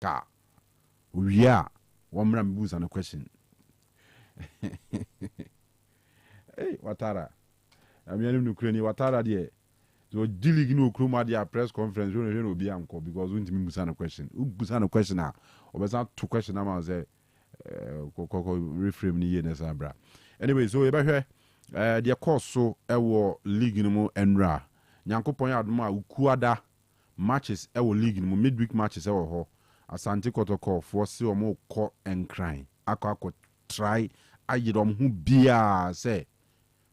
Ka. We are one ram booze on a question. Hey, Watara. I'm your Ukrainian Watara, dear. So, dealing no Kruma, their press conference, you will be uncle because we didn't a question. Who a question now? Or was that two questions? I was there. Reframe ni ye nesabra. Anyway, so you better the course so ewo league no mo enra. Nyankopon ya adoma ukuada matches ewo league no mo midweek matches ewo ho. Asante Kotoko for se omo ko enkran. Akọ try ayidom hu bia say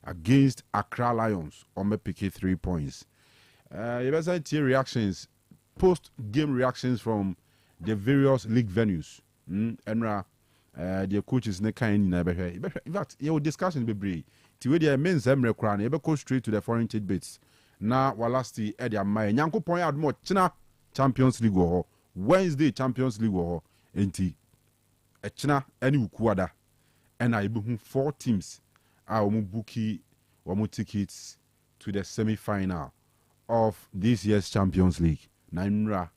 against Accra Lions on me pick 3 points. You better see reactions, post game reactions from the various league venues. Enra the coaches ne kan nyina behwe. In fact, your discussion be brave. Ti we the men's emre kra na go straight to the foreign tidbits. Na walasti e dia mai Nyankopon ya admo china Champions League ho. Wednesday Champions League ho. Enti e china any ukuada. And I be 4 teams are bookie or tickets to the semi-final of this year's Champions League. Na Enra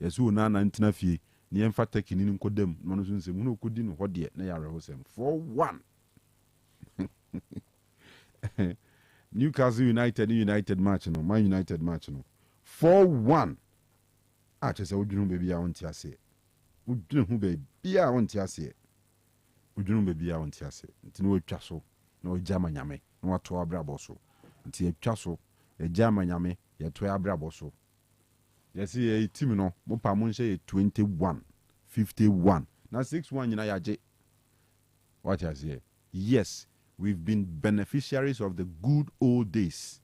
yesu na ntina fie ni emfa tekini ni nkodam no no sunse mu no kodi no hode na yare hosem 4-1. Newcastle United match no, Man United match no. 4-1. Ah, chese odwunu baby a wonti ase. Odwunu baby a wonti ase. Odwunu baby a wonti ase. Nti no atwa so na ojama nyame na wato abrabo so. Nti atwa so ejama nyame ye to abrabo so. Yes, a team no, Mopa Munshe 21-51. Now 6-1 nyina yaje. What I say? Yes, we've been beneficiaries of the good old days.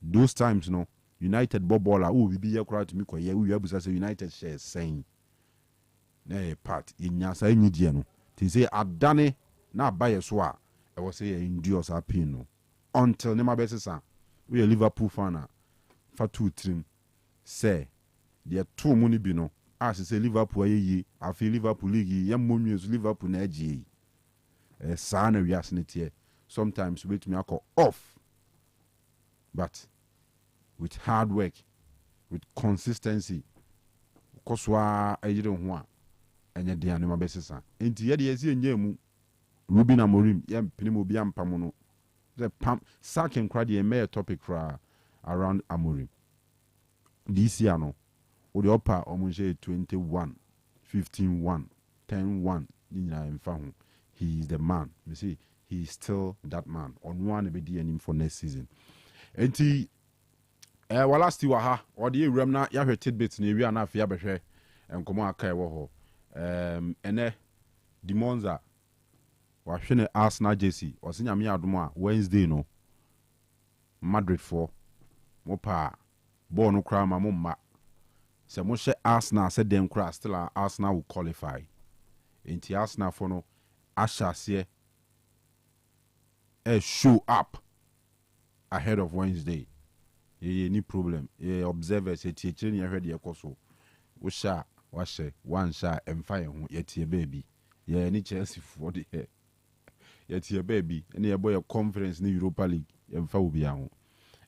Those times, no, United Bobola, we be here crowd to me, we have say United shares saying. Nay, part in Yasa Nidiano. To say Adane, na buy a swa, I was say endures our pin. Until Nema Bessa, we a Liverpool fan for 2 trim. Say, there are 2 money bino. As say Liverpool ye, I feel Liverpool league, young moons Liverpool neji. Sana reasonity. Sometimes wait me call off. But with hard work, with consistency, Koswa Ejidon Hua, and yet the animal basis. Into yet ye see yemu Rubin Amorim, yam Pinimobiam Pamono. The pump sack and cry the mayor topic for around Amorim. This year no, o the upper almost 21, 15-1, 10-1. He is the man. You see, he is still that man. On one be him for next season. And he, last year or the remna ya tidbits ni we na afia behwe and komo aka wo ho. Ene the Monza wa hwene Arsenal JC o se nyame adom a Wednesday no Madrid for mopa ball no cry my mama. Se mo she Arsenal said them cry still Arsenal will qualify. Inti Arsenal for no Asha show up ahead of Wednesday. Any problem. Observers teaching you heard your coso. We shall wash one shot and fire yet your baby. Any Chelsea for the hair. Yet your baby, any boy a conference in the Europa League and phobia.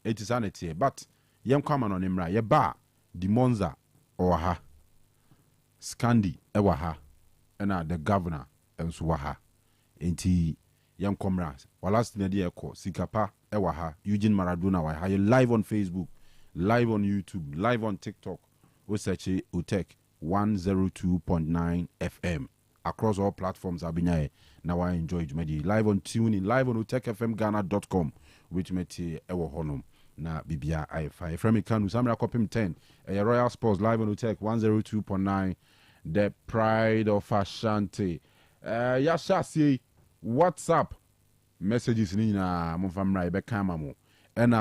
It is sanity, but young common on him right. Ye bar the Monza or ha Scandi ewa and the governor and Swaha. Enti young comrades. While last night ko Sikapa ewa Eugene Maradona wa you live on Facebook, live on YouTube, live on TikTok. We search Otec 102.9 FM across all platforms. Abinyaye now I enjoy it. Live on TuneIn, live on otecfmghana.com, which meti ewa honum. Na Bibia I5 from Kanu Samra Copim 10 a Royal Sports live on Otec 102.9 the pride of Ashanti. Yasha see WhatsApp messages ni na mfamra ibe kama mo and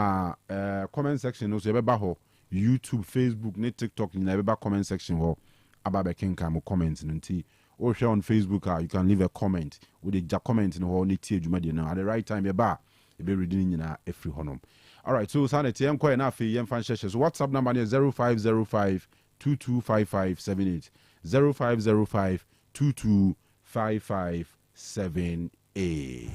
comment section also ebe ba ho YouTube, Facebook, ne TikTok ni na ebe ba comment section ho aba be kenka mo comments nti or share on Facebook you can leave a comment with a comment no ho ni tie adwuma de na at the right time ebe reading nyina every honum. All right, so sanity enko na afi yem fan sheshe. So WhatsApp number is 0505 225578 0505 225578.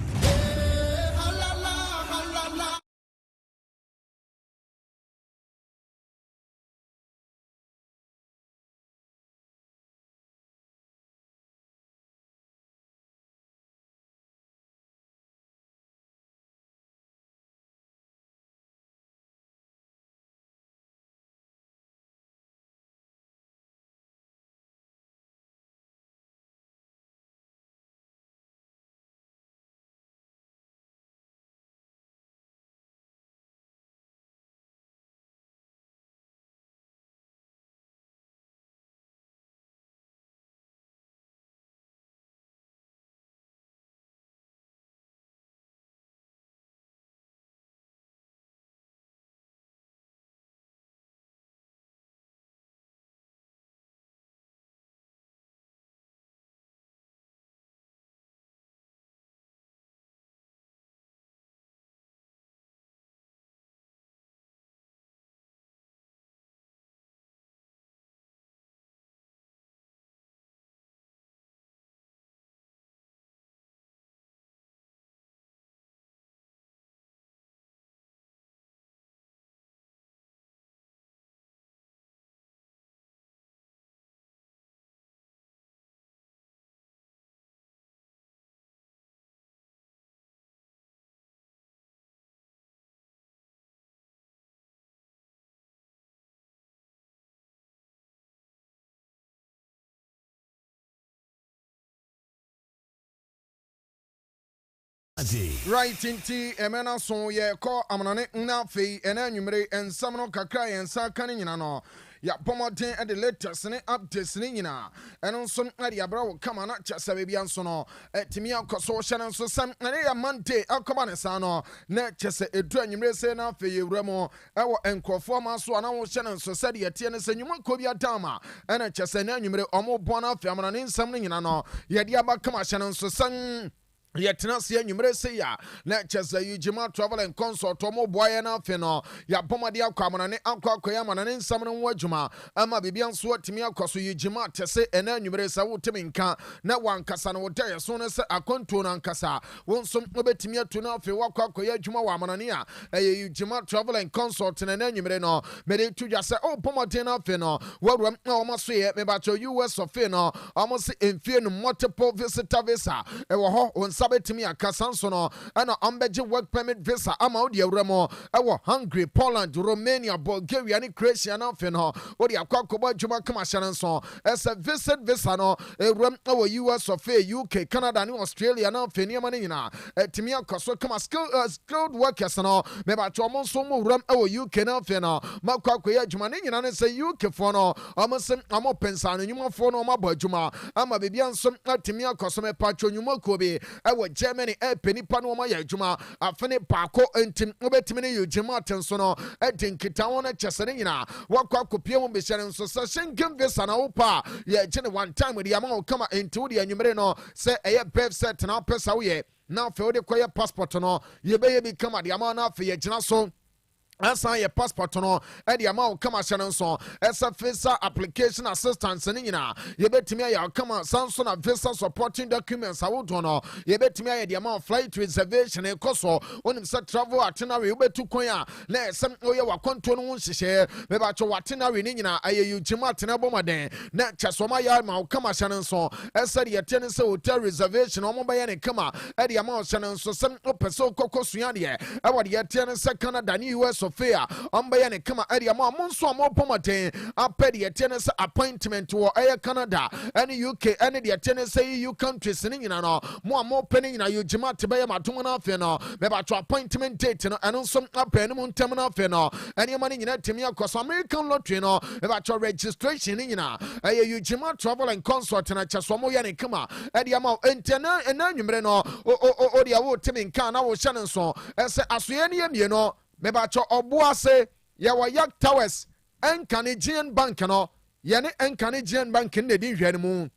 Right inti emena so ye ko amanane na fei ena nwumere ensam no kakra ye nsa kan nyina no ya pomoden e the latest ne updates ne nyina eno nso ade abra wo kama na chasa bia nso no timi akoso hye ne nso sam ne ya Monday akoba ne sa no na chese edu anwumere se na fei ewura mo e wo enkrofo ma so na wo hye ne nso se de yete ne se nwuma ko bia dama ena chese na anwumere omo bo na afi amanane nsam ne nyina no ye de aba kama hye ne nso san Yetna see numere say ya na chesa yujima travel and consort omo boy na fe no ya bomade akwamana ne akwakoya mana ne nsam no wadwuma ama bibia nso atimi akoso yujima tese ena numere sa wotimi nka na wankasa no wodaye so ne se akonto na nkasa wonsom obetimi atu na fe wakwakoya adwuma wa amana ne a yujima travel and consort na numere no mede tudwa se o bomade na fe no waruam na omaso ye me ba cho US of fe no omo se enfie no multiple visitor visa e wo ho betimi akasanso no ana ambeje work permit visa ama odi awramo ewo Hungary, Poland, Romania, Bulgaria ni Croatia na fe no odi akwakoba djuma kama hyanenso esa visit visa no ewram ewo US of UK, Canada ni Australia na fe ni amane nyina etimi akoso kama skilled workers no me ba cho monso mo wram ewo UK na fe no makwakoya djuma ni nyina ne se UK fo no amosem amo pensa no nyuma fo no mabo djuma ama bebia nso etimi akoso me pacho nyuma kobe ewo Germany penipa no ma ya adwuma afene paako entim obetimi ne yujima tenso no edinkita wona chesene nyina wakwa kopie mo behye nso se shenkem visa na wopa ya gene one time with yama kama enti de anwumere no se eye birth set na pesa wo ye na fe wo de koye passport no ye be ye bi kama de ama na fe ye gina so asa ye passport no e de ama o kama hye nso esa visa application assistance ne nyina ye betimi ya kama sanso na visa supporting documents awodo no ye betimi ya de ama flight reservation e koso onim se travel itinerary wo betu kwan a na esem oye wakonto no nhihye me ba cho itinerary ne nyina ayeyu jima tena bomaden na chasoma ya ma o kama hye nso esa de yete ne se hotel reservation o mo ba ye ne kama e de ama o hye nso sem opeso kokosua de e wo de yete ne se Canada ni US Sophia ambaya ne kama area ma monso amopomaten apedi yetenese appointment wo Canada and UK and the yetenese EU countries ni nyina no mo amopeni nyina yujima tebeye matom na afi no me ba to appointment date no eno so apeni mo ntem na afi no ene ma ni nyina temi akoso American lottery no me ba to registration ni nyina yujima travel and consort na chaso mo ya ne kama area ma entena enanwumre no o dia wo temi nka na wo hye ne so ese asoye ne yemie no mebacho obuase ya wa Yak Towers Canadian Bank no ye ne Canadian Bank ne di hwani mu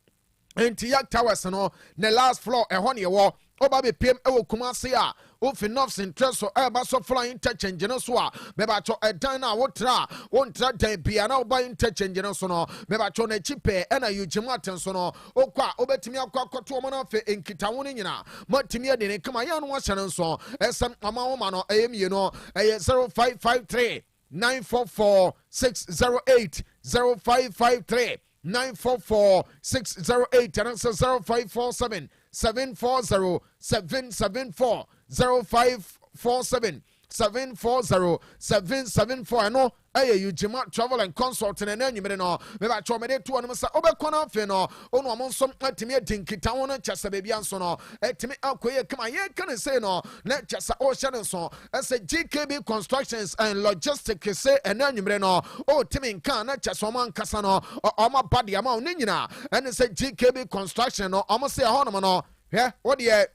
enti Yak Towers no ne last floor ehon ye wo oba be pem ewo Kumase a o finofs interest so eba so flying interchange no so a mebacho edan na wotra wontra dan bia na oba interchange no so no mebacho na chipe ena yujima atenso no okwa obetimi akwakoto omo na fe enkitawo ne nyina matimi ade ne kama ya no wa hyene so esem amawoma no eyemie no 0553 944 608 0553 944 608 and answer 0547 740 774 0547 740 774 no yujima travel and consult na anwumere no me ba cho me de to no sa obekona afi no ono amonsom atimi adinkita wona chasa bebia nso no atimi akoye kama ye kan say no na chasa o hye ne so as GKB Constructions and Logistics say anwumere no o timi nka na chasa o man kasa no o ma bade ama o nyina and say GKB Construction no o mo say ho no no he wo de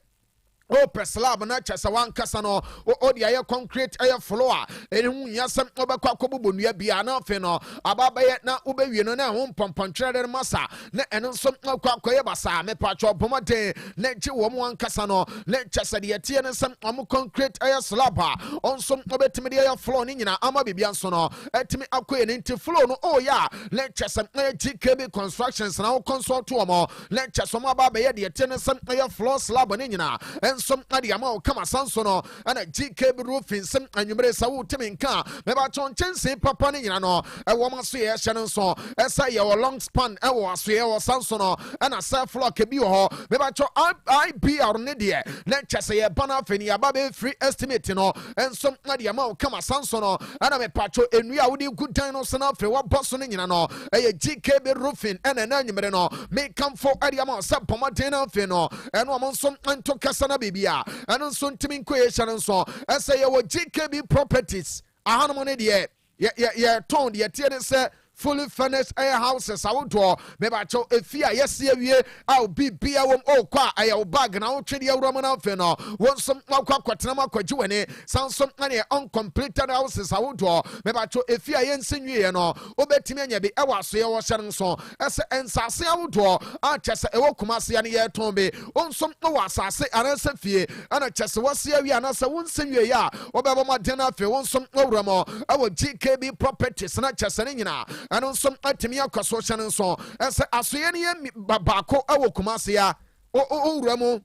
o preslab na chasa wan kasa no o dia ye concrete aye floor hu yasem obekwa akobobo nua bia na afi no ababaye na obewie no na ho pompontrede masa na eno nso akwa akoye basa me pacho bomaden na ji wo mo wan kasa no na chasa de yete ne sem am concrete aye slab a onso obetimi de aye floor ni nyina ama bibia nso no etimi akoye ne nti floor no o ya na chasa GKB Constructions na consult to mo na chasa mo ababaye de yete ne sem aye floor slab ni nyina some adiama o kama sanso no ana GKB roofing sem anwumere sa wo temi nka me ba chonchense papa ne nyina no e wo maso ye hye nso esa ye wo long span e wo aso ye wo sanso no ana self flock bi ho me ba cho IBR ne de na chese ye bana fani aba be free estimate no ensom adiama o kama sanso no ana me pacho enu a wo di good time no se na fe wo boso ne nyina no e GKB roofing ana na anwumere no me come for adiama o sa pomade na fe no eno amonsom anto kasa na bibia ɛno nso ntimi nkɔ yɛhyɛ no nso ɛsɛ yɛwɔ GKB properties ahanom ne deɛ yɛtɔn deɛ tie ne sɛ fully furnished air houses awodoɔ mebakyɛw efi a yɛsi awie a obi bia wɔm ɔkɔ a ɛyɛ wo bag na wotwe deɛ awura mu no afei no wɔn nso wakɔ akɔtena mu akɔgye w'ani san so ɛne uncompleted houses awodoɔ mebakyɛw efi a yɛnsi nwieɛ no wobɛtumi anya bi ɛwɔ asoyɛ wɔhyɛ no nso ɛsɛ nsase awodoɔ a kyɛ sɛ ɛwɔ Kumase ne yɛtɔn bi nso wɔ asase anaasɛ fie ɛna kyɛ sɛ wɔsi awie anaasɛ wɔnsi nwieɛ a wɔbɛbɔ mmɔden afei wɔn nso wɔwura mu ɛwɔ GKB properties na kyɛ sɛ ne nyinaa ɛno nso atumi akɔ so hyɛ no nso ɛsɛ asoyɛ no yɛ baako ɛwɔ Kumase a owura mu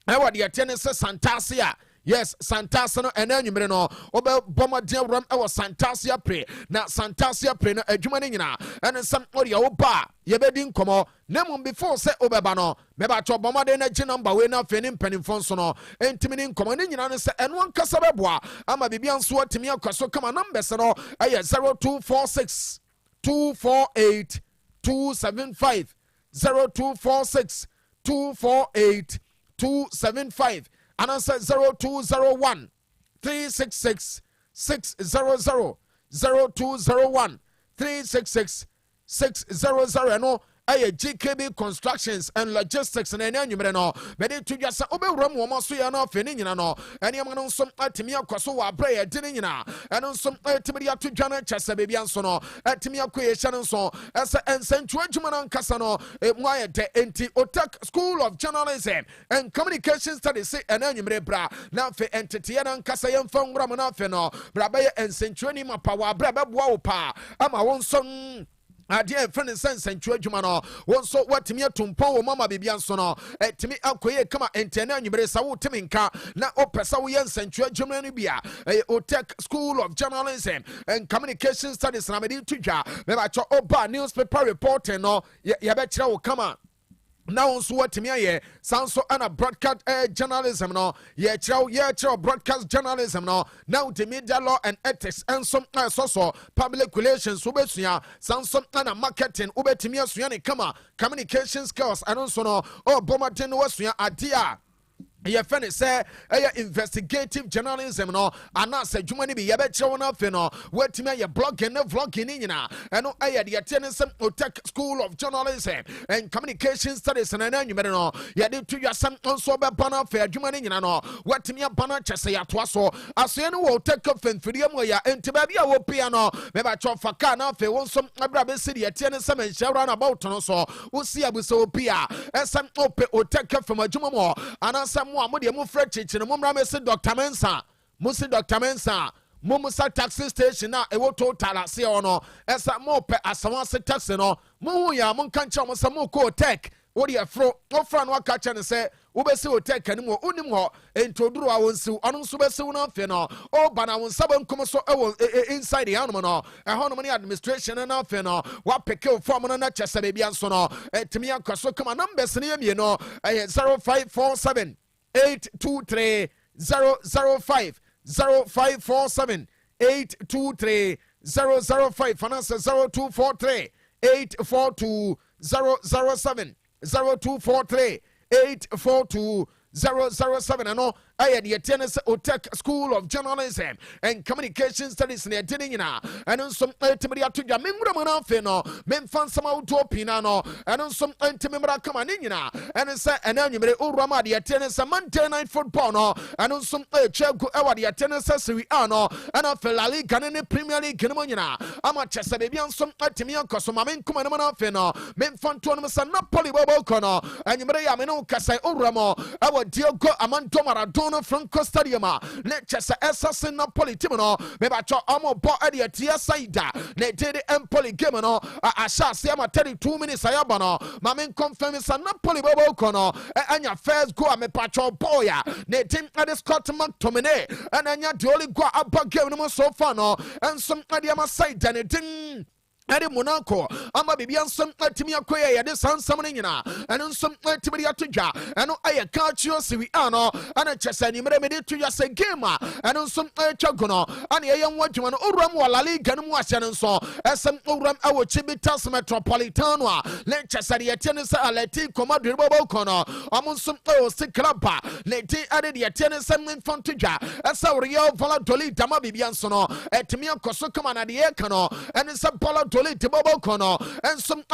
ɛwɔ deɛ ɛteɛ ne sɛ Santase a yes Santase no ɛna anwummere no wobɛbɔ mmɔden awuram ɛwɔ Santase apre na Santase apre no adwuma no nyinaa ɛne nsɛm ɔdeɛ woba a yɛbɛdi nkɔmmɔ na mmom before sɛ wobɛba no mɛbakyɛ bɔ mmɔden no agye namba wei no afei ne mpanimfoɔ nso no ɛntimi ne nkɔmmɔ ne nyinaa ne sɛ ɛno ankasa bɛboa ama biribia nso atumi akɔ so kama numbers no ɛyɛ 0246 248 275 0246 248 275 and answer 0201 366 600 0201 366 600 no GKB Constructions and Logistics and any number no mede to just obewura mu omo so ya na afi ne nyina no ene am no nso atimi akoso wa bra ya di ne nyina eno nso atimi ato dwana kyese bebia nso no atimi akoye hye no nso ese ensantu adwuma no nkasa no mu aye de enti Otec School of Journalism and Communication Studies say ena nwumre bra na afi entete ya na nkasa ye mfa nwura mu na afi no bra ba ye ensantu ani mapa wa bra beboa wo pa ama won so adeɛ friend nsɛnsɛntwe adwuma no wɔn nso watumi atompɔn wɔ mama bibia nso no ɛtumi akɔyɛ kama ntɛne anwumere sa wotumi nka na ɔpɛ sɛ woyɛ nsɛntwe adwuma no bia ɛyɛ Otec School of Journalism and Communication Studies na mede to dwa mɛbakyɛ ɔba newspaper reporting no yɛbɛkyerɛ wo kama now on what me ye sanso ana broadcast journalism no ye chiro broadcast journalism no now the media law and ethics and some so public relations ubesua sanso ana marketing ubetimi asua ne kama communication skills and also no bomaden wasua adia ye fene say investigative journalism no anase dwuma ni bi ye be kire na fe no watimi ye blogging ne vlogging ni nyina eno de yete sem Otec School of Journalism and Communication Studies na anwumere no ye de to yasem nso be bana fe adwuma ni nyina no watimi abana kyese ya to aso aso ne wo Otec fanfiriam ya enti ba bia wo pia no me ba chofa ka na fe wonso abra be sidi yete ne sem enhyawra na about no so wo si abuso opia esem ope Otec fam adwuma mo anase mo de mo fra chichi no mo mra me se Dr. Mensa mo se Dr. Mensa mo musa taxi station na e wo total ase ono esa mo pe asawase taxi no mo hu ya mo kan che mo se mo ko Otec wo de afro wo fra no aka che ne se wo be se Otec ani mo onim ho entoduru a wonsi ono nso be se wo na afi no o ba na won saba nkom so e inside ya no no e ho no ne administration na afi no wa peke o form no na chese be bia nso no etimi akwaso kama numbers ne yemie no 0547 823 005 0547 823 005 finance 0243 842 007 0243 842 007 ano aye de yete Otec School of Journalism and Communication Studies ne de nyina eno nso etimi ato dwa menwura mu na afi no memfa nsama utopia no eno nso etimi mra kama ne nyina eno se ena anwumere owura ma de yete ne se Monday Night Football no eno nso echegu ewa de yete ne se Serie A no ena fe La Liga ne Premier League ne mo nyina ama chese bebia nso etimi akoso ma menkoma ne mo na afi no memfa nto no se Napoli bobo kono anwumere ya me no kasa owura mo ewa Diego Armando Maradona Franco Stadium ne chese esase Napoli team no me ba cho omo bo ade atia saida ne dede Empoli game no asha se ama 32 minutes ayaba no ma men confirm sa Napoli bobo kono anya first goal me pa cho boya ne team ade Scott McTominay and anya the only goal abba game no so far no and some ade ama saida ne din Ade Monaco, ama bibian some Timia Koya, the San Samanina, and some Timia Tuja, and I catch you, Siviano, and a Chessani remedy to just a gamer, and some Chagono, and a young watchman, Uram Walali, Ganwasan and so, as some Uram our Chibitas Metropolitano, let Chessani tennis, Leti, Commodore Bobocono, among some Siklapa, Leti added the tennis and Infantuja, as a real Volatoli, Dama Bibiansono, at Timia Kosokaman at the Ekano, and it's a Polo. Tibobo Kono and some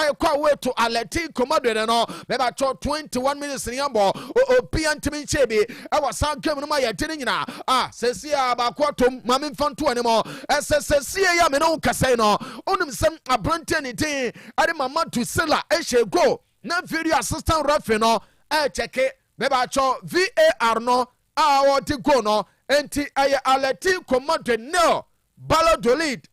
way to Aleti Commodore no maybe 21 minutes in Yambo o Pian Timichebi I was some coming my dinina says ya about quatum Mammy Fontu anymore as says ya Meno Casino on some a brantany Adamama to Silla Eshe go not video assistant Raffino check it maybe VAR no our Tigono and Aleti Commodore no Balladolid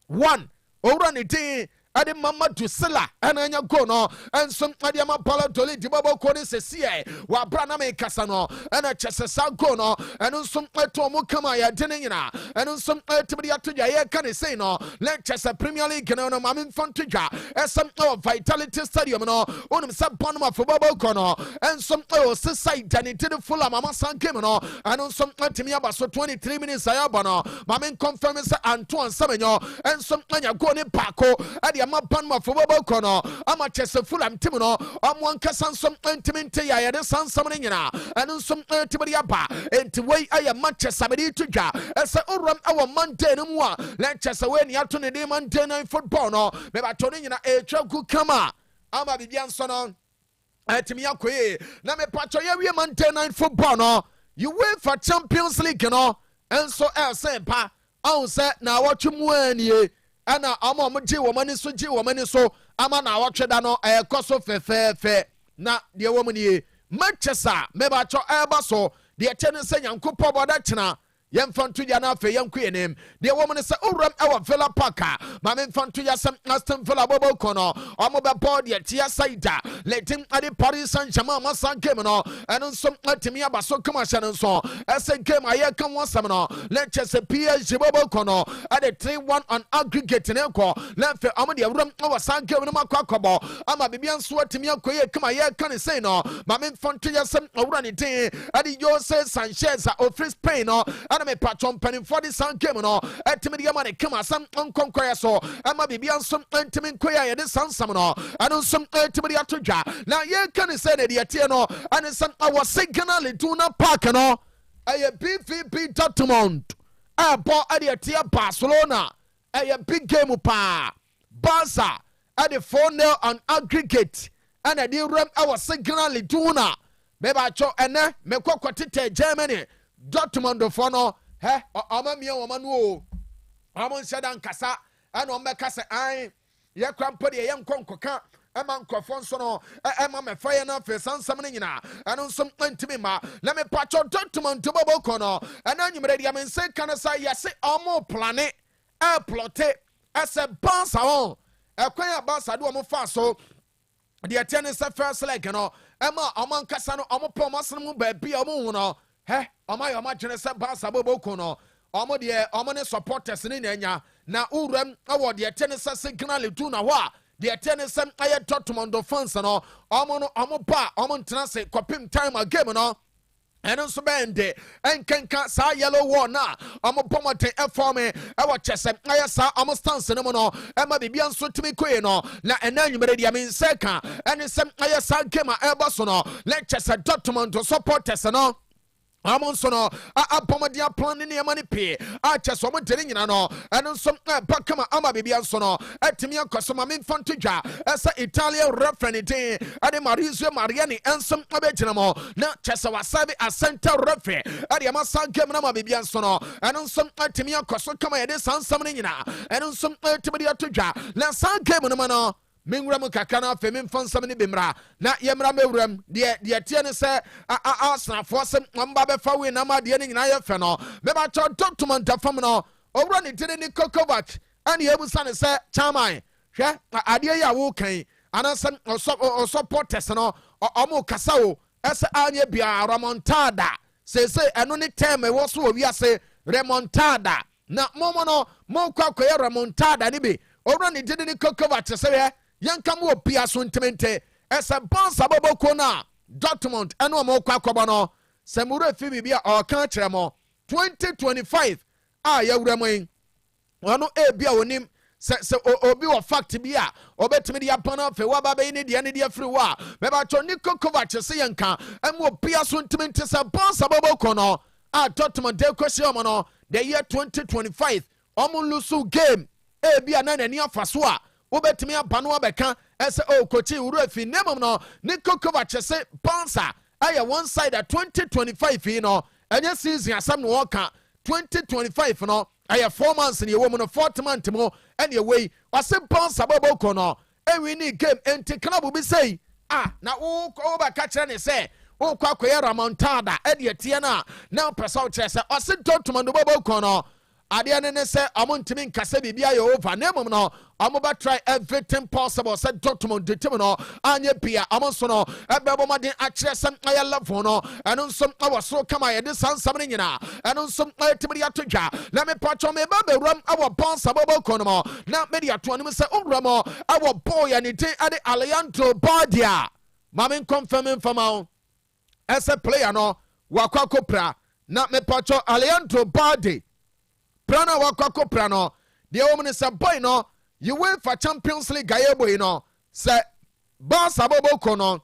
1 Ora ni ti ade mama to sela ananya go no ensom ade ma pala toli dibabo ko ni sesie wa brana me kasa no ana chesesa go no ensom eto mo kama ya dene nyina ensom etibidi atoja ye kan say no let chesa Premier League no no mamin fantoja esam Vitality Stadium no onum sa bonoma fo babo ko no ensom sesai dani ti the full mama san game no ensom etimi abaso 23 minutes ayaba no mamin confirm say Antoine Semenyo ensom anya go ni pako ade ama panma fo babo kono ama chese fulam timono amwan kasansom entimente ya ya de sansam ne nyina anu som tibiri aba enti wei aya Manchester bedi tudwa ese oram awo Monday no mu a Manchester we ni ato ne de Monday night football no me ba to ne nyina etwa ku kama ama bibia nso no etimi akoye na me pacho ye wie Monday night football no you wait for Champions League no enso sempa on se na watchmu anie ana ama mo je wo mani so ama na watwe da no koso fe na de wo mu nie Manchester me ba cho eba so de chene se Nyankopɔ boda chena yemfantu ya na fe yanku enem de wo mu ne se oram ewa Villa Park ma me mfantu ya sem Aston Villa bobo kono omo be board ye tia saida letim ade Paris Saint-Germain masan game no eno som atimi abaso kama hye no so ese game aye kan wonsam no let Chelsea PSG bobo kono ade 3-1 on aggregate ne ko let fe omo de oram ewa san game no makwakobo ama bibia nso atimi akoye kama ye kan say no ma me mfantu ya sem owura ne tin ade Jose Sanchez of Spain no me patron penning for this sound game no etimi de money come some unconquer so ama bibia some etimi koya ye this sound some no and some etimi de atodwa na ye can say de tie no and some our signal Iduna Park no a BVB Dortmund a ball at the tie Barcelona a big game pa Barca at the 4-0 on aggregate and a the ram our signal Iduna beba cho ene me kwakotete Germany Dortmund for no ama mia wo manu amon shadan kasa ana o meka se an ye krampo de ye nkonkoka ema nkofo nso no ema me fa ye na fe sansam ne nyina eno nso ntimi ma na me pacho Dortmund bobo kono ana nyimre dia me se kana sa yase omo plane plotte ase Barca on ekwan ya Barca do omo fa so de tennis first leg no ema omo nkasa no omo promotion mu ba bia omo hu no Oma Genesis Barca bobo kono omo de omo ne supporters ni nya na uram awo de tennis signal Iduna ho a de tennis aye Dortmund fans no omo ba omo ntena se kopim time game no eno so bende enkenka sa yellow wall na omo pomoten eforme awo chese aye sa omo stance no no ema bibia nso timi koe no na enanyumere dia men seka ene sem aye sa game eba so no let chese Dortmund supporters no amon so no apomadia plan ne mani pe acheso mo dere nyina no eno nso pakama ama bibia nso no atimi akoso ma memfanto dwa esa Italian referee din ade Maurizio Mariani ensom abegina mo na chese wasabi a center referee ade amasa game na ma bibia nso no eno nso atimi akoso kama yede sansam ne nyina eno nso atimi de atodwa na san game no no Mingram kakana femi mfansam ni bimra na yemra mewram de tie ne se Arsenal force mba be fa we na ma de ni nyina ye fe no me ba cho Dortmund fam no owura ni tire ni Kokovac ani ebusa ne se chairman hwe ade ya wo kan anasa supporters no omo kasa wo ese anye bia remontada se eno ni term wo so wi ase remontada na momo no mo kwa remontada ni bi owura ne didi ne kokova te sɛ yɛnka mo pia so ntimente ɛsɛ bonsa bɔbɔko na Dortmund ɛno ɔmo kɔ akɔbɔ no sɛ mura fi bibia ɔka kyerɛ mo 2025 a yɛwura mo yi ɔno ebia onim sɛ obi wɔ fact bi a ɔbɛtumi de apana afei waba bɛyi ne deɛ ne deɛ firi hɔ a bɛbatɔ ne Kovac sɛ yɛnka ɛmo pia so ntimente sɛ bonsa bɔbɔko no a Dortmund de kɔhyɛ ɔmo no the year 2025 ɔmo lusu game ebia na n'ani afa so a wobɛtumi aba no abɛka ɛsɛ kochi wura fi nemom no ne Kovac sɛ bonsa ayɛ one side 2025 yi no ɛnyɛ season asɛm no wɔka 2025 no ayɛ 4 months ne ɛwɔ mu no 4th month mu ɛne ɛwɔ yi ɔsɛ bonsa bɔbɔkɔ no ɛwi ne game enti club bi sei na wobɛka kyerɛ ne sɛ wokɔ akɔyɛ remontada ɛde ɛteɛ no a na wopɛ sɛ wokyerɛ sɛ ɔse Dortmund bɔbɔkɔ no adeɛ ne sɛ ɔmo ntimi nkasɛ biribi ayɛ over na mmom no ɔmo bɛtry everything possible sɛ Dortmund de tim no anyɛ pia ɔmo nso no ɛbɛbɔ mmɔden akyerɛ sɛ ayɛ level no ɛno nso ɛwɔ soro kama yɛde saa nsɛm no nyinaa ɛno nso ɛtumi de ato dwa na mepatwɔ meba bɛwuram ɛwɔ bonsa bɔbɔkɔ no mu na mede ato anim sɛ wowura mu ɛwɔ bɔɔl yɛ ne din ɛde Alejandro Balde ma me nkɔmfam mfama wo ɛsɛ player no wakɔ akɔpra na mepatwɔ Alejandro Balde prana wakɔ pra no deɛ wɔm ne sɛ boy no UEFA Champions League ayɛ boy no sɛ Barca bɔbɔkɔ no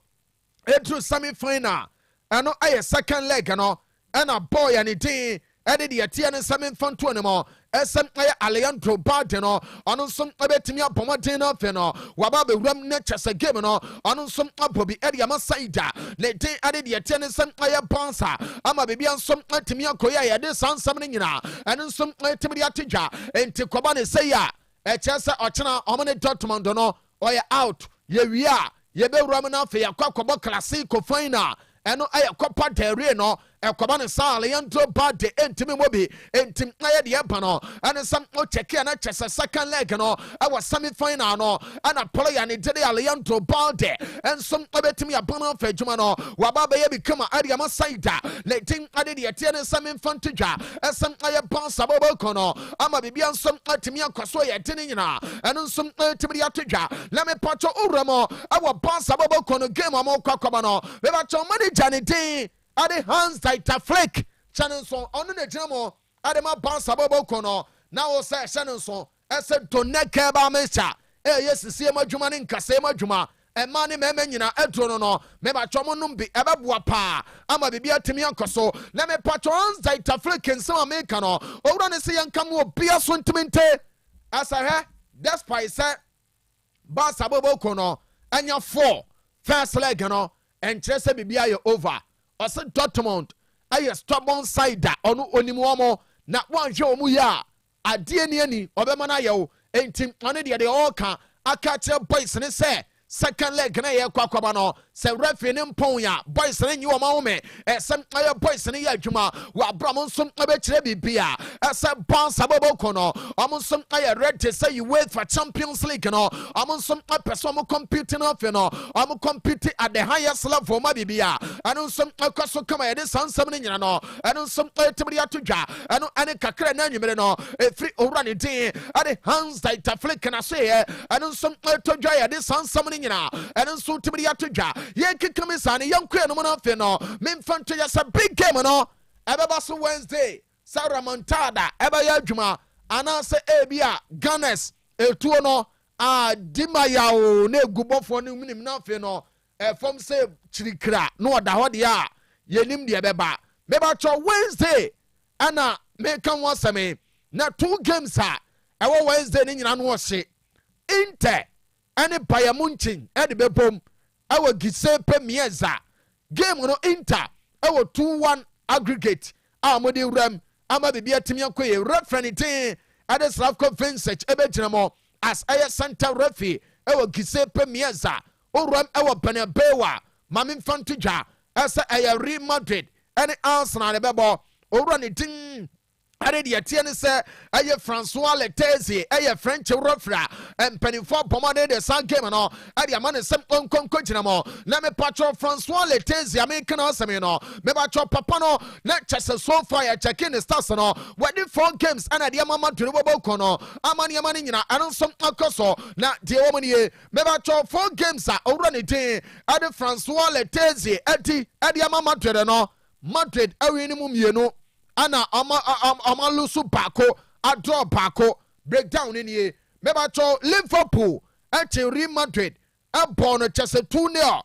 ɛduru semi-final ɛno ɛyɛ second leg no ɛna boy yɛ ne din ɛde deɛ teɛ ne semi-final no mu ɛsɛm ɛyɛ Alejandro Balde no ɔno nso ɛbɛtumi abɔ mmɔden no afei no waba bɛwuram ne kyɛ sɛ game no ɔno nso abɔ bi ɛde ama saida ne din ɛde deɛ teɛ ne nsɛm ɛyɛ Barca ama biribi nso atumi akɔyɛ a yɛde saa nsɛm no nyinaa ɛno nso ɛtumi de ato dwa enti kɔba ne sɛ yi a ɛkyerɛ sɛ ɔkyena ɔmo ne Dortmund no ɔyɛ out yɛwie a yɛbɛwuram no afei yɛakɔ akɔbɔ Clasico final ɛno ɛyɛ Copa del Rey no ɛkɔba ne saa Alejandro Balde ɛntimi mɔ bi ɛntim ɛyɛ deɛ ɛba no ɛne sɛm ɔkyɛkea na kyɛ sɛ second leg no ɛwɔ semi-final no ɛna player ne dede Alejandro Balde ɛnsom ɛbɛtumi aba no afa adwuma no waba bɛyɛ bi kama ɛde ama saida ne din ɛde deɛ ɛteɛ ne nsɛm mfa nto dwa ɛsɛm ɛyɛ Barca bɔbɔkɔ no ama biribia nsom atumi akɔ so yɛ de ne nyinaa ɛno nsom ɛtumi de ato dwa na mepatwɔ owura mu ɛwɔ Barca bɔbɔkɔ no game a mɔkɔ akɔba no mepatwɔ manager ne din ade Hans Dieter Flick kyɛne nso ɔno na gyina mu ade ma Barca bɔbɔkɔ no na wo sɛ ɛhyɛ ne nso ɛsɛ donɛkɛ ba mehyɛ ɛyɛ sisie mu adwuma ne nkasɛɛ mu adwuma ɛma ne mɛmɛ nyina ɛduro no mebatwɔ mo nom bi ɛbɛboa paa ama biribi atumi akɔ so na mepatwɔ Hans Dieter Flick nsɛm a meka no owura ne sɛ yɛnka mu obia so ntiminte asahɛ despite sɛ Barca bɔbɔkɔ no ɛnya 4 first leg no ɛnkyerɛ sɛ biribi ayɛ over ɔsɛ Dortmund ɛyɛ stubborn side ɔno onim wɔ mo na wanhwɛ wɔ mu yɛ a adeɛ ni ani ɔbɛma no ayɛ wo enti ɔne deɛ ɔɔka aka kyerɛ boys ne sɛ second leg na yɛkɔ akɔba no sɛ referee ne mpɔn ya boys ne nyi wɔn ahome ɛsɛm ɛyɛ boys ne yɛ adwuma wɔ abram nso ɛbɛkyerɛ biribi a ɛsɛ Barca bɔbɔkɔ no ɔmo nso ɛyɛ ready sɛ UEFA Champions League no ɔmo nso ɛpɛ sɛ ɔmo compete no afei no ɔmo compete at the highest level ma biribi a ɛno nso ɛkɔ so kama yɛde saa nsɛm no nyina no ɛno nso ɛtumi de ato dwa ɛno ɛne kakra na anwumere no ɛfiri owura ne din ɛde Hans Dieter Flick na so yɛ ɛno nso ɛtɔ dwa yɛde saa nsɛm no nyina ɛno nso tumi de ato dwa yɛnkeka me saa ne yɛnkoɛ no mu no afei no memfa nto yɛ sɛ big game no ɛbɛba so Wednesday sɛ remontada ɛbɛyɛ adwuma anaasɛ ebi a Gunners etuo no di ma yawo na egu bɔfoɔ no mu nim na afei no ɛfam sɛ kyirikira na ɔda hɔ deɛ a yɛnim deɛ bɛba mebatwɔ Wednesday ɛna meka ho asɛm na 2 games a ɛwɔ Wednesday ne nyina no ɔhye Inter ɛne Bayern Munich ɛde bɛbom ɛwɔ Giuseppe Meazza game no Inter ɛwɔ 2-1 aggregate a mode wuram ama biribi atumi akɔ yɛ referee ne tin ɛde Slavko Vincic ɛbɛgyina mu as ɛyɛ center referee ɛwɔ Giuseppe Meazza owuram ɛwɔ Bernabeu ma memfa nto dwa ɛsɛ ɛyɛ Real Madrid ɛne Arsenal ne bɛbɔ owura ne tin ade de tie ne sɛ ɛyɛ Francois Letezi ɛyɛ French refra mpanimfoɔ bɔmɔden de san game no ade ama ne sɛm ɔnkɔnkɔ gyina mɔ na me patro Francois Letezi ameka na asɛm no me patro papa no na kyɛsɛ so far yɛ check-in the stars no wɔde 4 games ana de ama Madrid bɔbɔ kɔ no ama ne nyina ɛno nso akɔ so na deɛ wɔ mu nie me patro 4 games a owura ne din ade Francois Letezi ade ama Madrid no Madrid awi ne mu mienu ana ama lusu bako draw bako breakdown ni ye mebacho Liverpool at Real Madrid a born chese 2-0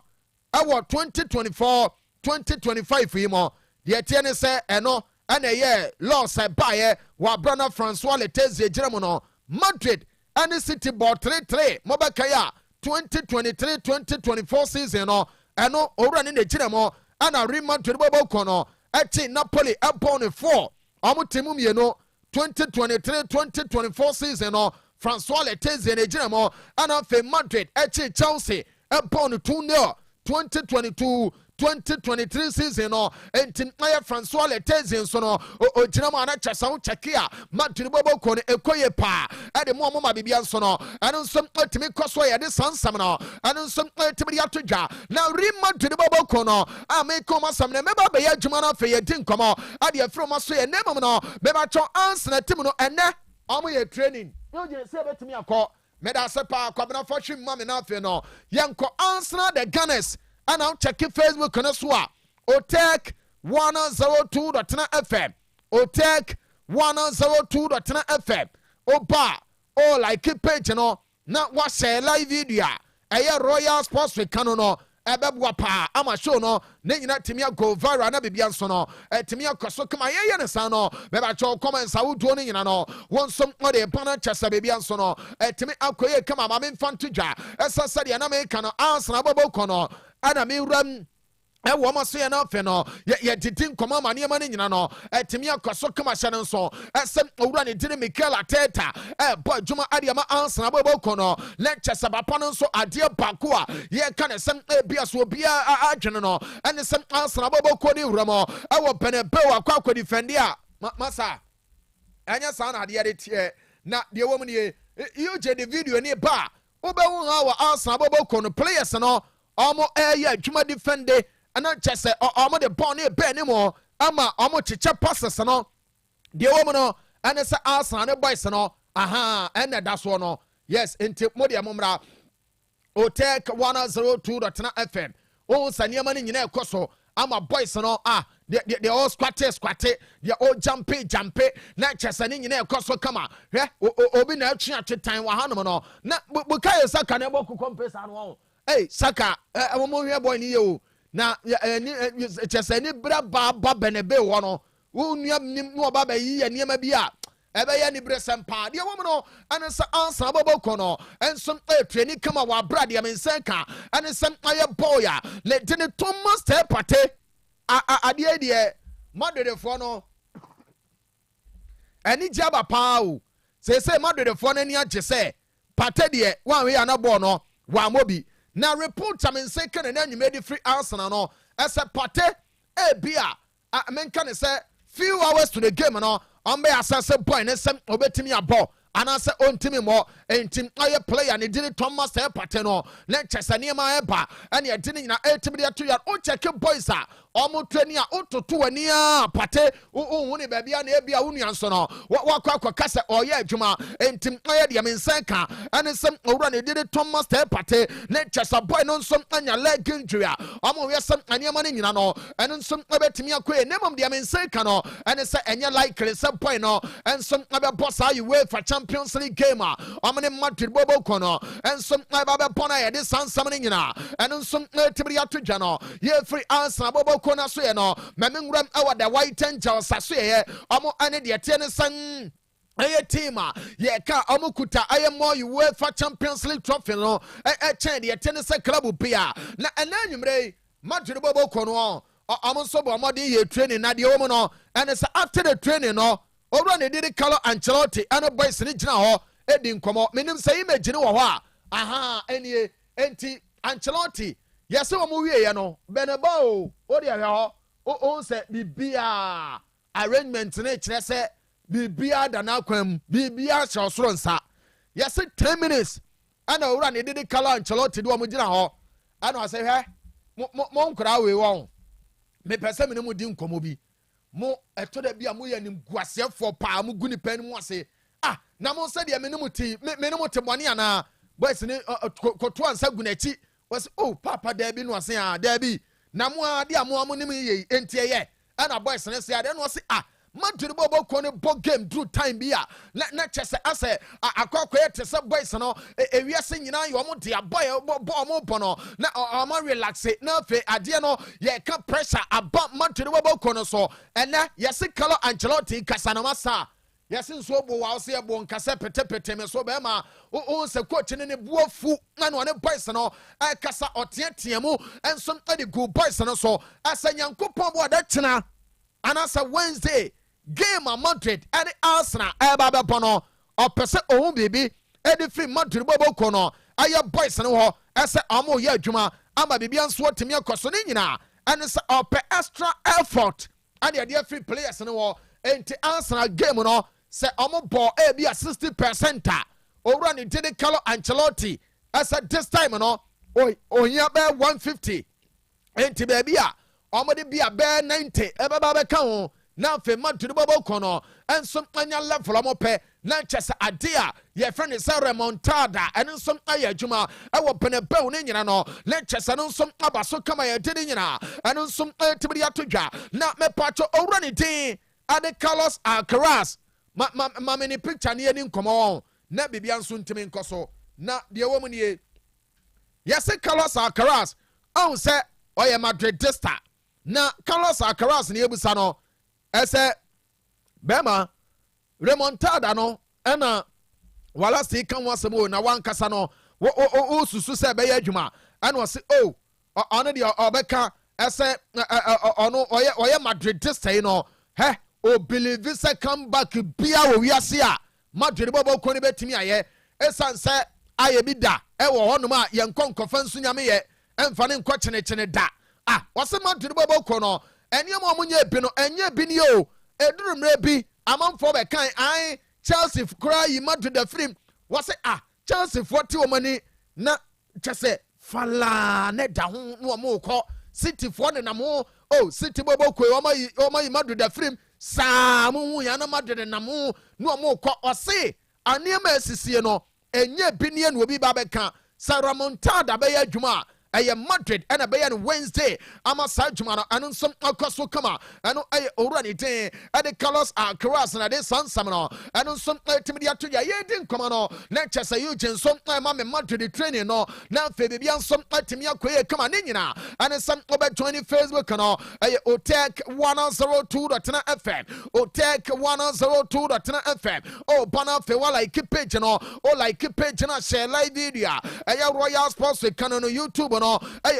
our 2024-2025 yimo the etienne say eno ana ye loss by wa brana Francois Letezi Germano Madrid and City ball 3-3 mobakaya 2023-2024 season no eno owura ni Germano ana Real Madrid bobo kono Eti Napoli upon 4. Amutimu mieno 2023-2024 season no Francois Letezi and Ejinamo and afe Madrid Eti Chelsea upon 2-0 2022-2023 season no enti aya Francois Letezi so no Ojinamo ana chasa chekia Madrid bobo kone ekoye pa ade mo mama bibia so no anu nsem etimi koso ye de sansam no anu nsem etimi ya todwa na Real Madrid bobo kono ame koma sam na meba be ya dwuma na fe ye din komo ade afro ma so ye nemam no meba cho ansna tim no ene omo ye training yo je se betimi akọ meda se pa kwabena fo hwe mama na fe no yenko ansna the Gunners and I'll check your Facebook on a swap. Otec 102.9Fm. Otec 102.9Fm. Oba. Oh, like a page, you know. Not watch a live video. A Royal Sports with Kanu no. Ebebwapa. Ama show no. Then you not Timia go viral. Na bibian sono. Timia koso kama ye na sano. Beba cho comments I would do ni na no. One some other pana chasa bibian sono. Timi akoye kama mamin fantija. Esa sadi na me kana answer na bobo kono. Ana mi ram wo ma so ye na fe no ye titin koma ma ne ma ne nyina no etimi akoso kama hye ne so esem owura ne dire Mikel Arteta boy juma ade ma answer bobo kono lecture sabapa no so ade bako a ye ka ne sem bia so bia adwene no ene sem answer bobo koni wuramo e wo Benebeu akwa defend a masa anya sa na ade de tie na de wo mu ne you je the video ni ba obewu ha wa answer bobo kono players no omo ya adwuma defende ana chese omo de ball ne be ne mo ama omo chiche passes no de wo mo no ana se Arsenal ne boys no aha ene da so no yes enti mo de momra Otec 102.9Fm o saniama ne nyina ekoso ama boys no they all squatte they all jumpy na chese ne nyina ekoso kama hwe obi na atwe atwetan wa hanom no na bukayo saka ne boku compesa no hey Saka amomo hwe boy ni yo na chese ni bra ba Benebeu wo no wo nuam nim no ba ba yi niam bi a ebe ya ni bre sempa de wo no ansa ansa bobo kono enso training kama wa bra de mensenka anesem aye boy a le tene Thomas Tepate ade de Madridefo no ani jaba pa o se Madridefo no ni agye se Pate de wan we anabo no wa mobi na report am say kan na nyumedi free Arsenal no ese Pate bia men kan say few hours to the game no on be assess boy ne sem obetimi abo anase ontimi mo entim aye player ne diri Thomas Pate no na chesane ma eba ene e dini na etimi de to ya o check boys a omo training a ototo ani a Pate hu ne ba bia na e bia hu nuanso no wakwa kasa oye adwuma entim aye de mensanka ene sem owura ne diri Thomas Pate na chesa boy no nsom anya leg injury a omo we sem aniama ne nyina no ene nsom obetimi akoye nemom de mensanka no ene se enye likely se boy no ensom abeboss ayi we for Champions League game amane Madrid bobo kono ensom ababe pona ye de sansam ne nyina ensom tibiri atodwa no ye free Arsenal bobo kona so ye no memenwram awa the white angel saso ye omo ane de tie ne san aye team ye ka omo kuta aye mo UEFA Champions League trophy no chen de tie ne se club bia na enanwumre Madrid bobo kono omo so bo mo de ye training na de omo no and say after the training no owura ne did Carlo Ancelotti and boys ni gina ho edi nkomo menim say image ni wo ho aha enie enti Ancelotti yese wo mu wie ye no Benebeu o de ahwe ho o se bibia arrangement ne kire se bibia da na kwam bibia hye osoro nsa yesi 10 minutes ana owura ne dede Carlo Ancelotti do mo gina ho ana o se hwe mo nkura we won me pese me ne mu di nkomo bi mo eto da bia mo ye nim guasefo pa mo guni pan mu ase na mo se de me ne mu ti bone ana boys ne koto ansa gunachi was papa da bi no ase da bi na mo ade amo nim ye entie ye ana boys ne se ade no se Madrid bobo kone bo game through time bia na chese ase akwakoye te se boys no ewiase nyina yo mo de aboy bo mo bono na o relax na fe ade no ye ka pressure aba Madrid bobo kone so ene yesi Carlo Ancelotti kasa na masa yesi nso bo wa se bo nkasa pete me so be ma o se coach ne buofu na no ne boys no kasa oteatea mu enso de go boys no so asanyankopon bo da tena anasa Wednesday game a Madrid and Arsenal eba bono opese ohun bibi edifri Madrid bobo kono aye boys no ho ese amo ye adwuma ama bibia nso otemi akoso ne nyina and se ope extra effort and the free players no ho enti Arsenal game no se omo ball e bia 60% owura ne dede Carlo Ancelotti ese this time no ohia be 150 enti be bia omo de bia be 90 eba be kan ho na fe Madrid bobo kono enso anya level omo pe na chese adea ye friend is remontada enso aya adwuma e wo Bernabeu ne nyina no na chese no nso abaso kama ye de nyina enso tibiri atodwa na me pacho owura ne din ade Carlos Alcaraz ma me ni picture ne ni nkomo na bibia nso ntimi nkoso na de wo mu ne yes Carlos Alcaraz on se oye Madridista na Carlos Alcaraz ne ebusa no ese bema remontada no ena wala si kan wasemo na wankasa no o susu se be adwuma ena o se ono de obeka ese ono oye Madridista no o believe se come back bia wo wiase a Madrid bobo ko ni betimi aye esanse aye bi da e wo honum a ye nkonkofa nsu nyame ye emfa ne nkɔ kyenekene da wase Madrid bobo ko no eniam omunye bi no enye bi ni o eduru mre bi amanfo be kan Chelsea kura yi Madrid da film wase Chelsea 40 omani na chese fala ne da ho no mo kɔ City for ne na mo City bobo ko o yi Madrid da film sa mu ya na Madrid na mo no mo kɔ ose aniema asisie no enye bi ni na obi ba be kan Saramontada be ya dwuma aye Madrid and a Wednesday ama sajumana and some akoso kama and already day at the Carlos Alcaraz and a son samano and some ultimately to ya didn't come on lecture say you some mamma Madrid training no now Fabian some ultimate come on in and some over 20 Facebook canal a Otec 102.9Fm Otec 102.9Fm Bana Fewa like page no like page and share live video a Royal Sports with Kanu YouTube no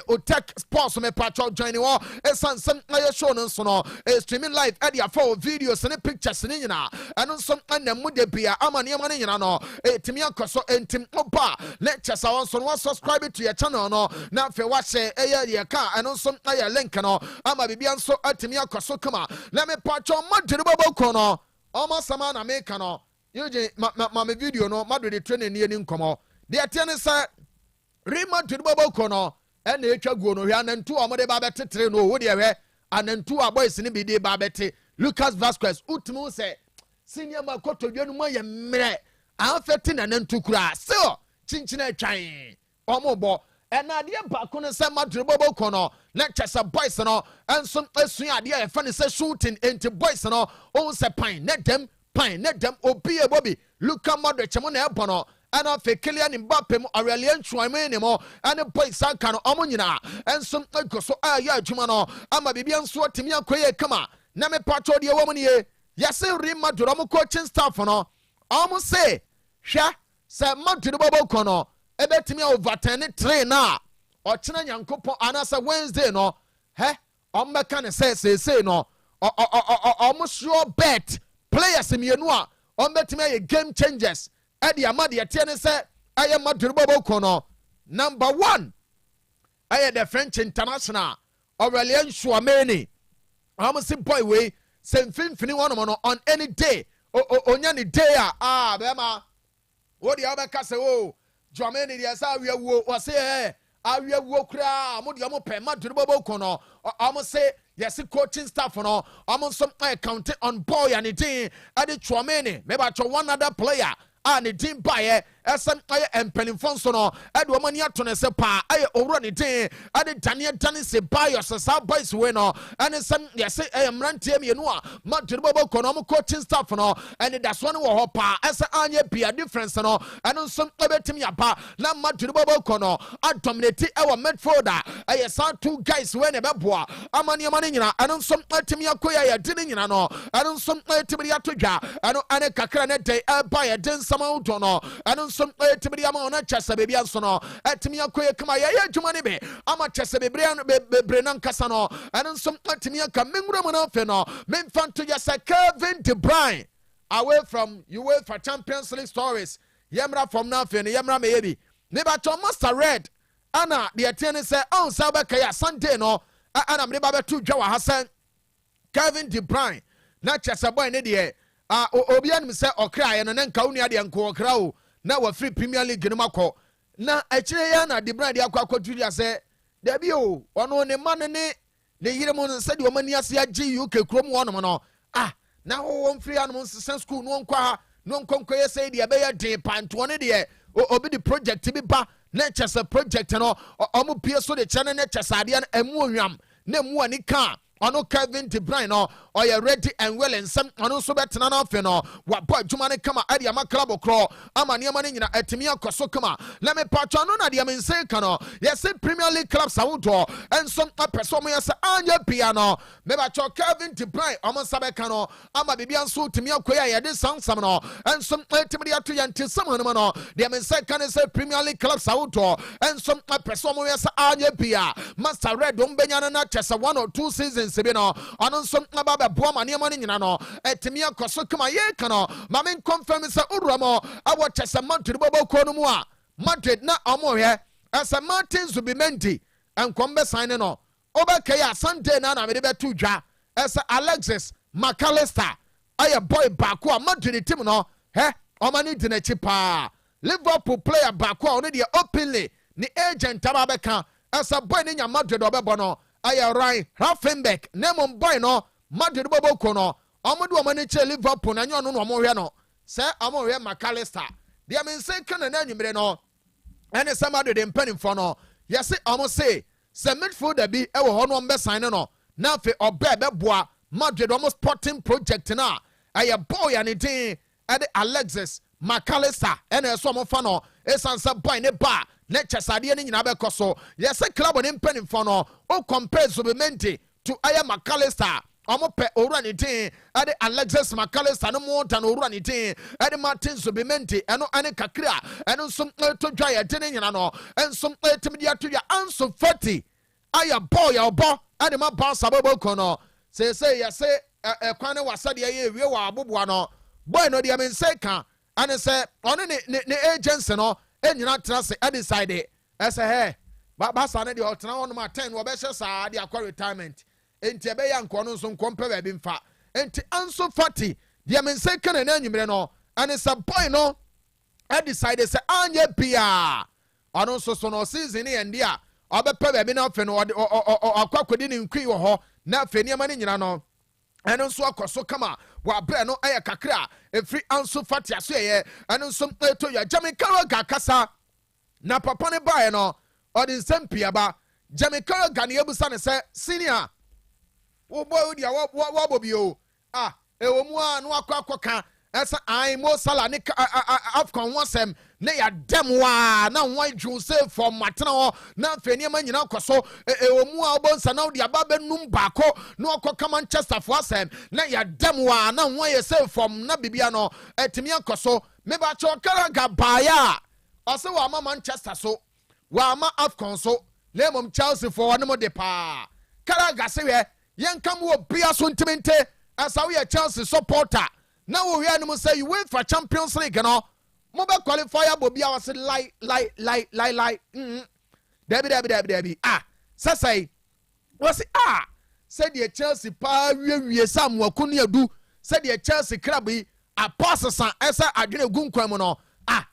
Otec Sports me patro join you some show no so no streaming live at your for videos and pictures ni nyina and some and mude bia amane amane nyina no timi akoso entim oba lectures awon so no subscribe to your channel no na fe wa share ye ka and some link no ama bibia so atimi akoso kama na me patro Madrid bobo ko no almost sama na make no you ma me video no Madrid training ni nkomo de atiane say Madrid bobo ko no ena etwa guo no hwe anantu omode ba betetere no wo de hwe anantu boys ni bi de ba bete Lucas Vasquez utmu se senior makoto dwanu mo ye mre afeti nanantu kura so chinchina atwan omobo ena de ba ko no se Madrid bobo ko no na chesa boys no enso asu ade e fa ne se shooting enti boys no on se pan na dem obi e bobi Luka Modric chemo na ebo no ana fe Kylian Mbappe mo Aurelien Chouameni ne mo ana boys aka no omo nyina enso agoso ya adwuma no ama bibia nso atimi akoye kama na me patro de wo mo ne yase Real Madrid omo coaching staff no omo say hwa se Madrid bobo ko no ebetimi overturn train na o kina Nyankopon ana sa Wednesday no omo ka ne say no omo sure bet players mienu a omo betimi ye game changers Edi amadi etiene se aye Madrid bobo kono number 1 aye the French international Aurelien Chouameni almost boy way sem finfini one on any day onya ni day bema wo de abeka se o Dwameni de sa awiawo wo se awiawo kra mo de mo pe Madrid bobo kono amo se yes coaching staff no amo some count on boy and it ade Dwameni me ba cho one other player and the team by SM and Pennyfonso no Edward Mania to se pa I already day and Daniel Danny se buy us a boys winner and some yes I am ranting you know Madrid Bobo Konomo coaching staff no and that's one who pa as anya be a difference no and some to me apa na Madrid Bobo Kono I dominate our midfielder I saw two guys when a beboa amani manina and some to me akoya didn't you know and some to me atoja and ane kakra ne day buy a den sama utono and some tibidi ama ona chese bebi anso no atimi akoye kama ye adwuma ne be ama chese bebre nan kasa no and some atimi aka menwura mo na fe no memfanto ya say Kevin De Bruyne away from UEFA Champions League stories yemra from now fe no yemra me yebi ne ba to master red ana de atene say on sa ba kaya Sunday no ana me ba betu dwa wa hasan Kevin De Bruyne na chese boy ne de obi anim say okra ye no na nka unu ade nko okra o na wa free Premier League no makọ na akire ya na De Bruyne de akwakoturia say da bi o ono ne man ne yire mo se de o mani ase agi UK krom wono no na wo free anom sen school no nkwa no nkonkoye say de be ya de panto ne de obi di project bi ba na chese project no omo pie so de chane ne chese ade na emu onwam na emu ani ka ono Kevin De Bruyne no oye ready and well and some ono so betena na fe no wa boy dwuma ne kama ade ama club kro ama ne ama ne nyina atimi akoso kama let me patch no na de am say ka no yes Premier League clubs awodo and some person yes anya bia no me ba cho Kevin De Bruyne omo sabe ka no ama bibia nso timi akoya ye de sansam no and some atimi de ato yante sam no no de am say ka ne say Premier League clubs awodo and some person yes anya bia master red ombenya na chese 1 or 2 seasons sebi no ono nso aba boa ma niam ne nyina no etimi akoso kama ye ka no ma men confirm say uramo awo chese Madrid bobo ko no mu a Madrid na omo hwe asa Martin Zubimendi enkombe sign no obeka ya Sunday na me de betu dwa asa Alexis McAllister aye boy baako a Madrid team no omani di na chi pa Liverpool player baako a no de openly ni agent ababeka asa boy ni nya Madrid obebo no aye Ryan Raffenbeck nemon boy no Madrid bobo ko no omodu omani che Liverpool na nyo no omo hwe no se omo hwe McAllister dia men say kan na nwumre no ene somebody de mpanim for no yesi omo say se midfielder bi e wo ho no mbe sign no na fe oba be boa Madrid omo sporting project na aye boy ani din ade Alexis McAllister ene so omo fa no esansa boy ne ba na chesade ne nyina be koso yesi club ne mpanim for no o compare Zubimendi to aye McAllister omo pe owura ne din ade Alexis McAllister no more than owura ne din ade Martin Zubimendi eno ane kakra eno som to dwa ye de ne nyina no ensom etimi dia to ya anso 40 aya boy ya obo ade ma ba sabobo kono say yese kwane wasade ye wie wa aboboa no boy no dia men say kan ane say ono ne agency no enyina trase ade side ese ba sa ne de otena wono ma 10 wo be hye sa de akwa retirement enti ebe ya nkono nso nkompe ba bi mfa enti anso 40 de men say kan na anwumre no ane sa boy no I decided say anya bia ono so no season e ndi a obepe ba bi na fe no akwakodi ne nkwi wo ho na fe ne ma ne nyina no eno nso akoso kama wa bre no aya kakra efri anso 40 aso ye eno nso to ya Jamaica ga kasa na papa ne bae no odi nsempia ba Jamaica ga ne ebusa ne say senior wo boy dia wo bobio ewo mu a no akwakoka esa ai mo sala ne afcon wasem ne ya demwa na won Jose for matena ho na fani ma nyina koso ewo mu a obonsa na odi aba benum baako no akoka Manchester for asem na ya demwa na won ye say from na bibia no etimi akoso me ba cho karaga baya ose wa ma Manchester so wa ma afcon so le mom Chelsea for one mo de pa karaga se we yenkam wo bia so ntimente asa we Chelsea supporter na wo hia no say you wait for Champions League no mo be qualify abobia was like Debbie say was said the Chelsea pa wie sam wakunu adu said the Chelsea club apɔsesa ɛsɛ adwene gu nkwan mu no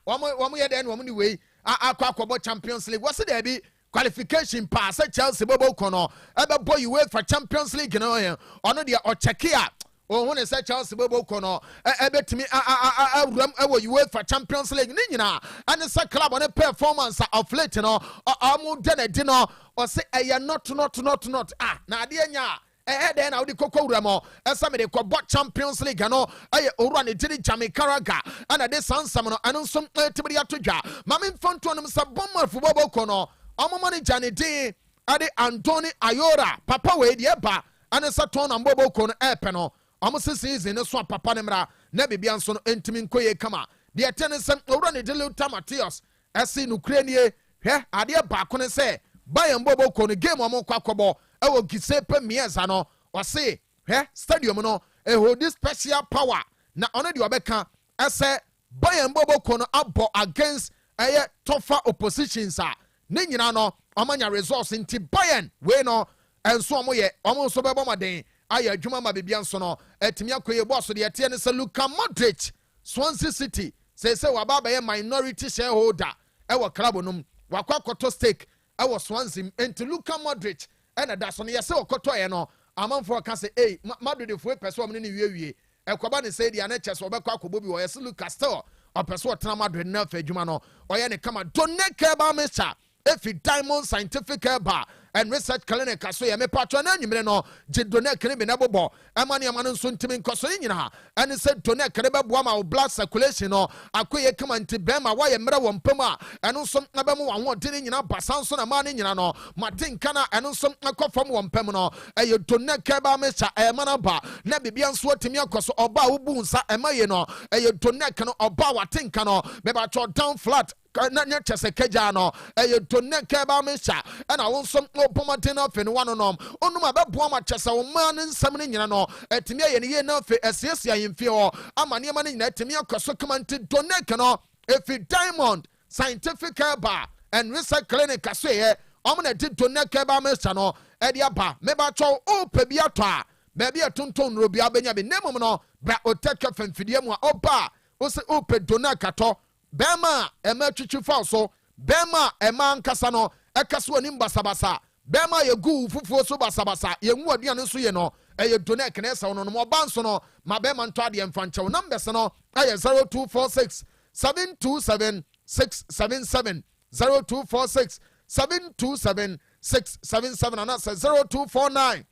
wɔn yɛ dɛn na wɔn ni wei akɔ akɔbɔ Champions League wɔsi dɛbi qualification pa sɛ Chelsea bɛbɔ kɔ no ɛbɛbɔ UEFA Champions League no yɛ ɔno deɛ ɔkyɛke a ohun ne sɛ Chelsea bɛbɔ kɔ no ɛbɛtumi awuram ɛwɔ UEFA Champions League ne nyinaa ɛne sɛ club ne performance of late no ɔmo de ne di no ɔsi ɛyɛ not na adeɛ nya ɛdɛn na wode kɔkɔ wura mɔ ɛsɛ mede kɔbɔ Champions League no ɛyɛ owura ne gyiri Jami Carragher ɛna de sansam no ɛno nso ɛtumi de ato dwa ma memfa ntoɔ nom sɛ Bournemouth bɔbɔ kɔ no ɔmoma ne gya ne din ɛde Anthony Ayora papa wei deɛ ba ɛne sɛ tɔn na mbɔbɔ kɔ no ɛɛpɛ no ɔmo se season ne so a papa ne mmra na bibia nso no ntumi nkɔyɛ kama deɛ ɛtɛ ne sɛ owura ne de Lothar Matthäus ɛse nokura nie hwɛ adeɛ baako ne sɛ Bayern bɔbɔ kɔ no game ɔmo kɔ akɔbɔ ɛwɔ Giuseppe Meazza no ɔse hwɛ stadium no ɛhodi special power na ɔno deɛ ɔbɛka ɛsɛ Bayern bɔbɔ kɔ no abɔ against ɛyɛ tougher oppositions a ne nyinaa no ɔmanya results nti Bayern wei no ɛnso ɔmo yɛ ɔmo nso bɛbɔ maden ayɛ adwuma ma bibia nso no ɛtumi akɔyɛ bɔɔso deɛ ɛteɛ ne sɛ Luka Modric Swansea City sɛ waba abɛyɛ minority shareholder ɛwɔ club no mu wakɔ akɔtɔ stake ɛwɔ Swansea nti Luka Modric ɛna da so no yɛsɛ ɔkɔtɔɛ no amanfoɔ ka sɛ Madrid foɔ pɛ sɛ ɔmo ne wiewie ɛkɔba ne sɛ deɛ ne kyɛ sɛ ɔbɛkɔ akɔbɔ bi wɔ yɛsɛ Lucas still ɔpɛ sɛ ɔtena Madrid na afɛ adwuma no ɔyɛ ne kama Doneke ba Mr. Efi Diamond Scientific Herbal and Research Clinic so yɛ me patro na anwumere no gye Doneke ne bi na bobɔ ɛma ne ɛma no nso ntimi nkɔso ne nyinaa ɛne sɛ Doneke ne bɛboa ma wo blood circulation no akɔyɛ kama nti bɛrima wayɛ mmerɛ wɔ mpam a ɛno nso ɛbɛmu wɔahoɔden ne nyinaa basa nso na ma ne nyinaa no matenka no ɛno nso ɛkɔ fam wɔ mpam no ɛyɛ Doneke ba Mr. ɛma no ba na bibia nso atumi akɔ so ɔba a wobu nsa ɛma yɛ no ɛyɛ Doneke no ɔba a watenka no bɛbatwɔ down flat na nyɛ kyɛ sɛ kagya no ɛyɛ Doneke ba Mr. ɛna wo nso ɔpɔmɔden no afei no wa no nom ɔnom a bɛboa ma kyɛ sɛ wo mmaa ne nsɛm no nyina no ɛtumi ayɛ ne yie no afei ɛsiesie ahemfie hɔ ama nneɛma no nyina ɛtumi akɔ so kama nti Doneke no ɛfi Diamond Scientific Herbal and Research Clinic so yɛ ɔmo na ɛde Doneke ba Mr. no ɛde aba mebatwɔ ɔpɛ bi atɔ a baabi a tonton nuro bi abɛnya bi na mmom no bra Otec mfidie mu a ɔba wo sɛ ɔpɛ Doneke atɔ bɛrima a ɛma twitwi fa so bɛrima a ɛma nkasa no ɛka so anim basabasa bɛrima a yɛgu fufuo so basabasa yɛngu aduane nso yɛ no ɛyɛ Doneke na ɛsɛ wo no no ɔba nso no ma bɛrima ntɔ adeɛ mfa nkyɛw numbers no ɛyɛ 0246 727 677 0246 727 677 anaasɛ 0249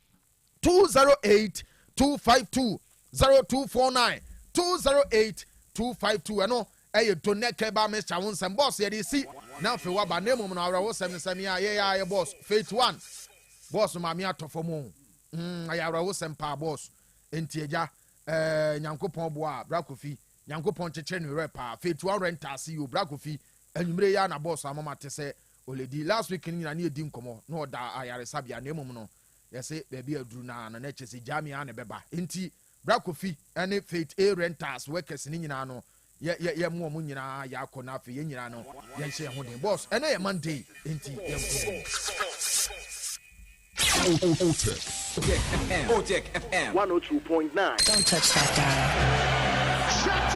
208 252 0249 208 252 ɛno ɛyɛ Doneke ba Mr. wo nsɛm boss yɛde si na afei waba na mmom no awerɛwo sɛm a yɛyɛ boss Faith 1 boss maame atɔfo mu ayɛ awerɛwo sɛm paa boss enti agya Nyankopɔn boa Brakofi Nyankopɔn kyekyere ne werɛ paa Faith 1 rentase yo Brakofi anwumere ya na boss amama te sɛ oledi last week ni nyina ne yɛdi nkɔmmɔ na ɔda ayaresabea na mmom no yɛse baabi aduru na na kyɛ sɛ Jamia ne bɛba enti Brakofi ɛne Faith A rentals workers ne nyinaa no yɛ mu ɔmo nyinaa yɛ akɔ na afei yɛ nyinaa no yɛnhyɛ ho den boss ɛnɛ yɛ Monday enti Otec FM 102.9. Don't touch that dial.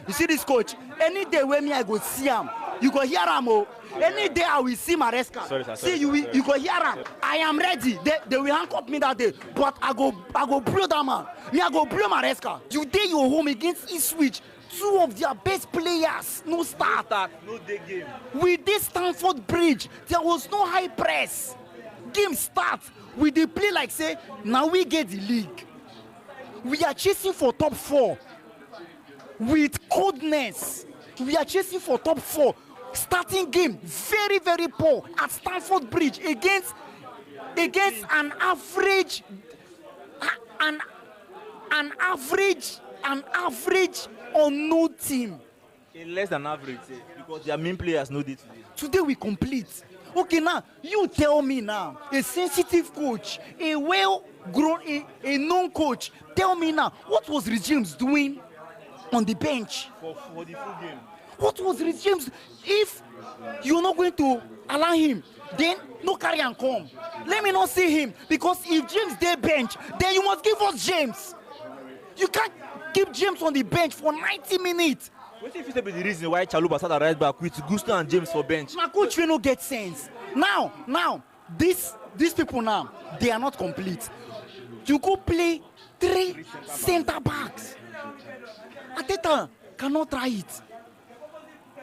You see this coach? Any day when me I go see him, you go hear him. Oh. Any day I will see Maresca. See you go hear him. I am ready. They will handcuff me that day, but I go blow that man. Me I go blow Maresca. Today you home against Ipswich. Two of their best players no start. No day game. With this Stamford Bridge, there was no high press. Game start. We dey play like say now we get the league. We are chasing for top 4 with coldness. We are chasing for top 4. Starting game very very poor at Stamford Bridge against an average unknown team. In less than average, because their main players know it today. Today we complete. Okay, now you tell me now, a sensitive coach, a well-grown, a known coach, tell me now, what was Rhys James doing on the bench? For the full game. What was Rhys James? If you're not going to allow him, then no carry and come. Let me not see him, because if James dey bench, then you must give us James. You can't keep James on the bench for 90 minutes. What if it be the reason why Chaluba started right back with Gusto and James for bench? My coach will not get sense. Now, these people now, they are not complete. You go play 3 center backs. Ateta cannot try it.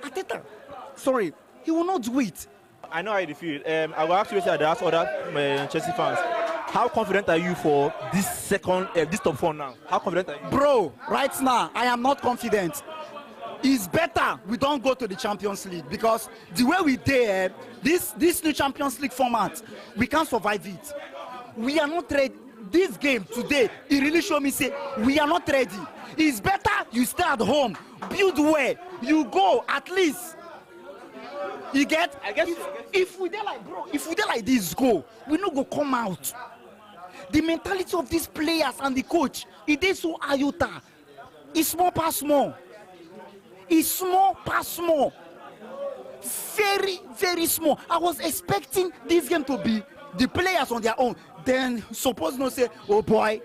Ateta, sorry, he will not do it. I know how you feel. I will ask you to ask other Chelsea fans. How confident are you for this top 4 now? How confident are you? Bro, right now, I am not confident. It's better we don't go to the Champions League, because the way we did this new Champions League format, we can't survive it. We are not ready. This game today, it really showed me say we are not ready. It's better you stay at home, build well, you go at least. You get? I guess if we dey like this go, we no go come out. The mentality of these players and the coach, it is so iota. It's small pass small. It's small pass small. Very, very small. I was expecting this game to be the players on their own. Then suppose no say, oh boy,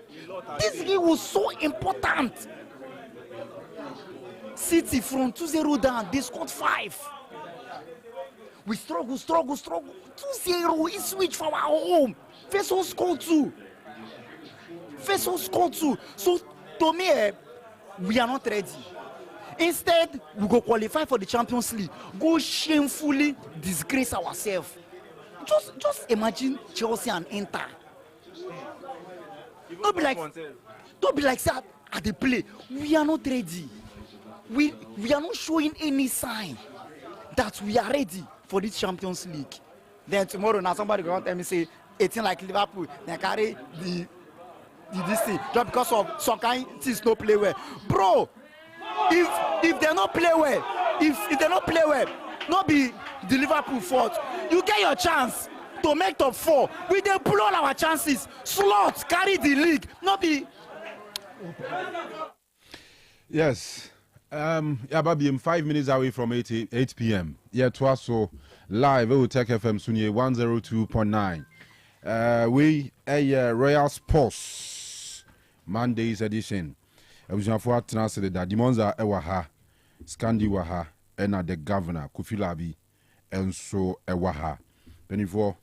this game was so important. City from 2-0 down, they scored 5. We struggle. 2-0, we switch from our home. Vessel scored 2. So to me, we are not ready. Instead, we go qualify for the Champions League. Go shamefully disgrace ourselves. Just imagine Chelsea and Inter. Don't be like that at the play. We are not ready. We are not showing any sign that we are ready for this Champions League. Then tomorrow now somebody go tell me say 18 like Liverpool, they carry the this thing just because of some kind things no play well. Bro, if they not play well, if they not play well, not be the Liverpool fault. You get your chance to make top 4. We dey blow all our chances. Slot carry the league, not be. Yes. Baby, I'm 5 minutes away from 8 p.m. Yeah, twas so live. Otec FM Sunye 102.9. We a Royal Sports Mondays edition. Abushanfo atena se da Dimonza ewa ha, Scandi wa ha, ena the governor Kofi Labi enso ewa ha. Benifo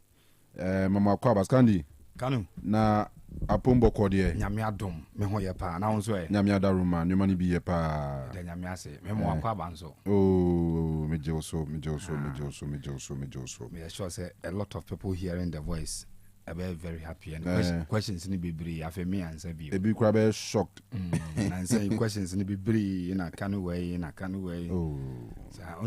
mama kwa Scandi Kanu na apombo kodie nyame adom me ho ye pa na wonso e nyame adaruma nyuma ni bi ye pa de nyame ase me mo akwa banso oh me joso me sure say a lot of people hearing the voice are very happy and questions ni bibiri afa me answer bi e bi kwa be shocked and say questions ni bibiri na Kanu way oh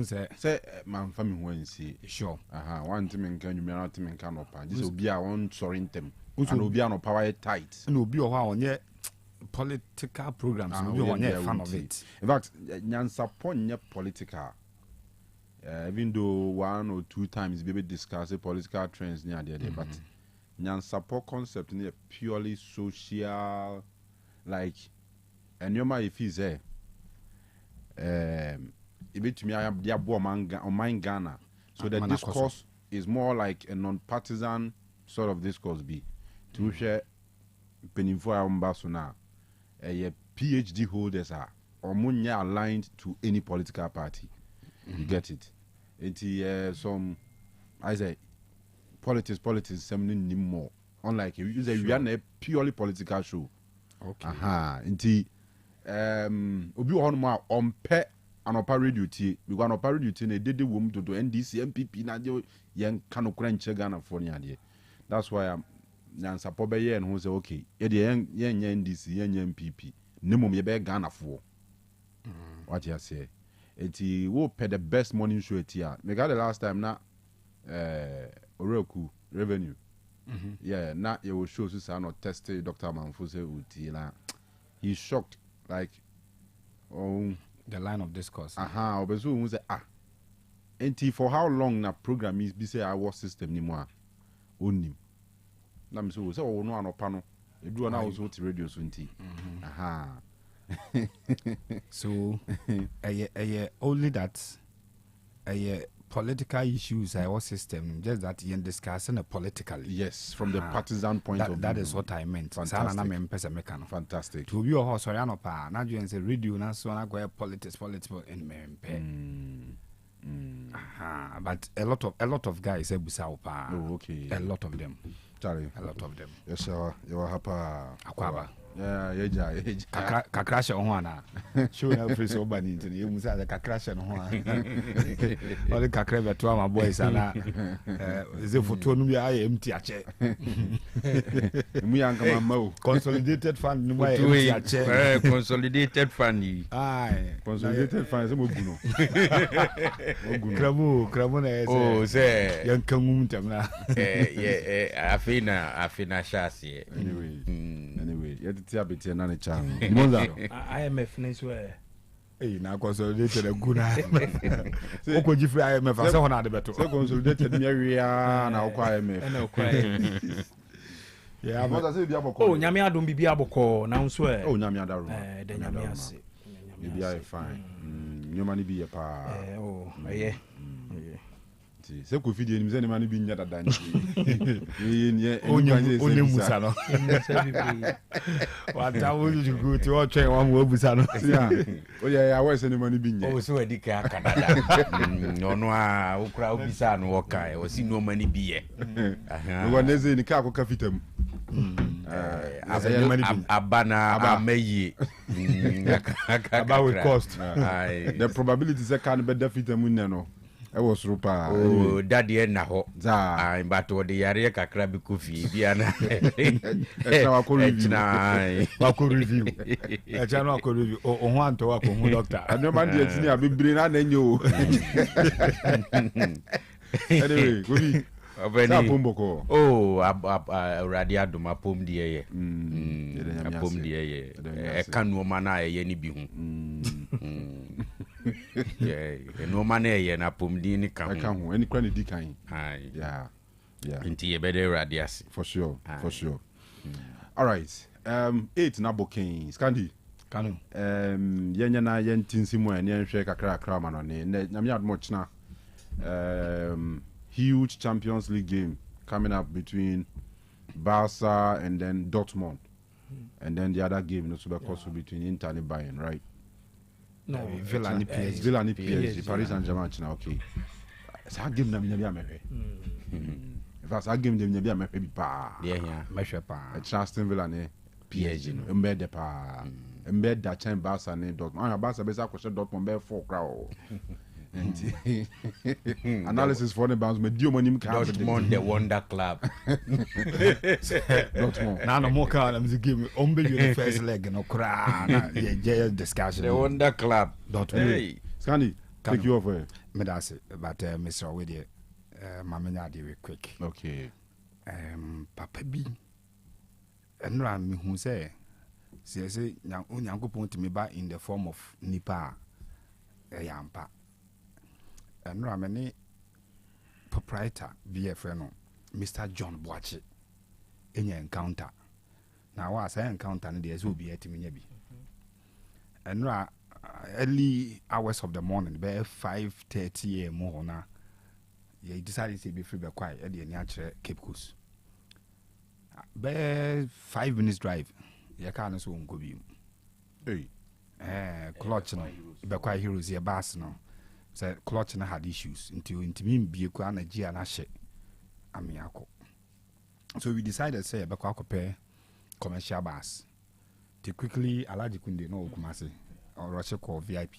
so say man fami ho nsi sure aha one time nkan nyumia na time nkan no pa just obi a won sorry ntem and obi an power tight and obi o ha onye political programs and obi onye fan of it. In fact nyansa ponye political even though 1 or 2 times we discuss political trends near there but nyansa concept is purely social, like and your my if is there to me I am their on Ghana, so the discourse is more like a non-partisan sort of discourse be to share penifo ambassador a PhD holders are omunya aligned to any political party. You get it? It's some I say politics something more. Unlike you say we are a purely political show. Okay. Inti obi ho no on pe anopa radio tie we go anopa radio tie na dede wom do NDC MPP na de yen kanu kura nche Ghana for ni ade. That's why I'm nyansa po be ye no say okay ye de yen NDC yen MPP nemom ye be Ghana for. What you say? Eti wo pay the best morning show etia. Me got the last time na Oroku revenue. Yeah, na you will show so no test Dr. Manfuse uti la. He's shocked like the line of discourse. Obezu who say enti for how long na program is be say our system ni mo a onim. Na me so say o no anopa no. Edu na also ti radio so nti. So only that political issues our system just that you discussing politically. Yes, from the partisan point of view. That is what I meant. Fantastic. To be a horse or pa na you say radio na so na go politics in me. But a lot of guys ebusa pa. Oh, okay. A lot of them. Charlie. A lot of them. Yes, sir. You are happy. Akwaba. Yeah. Kakrasha on one. Show na free so bad into you must have kakrasha on one. All the kakrebe to my boys ana. Is it for to no be empty ache. Me and come mo. Consolidated fund no empty ache. Consolidated fund. Aye. Consolidated fund mo guno. Kramo na oh say yan kangum tamna. Afina shasi. Anyway, you have to be na cha. IMF next way. Na consolidated a good IMF. Oko jifri IMF ase hona de beto. So consolidated me area na okwa IMF. Na okwa. Yeah, but say bia boko. Oh, nyame adom bibia boko na nso e. Oh, nyame adaro. De nyame ase. Bibia fine. Nyoma ni bi ye pa. Eye. Se ko fidie ni se ni ma ni bi nya dada ni. Onye musa no. Wata wo ju go ti o twen wa mo busa no. Ya we se ni ma ni bi nya. O so edi ka kanada. No a okura obisa no wo kai o si no ma ni bi ye. No na ze ni ka ko ka fitam. Abana amayi. About with cost. The probability se can be fitam no. I was rupa. Oh, daddy na ho. Za, but what the area kakra bi kofi bia na. Wako review. Echano wako review. O ho anto wako mu doctor. Ado man dey tini abibiri na nanyo. Anyway, gobi. Sa pomboko. Oh, radio adoma pom die ye. Pom die ye. E Kanu ma na ye ni bi hu. Yeah, no man ye na pom di ni kan. Kan hu, any kwani di kan. Aye. Yeah. Inti ye be dey radiasi. For sure. All right. 8 na booking. Scandi. Kanu. Yenya na yentinsimu en yenhwe kakra ma no ne. Nyame admo chna. Huge Champions League game coming up between Barca and then Dortmund. And then the other game also between Inter and Bayern, right? No, Villa and PSG. Paris Saint-Germain, okay. So I give them the if I give them the maybe pa. Yeah, measure pa. Aston Villa and PSG. Embed pa. Embed that time Barca and Dortmund. Barca be say question Dortmund be 4 crowd. Analysis for the bounce me dio money Dortmund the Wonder Club. Dortmund. Na no more can am game ombe you first leg no kra na ye discussion. The Wonder Club. Dortmund. Hey. Scandi, take you over. Me that's it. But Mr. With mamenya dey quick. Okay. Papa bi enra me hu say nyankopon timi ba in the form of nipa yampa. Enra me ne proprietor BFN no Mr. John Boachi enya encounter. Na wa say encounter no dey so bi atimi nya bi. Enra early hours of the morning be 5:30 a.m. na ye decided to be free be quiet e dey ni akere Cape Coast. Be 5 minutes drive ye car no so nko bi. Hey. clutch no Bekwa Heroes here bass no. Say clutch no had issues until me be kwa na G na hye amiako. So we decided say Bekwa prepare commercial bass. To quickly Alaji Kunde no Kumasi or Russia call VIP.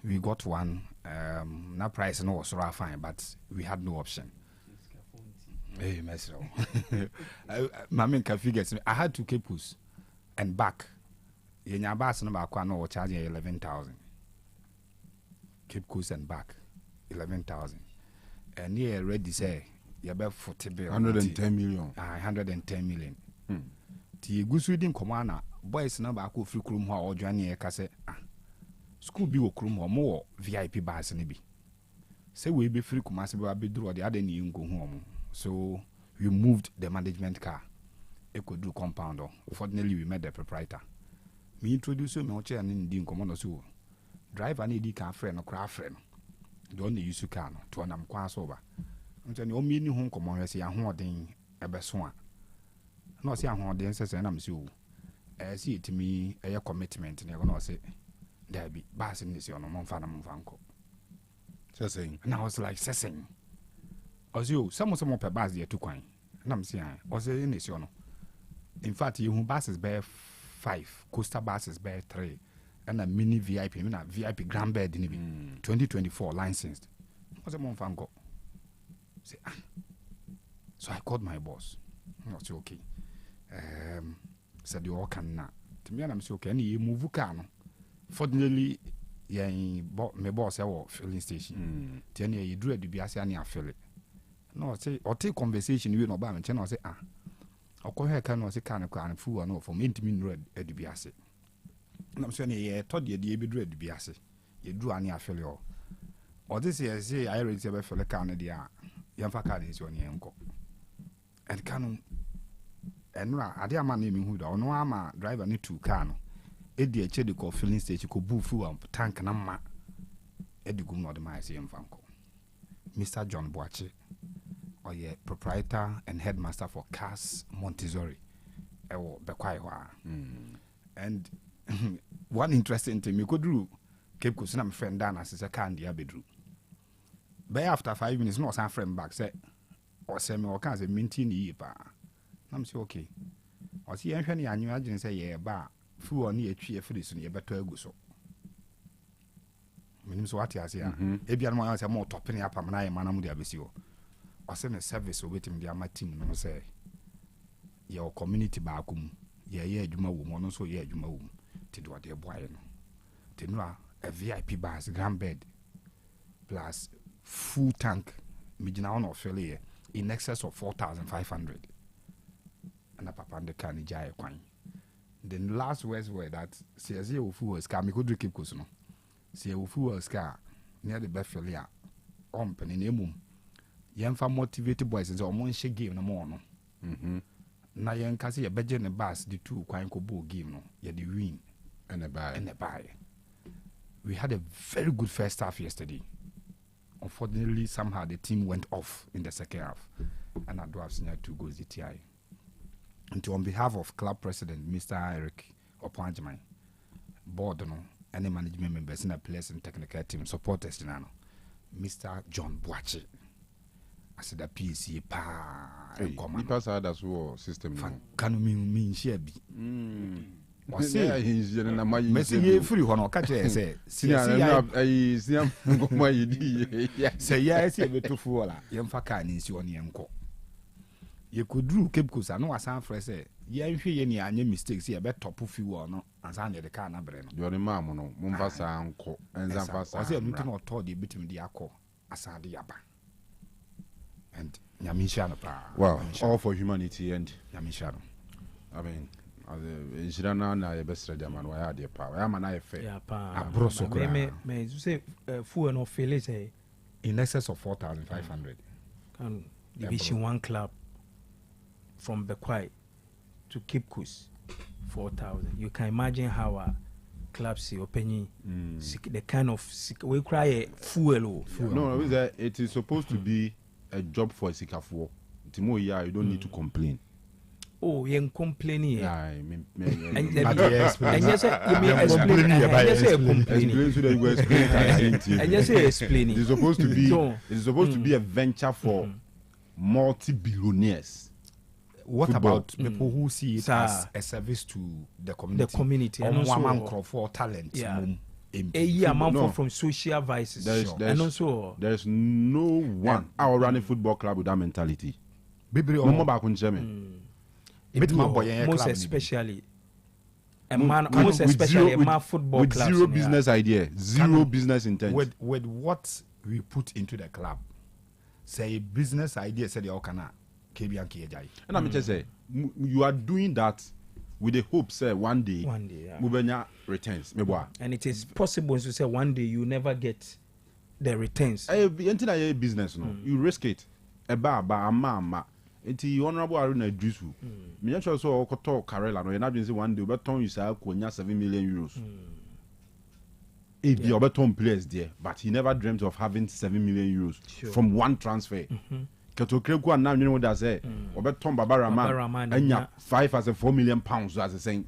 We got one na price no was rather fine, but we had no option. Hey, mess my main figures I had to keep us and back. Yenya bass number no charging 11,000. Keep course and back 11,000. And yeah, ready say you about 40 billion. 110 million. 110 million. Ti gusu din komana boys na ba ko free krum ho a odwane e ka say school bi wo krum ho mo VIP bars ni bi. Say we be free kumase ba be duro de ade ni ngo ho mo. So we moved the management car. E could do compound. Fortunately we met the proprietor. Me introduce me o chair ni din komo no so. Driver ni di car friend no cra friend. Don the use car no to anam kwa so ba. Nti ni o mi ni ho komo hwe se ahoden ebeso a. No say ahoden se na me se o. See it me a commitment ne go say there be bass in this no monfa na monfa nko. Saying. And I was like saying. Ozio some per bass there 2 kwan. Na me say Ozio in this no. In fact you bass is bear 5, coaster bass is bear 3 and a mini VIP, I mean a VIP grand bed in 2024 licensed. Was a monfa nko. Say so I called my boss. I was okay. Said you all can na. To me, I'm so okay. Any move car no. Fortunately, me boss our filling station. Then you drew a dubiasi and you feel it. No, say or take conversation with no bam channel say or call her can say can fool no for me to mean red a dubiasi. And I'm saying yeah, told you the drew a dubiasi. You drew any affiliate. Or this year say I already say for the Canada. Yamfa card is your uncle. And Kanu enra ade ama na emi hu da ono ama driver ni tu car no edi eche de ko filling station ko bu fuel tank na ma edi gum no de ma ese mfanko. Mr. John Boache or ye proprietor and headmaster for Cars Montessori ewo Bekwai ho. And one interesting thing me ko dru Cape Coast na my friend Dan as a car ndia bedru. By after 5 minutes no san friend back say or say me o kan say minti ni pa. I'm say okay. I see any annual agent say yeah ba fu on ye twie free so ye beto agu so. Minim so what ya say e bia no say mo top ni apam na ye manam dia besi o. O say me service o betim dia ma team no say ye o community ba akum ye adwuma wo mo no so ye adwuma wo ti do ade boy no. Ti no a VIP bars grand bed plus full tank me gina on of in excess of 4,500. And a papa and the can jay quine. The last words were that says you fool scar me could keep cusino. See you fool scar near the Beffelia. Ompen in emum. Yamfa motivated boys is almost she game no more. Na yen kasi a bedge and a bass the 2 quine cobo game no. Ye the win and a buy. We had a very good first half yesterday. Unfortunately, somehow the team went off in the second half, and I do have seen 2 goals DTI. And on behalf of club president Mr. Eric Opanjman, board no, any management members in a place and technical team supporters now, Mr. John Boache, I said a PC pa. He pass out as well system. Kanu mean share be. Say he's na Messi ye free hono ka che say say yeah say be to fuola ye mfa ka ni si oni enko ye kudru Cape Coast no asan frɛ say ye nhwe ye ni anya mistakes ye be top fuel no ansan ye de ka na bre no yo ni mam no mumfa sa anko enza fa sa o say no to to de bitim de akɔ asan de yaba and nyamisha no pa wow all for humanity and nyamisha no I mean Injirana na ye best ready man why dey pa why man na fair yeah pa abroso kra me you say fuel no fail say in excess of 4,500 can division 1 club from Bekwai to Cape Coast 4,000 you can imagine how a club see opening the kind of we cry fuel. No it is supposed to be a job for sikafo timo ya you don't need to complain. oh yen complaining here. I mean, And yes, yes, you mean Complaining about yes, explaining. complaining. so that you explain it. And yes, explaining. It's supposed to be. No. It's supposed to be a venture for multi-billionaires. What Football. about people who see it Sir. as a service to the community? The community, and and also- for talent. Yeah. mum, A year man No. from social vices. There's- And also There's no one our running football club with that mentality. Baby, No more back on German. bit my boy, yeah, most club ni. especially a man, most especially a man football with clubs zero in business idea, zero business intent. with what we put into the club, say business idea, say the Okana, KB and KJ. And I'm just say you are doing that with the hope, say one day, yeah. Mubenya returns. Me boy. And it is possible to say one day you never get the returns. Anything a business, no, you risk it. Eba ama. Enti honorable Aruna Drisu. Me just so Okoto Karela no. You not say one day Obeton you say Konya 7 million euros. If the Obeton players there, but he never dreamt of having 7 million euros from one transfer. Ketokreku and now you know what I say. Obeton Babaraman and ya 5 as a 4 million pounds as a saying.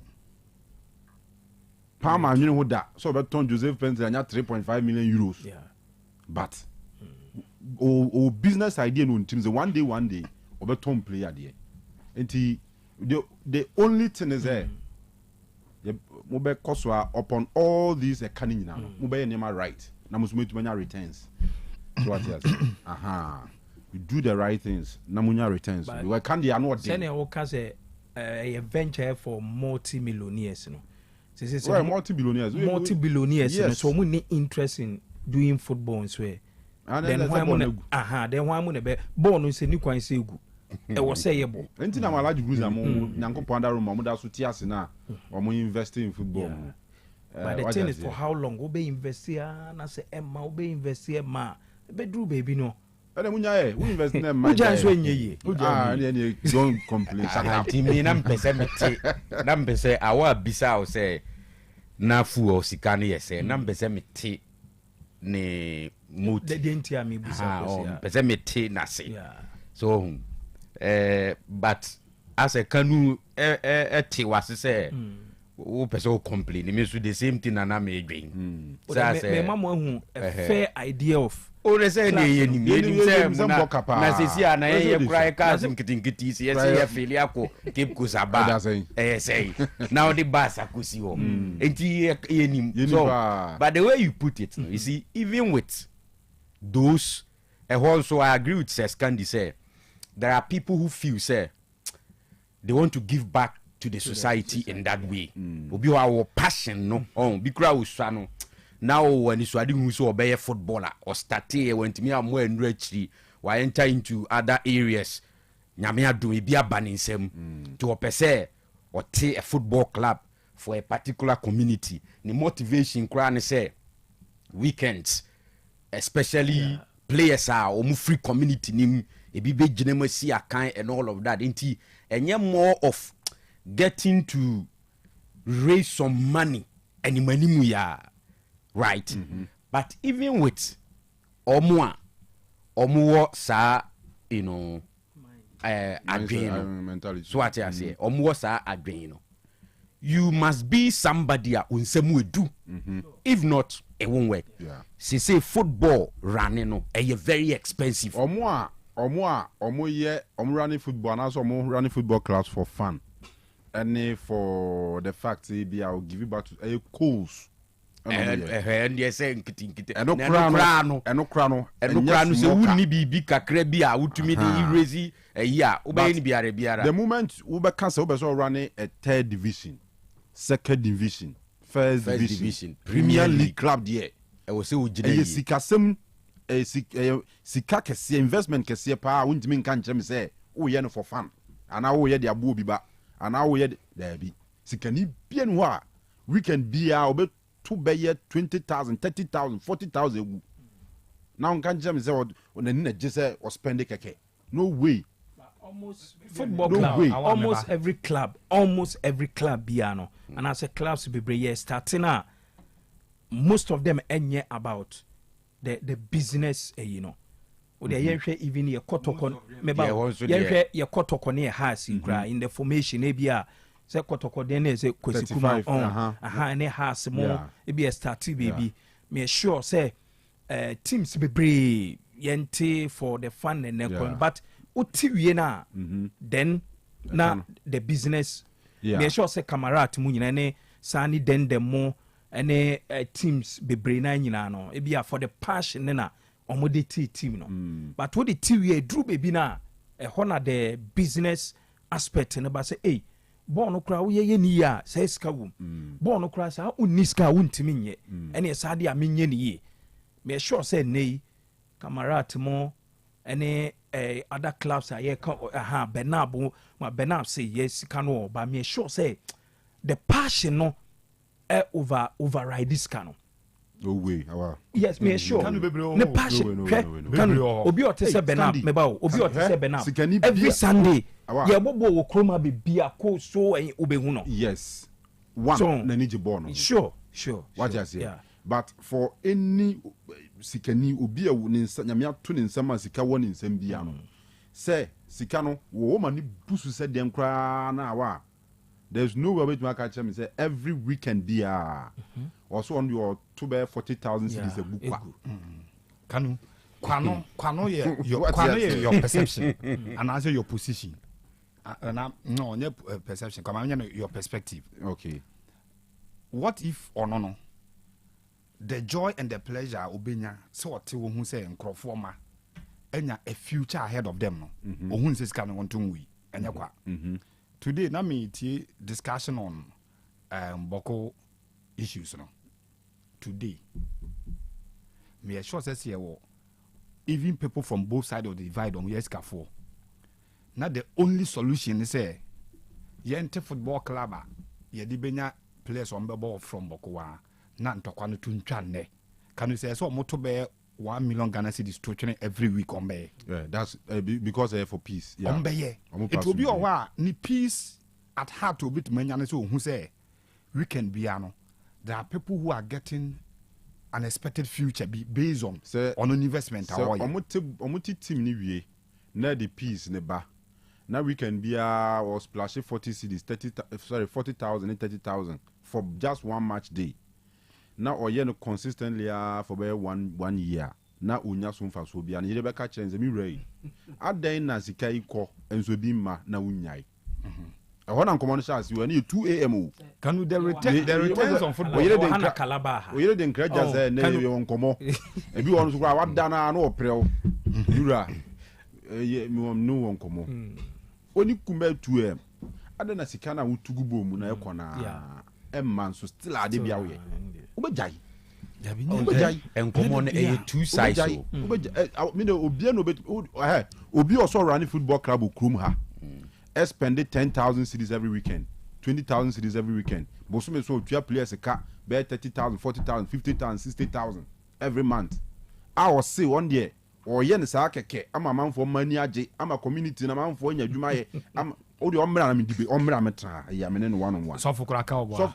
Palmer you know what that. So Obeton Joseph Pence and ya 3.5 million euros. Yeah. But o business idea no teams one day Obeton player there. And the only thing is there. Mobe koswa upon all these canning now. Mobe nema right. Na musume to many returns. So what else? Aha. You do the right things. Na munya returns. We can the annual day. Send a venture for multi-millionaires, you know. Well, multi-billionaires. Multi-billionaires, you know. Yes. So we need interest in doing football and swear. And Then why I'm gonna be born in New Quine Segu. It was sayable. Anything I'm allowed to do, I'm Nanko Panda room, Mamuda Sutiasina, or more investing in football. But the thing is, for how long? Obey invest here, and I say, Emma, obey invest here, ma. Bedroom baby, no. And then we invest in them. Don't complain. Timi na mpese mete na mpese awa bisa o say na fu o sikani yese na mpese mete ne mut The dentia me busa mpese mete na se so but as a Kanu te wase say o pese o complain me so the same thing na me dwen me mama hu a fair idea of o re say ne yenim say na sesi ana ye krai ka nkitinkiti si yesi ye fili ako keep kusaba say now the bass akusi ho enti yenim so but the way you put it you see even with those also I agree with Seskandi say there are people who feel say they want to give back to the society in that way obi our passion no bi kura uswa no now when you are doing so obey footballer or start here when me am more enriched why enter into other areas nyame ado e bia baninsem to opese or take a football club for a particular community the motivation kra ne say weekends especially players are omu free community nim e bi be ginema si akan and all of that enti enye more of getting to raise some money and manimu ya right but even with omo sa you know adwen so what I say omo sa adwen you know you must be somebody a unsemu edu if not it won't work say football running no very expensive omo running football and also running football clubs for fun and for the fact be I'll give you back to a course and yes nkiti no krano se wuni bibi kakra bi a wutumi de raise a obey ni biara the moment we be cancel we be running a third division, second division, first division, Premier League club there e wo se wo gina yi sikasem sika kese investment kese pa wuntimi nka nkyem say wo ye no for fun ana wo ye de abo bi ba ana wo ye da bi sikani bia no a weekend bia obe to be 20,000 30,000 40,000 now nka nkyem say onani na gise or spend keke no way almost football club almost every club biano and as a clubs be brave starting most of them enye about the business you know o de yenhwe even ye kotoko meba yenhwe ye kotoko ne has kra in the formation e bia se kotoko de na se kosikuma on ne has mo e bia start baby me sure say teams bebre yente for the fun and but utiwie na then na the business me sure say camarade mu nyina ne sani den dem mo ene teams bebre na nyina no e bia for the passion na omode team no but what the TV drew baby na na the business aspect no ba say eh ball no kra wo ye ni ya say ska wom ball no kra sa onni ska wontimi nye ene sa de amenye ni ye me sure say nei camarade mo ene other clubs are Benabo Benab say yes cano but me sure say the passion no override this cano. No way. Yes, me sure. The passion. No. Obi o te se Benab meba o. Obi o te se Benab. Every Sunday. Yeah, bobo wo kroma be a ko so en obehu no. Yes. One na need ball no. Sure. What you say? Yeah. But for any sikani obi a ne nyame ato ne nsama sika woni nsam bia no. Say sika no wo mani busu se dem kra na wa. There's no way to catch me say every weekend bia. Also on your 40,000 cities a book. Kanu your perception and answer your position. No, perception. Come on, your perspective. Okay. What if or no? The joy and the pleasure obenya so what who say nkrofoma enya a future ahead of them no. Ohun says can want to we enya kwa. Today na me tie discussion on Boko issues no. Today me sure says here even people from both sides of the divide on yes for not the only solution is say yente football club ye di benya players on the ball from Bokowa na ntokwa no tuntwa ne can you say so moto be 1 million Ghana cedis to every week on be. Yeah, that's because for peace. Yeah. On be it will be a ni peace at heart to bit many so who say weekend biano. There are people who are getting unexpected future based on an investment. So omuti team ni wie na the peace ne ba. Now we can be or splash 40 cedis 40,000 and 30,000 for just one match day. Now or no consistently for one year. Now unya so mfa so bia na yebe ka chenze mi rai. Adan na sika iko enso bi ma na unyai. I want to come on chance you need 2 a.m. Can you the returns on football? We didn't encourage us na you won komo. E bi won so kwa wada na no prel. Dura me no won komo. Oni kumbe 2 a.m. Adan na sika na wutugu bom na ekona. Man so still ade bia we. Obejai. Enkomo na two sides so. Me no obi no obi also run football club okrum ha. Spend 10,000 cedis every weekend, 20,000 cedis every weekend. Bosume so two players ka be 30,000, 40,000, 50,000, 60,000 every month. I was say one day or yen sa keke ama man for money aje ama community na man for nya dwuma ye am o de omra na me dibe omra metra ya me ne one on one. So for kraka obo. So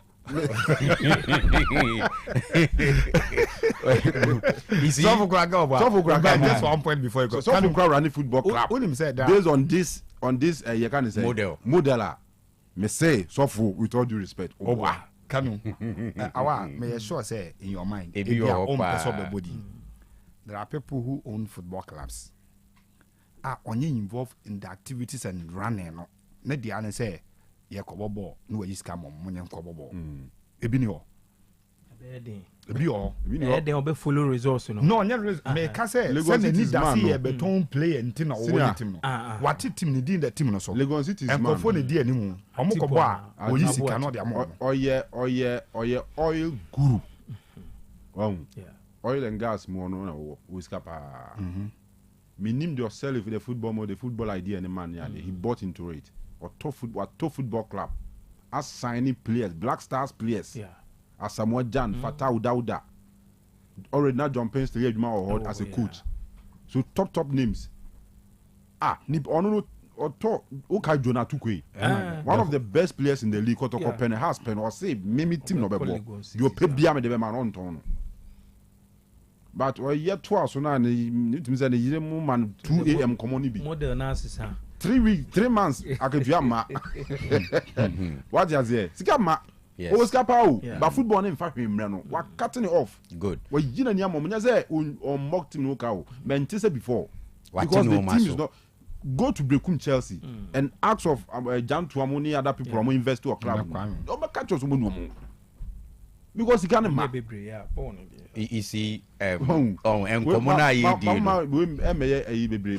for kraka just 1 point before you go. So for kraka running football club. Based on this you can say model me say so for with all due respect Kanu awa me sure say in your mind if you own person the body there are people who own football clubs are only involved in the activities and running no na dia na say ye kobobo no we scam money kobobo ebi ni o ebi o they obe follow results no me ka say send the need that see e beton play and team na wo team no what team ni din the team no so Lagos City is man for di animu omo kobo a oyi sika no de amo oye oil group oil and gas mo no na wo sika pa me name yourself the football idea and man yeah he bought into it or top football club as signing players Black Stars players as Samuel Jan Fatah Dauda already now John Pence to Juma as a coach so top names nip ono or to Okai Jonah Tukwe one of the best players in the league Kotoko Pen has pen or say mimi team no bebo you pay bia me the man on ton but we yet twice so now it means that the man 2 a.m. common model analysis 3 months I could do ma. What you say? Sika ma. Yes. O sika pa o. But football in fact we no. We cutting it off. Good. We yina nya mo nya say on mock team no ka o. Men say before. What Because the team is not go to Brekum Chelsea and ask of Jan Tuamoni other people who invest to a club. No ma catch us mo no. Because he can't ma. You see, and common idea. Mama, we bebre.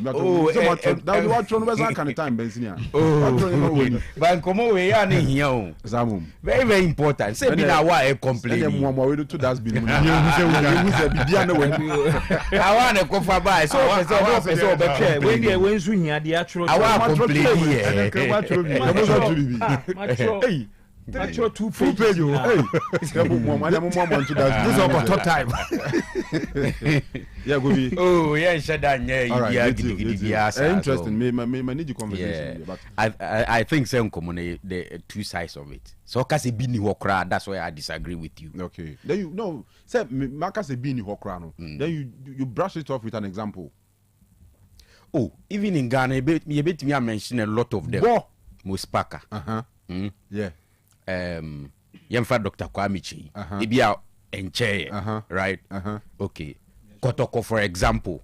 So much that we watch on the kind of time, Benzina. Oh, but come away, I need here. Very, very important. Say, be now why I complain. I want to that's been. I want to go for buy. So, when soon here, the actual. I want to complain. Hey. Actual 2 full page. Hey, this is about time. Yeah, go be. Oh, yeah, shut down. Yeah, interesting. Me need you conversation. But I think some common the two sides of it. So, kasi bini hokra. That's why I disagree with you. Okay. Then you know, say Marcus bini hokra no. Then you brush it off with an example. Oh, even in Ghana, you bet me I mention a lot of them. Muspaka. Yeah. Yemfa Dr. Kwamichi, Ibia Enche, right? Okay. Kotoko, for example.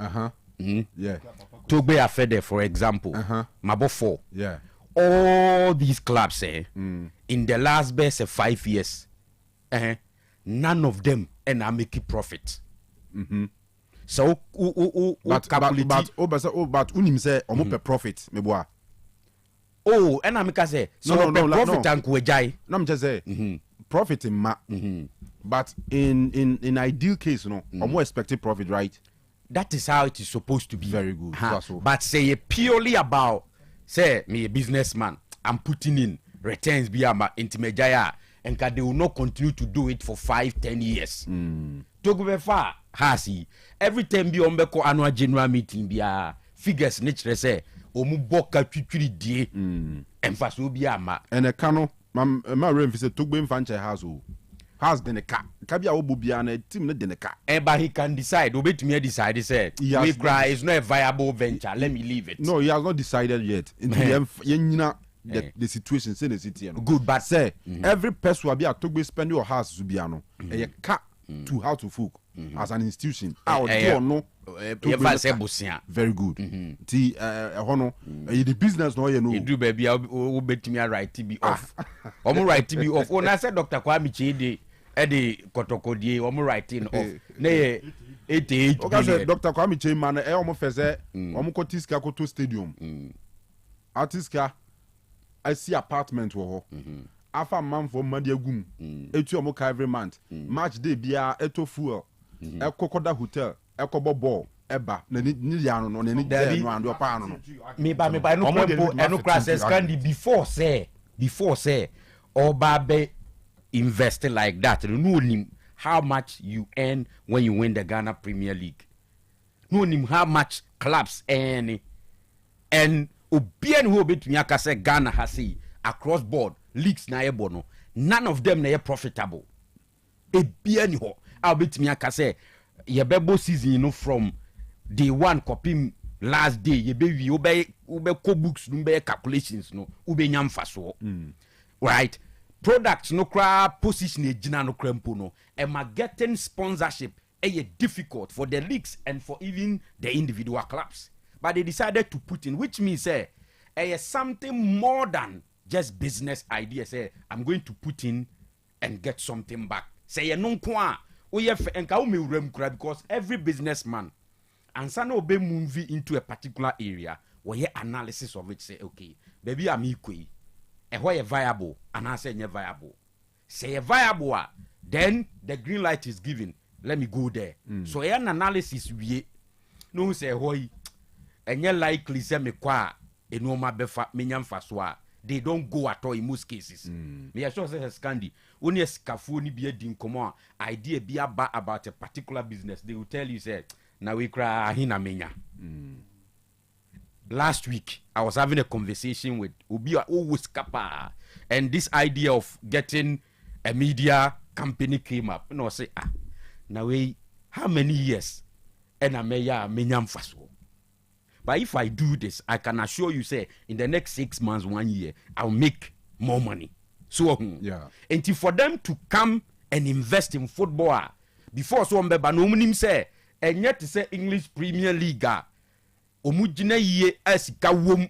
Yeah. Togbe Afede, for example. Mabofo. Yeah. All these clubs, in the last best 5 years, none of them and are making profit. So, but unim say omo profit, me boy. Oh, and I'm say so profit and kuejai. No, I'm just say profit in ma. But in ideal case, no, or more expected profit, right? That is how it is supposed to be. Very good. But say purely about say me a businessman, I'm putting in returns via my intimejaya, and they will not continue to do it for 5-10 years. To go far, hasi every time be on beko annual general meeting be figures nature say. Omu boka twitwiri die emfaso bi ama ene kanu ma remfi se togbe mfanche has the ka bia obo bia na team ne de ka but he can decide obetumi decide say we cry is not a viable venture, let me leave it. No, he has not decided yet yenyina the situation say the city no good, but say every person will be a togbe spend your house to bia no e ka to how to folk as an institution out no very good. Ti hono the business no you know. You do baby o betimi right to be off. Omo right to be off. Oh na say Dr. Kwamichi dey kotokodie omo writing off. Na 88. Okay, say Dr. Kwamichi man omo fese omo kotiska koto stadium. Artiska I see apartment wo ho. Afa man for Madiagum. Etu omo ka every month. Match day bia eto fuel. Ekokoda hotel. Ekobo ball eba na ni ya no na ni dey no and pa no me ba no eno class scandi before say oba be invest like that no nim how much you earn when you win the Ghana Premier League, no nim how much clubs earn, and obian who betumi aka say Ghana has across board leagues na ebo no none of them na profitable e bia ni ho a betumi aka say yebebo season no from day one copy last day yebewi ube co books no be calculations no ube nyamfa so right products no cra position ejina no krempo no e ma getting sponsorship difficult for the leagues and for even the individual clubs, but they decided to put in, which means something more than just business idea. Say I'm going to put in and get something back. Say no kwa because every businessman and some obe movie into a particular area where your analysis of it say okay baby I'm equal why viable and I say viable, say viable then the green light is given, let me go there. So an analysis we no say why and you likely say me kwa enoma befa menyam faswa they don't go at all in most cases. Me sure say scandi only a scafu ni be din komo idea be about a particular business, they will tell you say na we cry hina menya. Last week I was having a conversation with Ubia Owuskapa, and this idea of getting a media company came up. You know, say now we how many years and I may menyam faso. But if I do this, I can assure you, say, in the next 6 months, 1 year, I'll make more money. So, and for them to come and invest in football, before so remember, no one say, and yet to say English Premier League, omujina ye asika wom,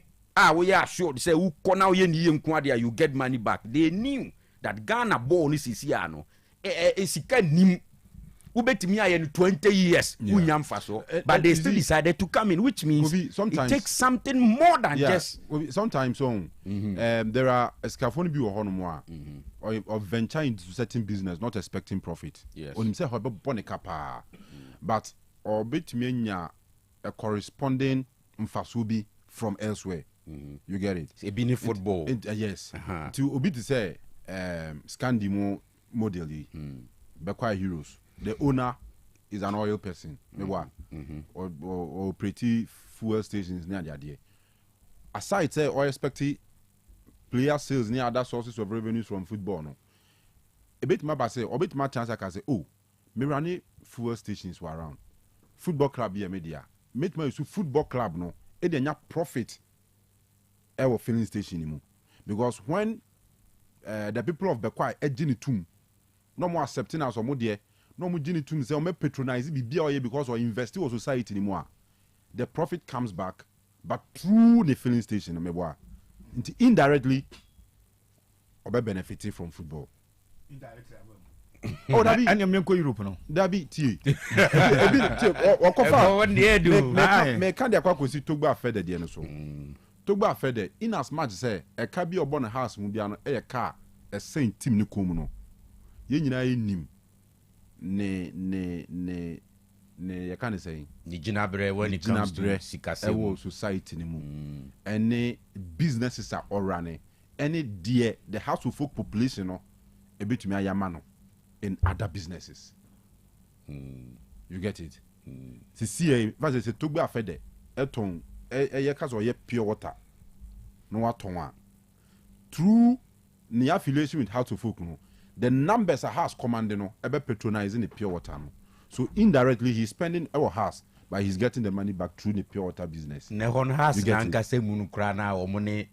we are sure to say, who now you get money back. They knew that Ghana born is Isiano, esika nim. Ubetimi ayen 20 years unyam faso, but they still decided to come in, which means it takes something more than just sometimes there are scaffolding be or venture into certain business not expecting profit. Yes. But or betimi a corresponding mfasubi from elsewhere. You get it? It's a bini football. Yes. To obi to say Scandimo model Bekwa Heroes. The owner is an oil person, or pretty fuel stations near the idea. Aside say oil expecting player sales near other sources of revenues from football. No, a bit my say, or bit my chance I can say, oh, Mirani fuel stations were around. Football club here media. Make my football club no, it didn't profit our filling station anymore. Because when the people of Bekwa edging tomb, no more accepting us or more dear. No more genie to say, or patronize it because or invest in society anymore. The profit comes back, but through the filling station, indirectly, or benefiting from football. Indirectly, oh, that be and you make Europe no. That be tea. Or coffee. Me can't akwa kosi togba fede de no so. Togba fede in as much say a car be obon house mu bia no e car a saint team ni kom no. Ye nyina enim. Ne you can't say the jinabre when it comes to sikase society ni mu any businesses are all running any dear the household folk population no a bit me ayama no in other businesses. You get it? See vas say togba afede eton ye kaso ye pure water no waton through the affiliation with household folk no. The numbers a house commanding no ebe patronizing the pure water no. So indirectly he's spending our house but he's getting the money back through the pure water business. Nehon has nanka se munukra na o money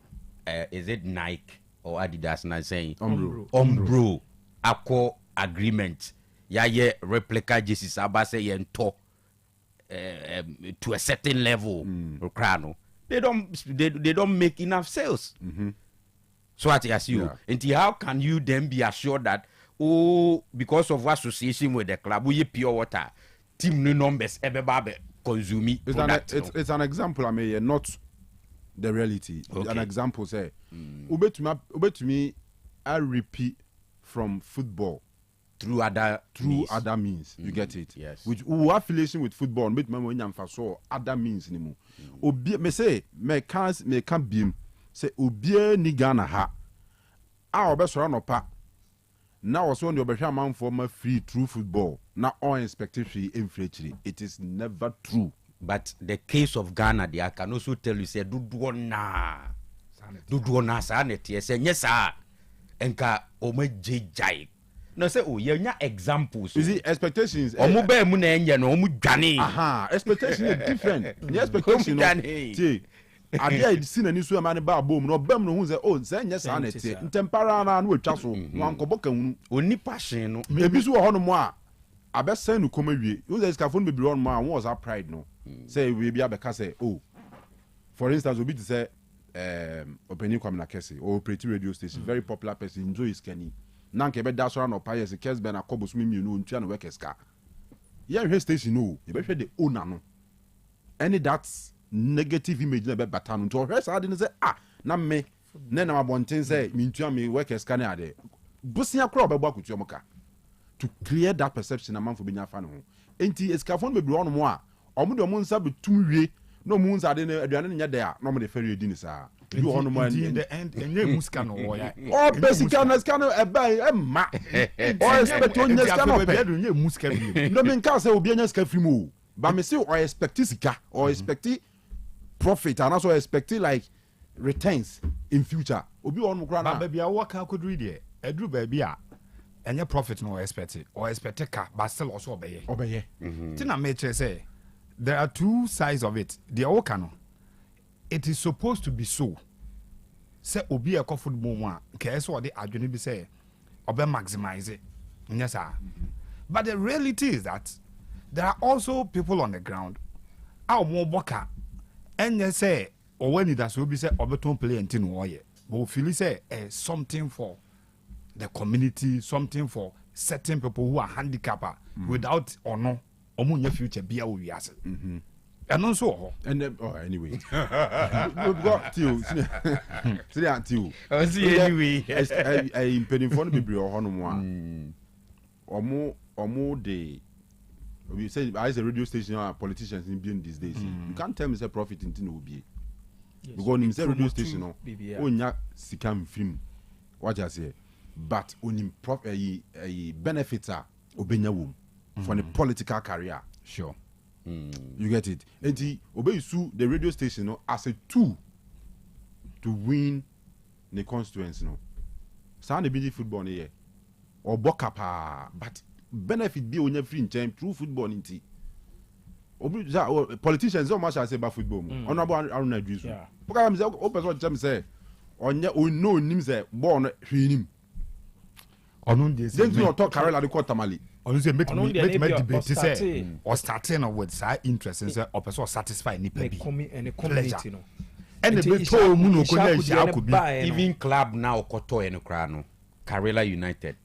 is it Nike or Adidas na saying Ombro akọ agreement ya ye replica jerseys abase ye nto to a certain level no. They don't make enough sales. So what I see you. And how can you then be assured that because of association with the club, we pure water team no numbers everybody consume it's an example. I mean, not the reality. Okay. An example say, to me, I repeat from football through other means. You get it? Yes. Which who affiliation with football, but other means anymore. Obi me say me can beam. Say obie ni Ghana ha a obesoro no pa na wo so ndi obehwa man for ma free true football na on expectation inflation. It is never true. But the case of Ghana there, I can also tell you say duduo na sanity say nyesa enka omejejai no say yenya examples. You see expectations omo ba mu na enye no omo dwane expectation is different. The expectation no Adia sin ani so ma ne ba bom no bam no hu say say nya sa na tie ntempara na no atwa so no ankobo kan oni passion no ebi so ho no mo a abesen no komawie you say scaffold be run mo was that pride no say we be abeka say for instance obi to say opening kwam na kese or pretty radio station very popular person enjoy his kenny na nke be da so na opa yes kes be na kobo so mi no ntua no workers ka yeah we station no you be the owner no any that's negative image na be batano to hwe sa de say na me na na mabonten say mintua me workers ka na ade busia kro be gba kutu omoka to clear that perception na man for benya fa ne ho enti escafon be bro no mo a omo de omo nsa betum wie no mo nsa de na aduane nya de a no mo de fere edi ni sa you on mo in the end enye muska no wo ya basically na scan e ba e ma o expect on nya scan no pe enye muska bi no me nka say obi nya scan free mo ba me say o expect sika or expect profit and also expecting like returns in future obi on kra na ba bia wo ka kodri de edru ba bia any profit no expect ka but still also obey. Tina meche say there are two sides of it. The okano, it is supposed to be so. Say obi e football one ke so the adwene bi say obe maximize it. Yes sir. But the reality is that there are also people on the ground. Our more boka and you say or when it has to be said obeton play and tin woye. But feel say something for the community, something for certain people who are handicapped without or no omunya future be we as. And also and anyway. We've got to anyway. I penny for the or honor or more day. We say as a radio station politicians in being these days. You can't tell me say profit in will be. Because in radio station onya sikam film. What I say. But on a benefiter obenya wom for the political career. Sure. You get it. And he obey sue the radio station as a tool to win the constituency. Sound the BD football here or bokapa, but benefit be on your free time through football in tea. Politicians so much as about football. Honorable Aruna Juice. Because I'm saying, open what Jam say on your no names born him. On this, then you talk Carol the Tamale. On say make debate say or starting with side interest and say or person satisfy ni pe community no. And the beto mu no konya could be even club now Okoto and Krano Karela United.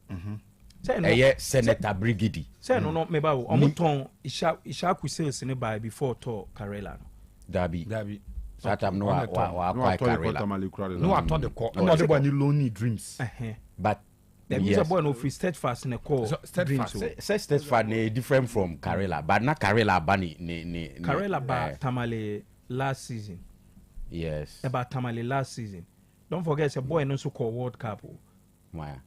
Senator Brigidi. Say no meba omuton Ishaku sales ne buy before to Karela. Dabi. Satam no wa Karela. No I thought the court. No the one lonely dreams. But the yes. Boy no free steadfast in a call. Steadfast. Say steadfast different from Karela, but not Karela bani ni Karela ba Tamale last season. Yes. About Tamale last season. Don't forget it's a boy no so called World Cup. Why?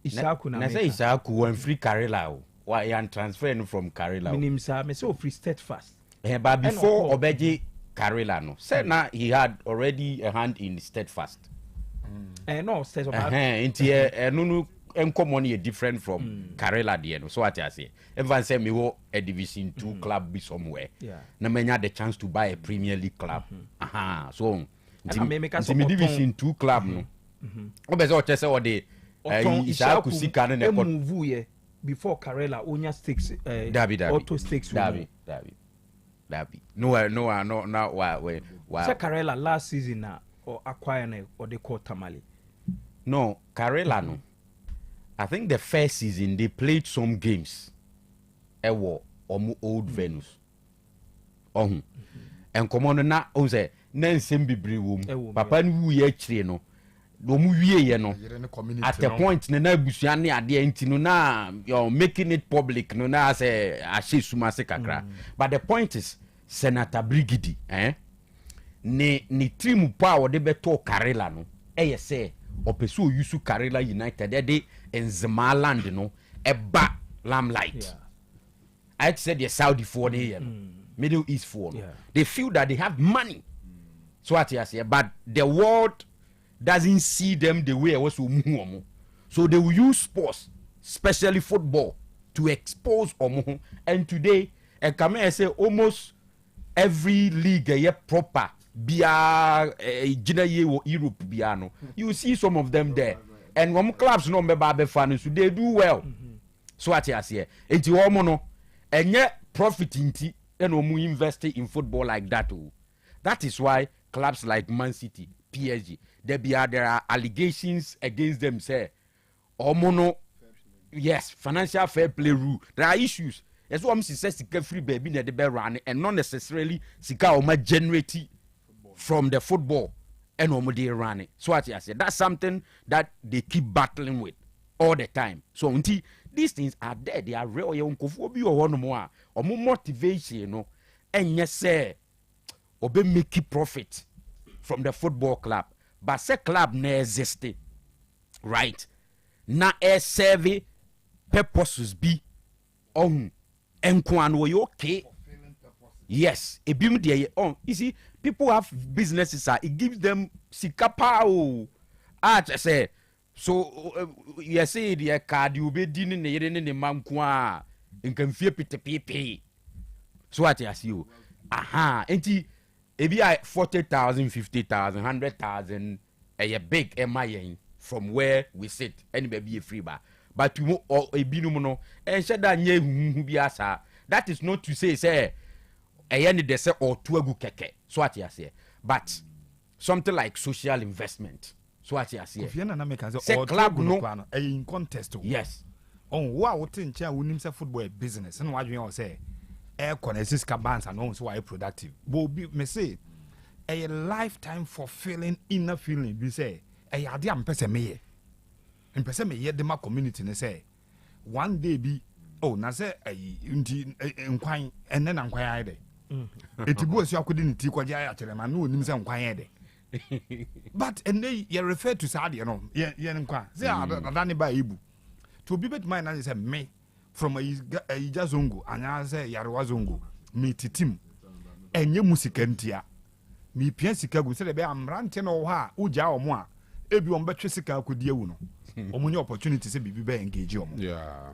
Ishaku na say Ishaku when free Karela. Why you transferring from Karela? Minim sa me say free steadfast. But before Obeji Karela no. Said now he had already a hand in steadfast. No, steps about no money different from Karela there. So what I say, everyone say me wo a Division 2 club be somewhere. Yeah. Na me had the chance to buy a Premier League club. So me Division 2 club no. Obezo o chese o de Ishaku sika na ne move ye before Karela onya stakes auto stakes Dabi. No why Karela last season na or acquire or they call Tamale. No, Karela no. I think the first season they played some games. Ewo old venues. And come on na on say na nsem bibre wom. Papa ni wu ye kire no. Do mu wie ye no. At the point na busua ne ade enti no na you're making it public no na say ashe suma se kakra. But the point is Senator Brigidi, ni team power de beto Karela no say opeso yusu Karela United de Nzemaland no eba lamlight. I said the Saudi for the Middle East for they feel that they have money. So what I say, but the world doesn't see them the way I was umumu. So they will use sports, especially football, to expose omu. And today, and come and say almost every league proper bia Europe biano. You see some of them there. And when clubs no member fan so they do well. So what I say, enti omo no enye profit inti and omu invest in football like that. That is why clubs like Man City, PSG, there are allegations against them say omo no yes, financial fair play rule. There are issues. That's why I'm saying sika free baby na de be run and not necessarily sika oma generate from the football and omo dey run it. So what I say, that's something that they keep battling with all the time. So until these things are there, they are real. You nkofo bi o no more. Omo motivation no enye say obe make profit from the football club. But say club na exist, right? Na serve purposes be on enkwano you okay. Yes, a bim there on. You see, people have businesses. It gives them sikapao. I say So you say the card you be din ne yere ne man ko a nkamfie petepepe. So what you see? Aha, enti ebi I 40,000, 50,000, 100,000 a big MIN from where we sit any baby a free bar. But you or a binum and said that ye biasa. That is not to say a any dessert or two a good keke. So what you say. But something like social investment. So what you say. If you're not making a club no in contest. Yes. On what in chair win himself football business and what you all say. Air connects cabans and on so why productive. But be me say a lifetime fulfilling inner feeling. We say a idea person me. In person me yet the ma community ne say one day be na say nkwan and then nkwan ide. Etibu esi akodi nti kwaje ayatele ma no nim say nkwan ide. But and they you refer to Saudi no ye nkwan. Say adani ba ibu. To be bet mind and say me from a Zongo and I say Yarwa Zongo me titim enye musika ntia me pia sika go say be amrante no ha uja omo a ebi on betwe sika akodi awu no omunye opportunity say bibi be engage omo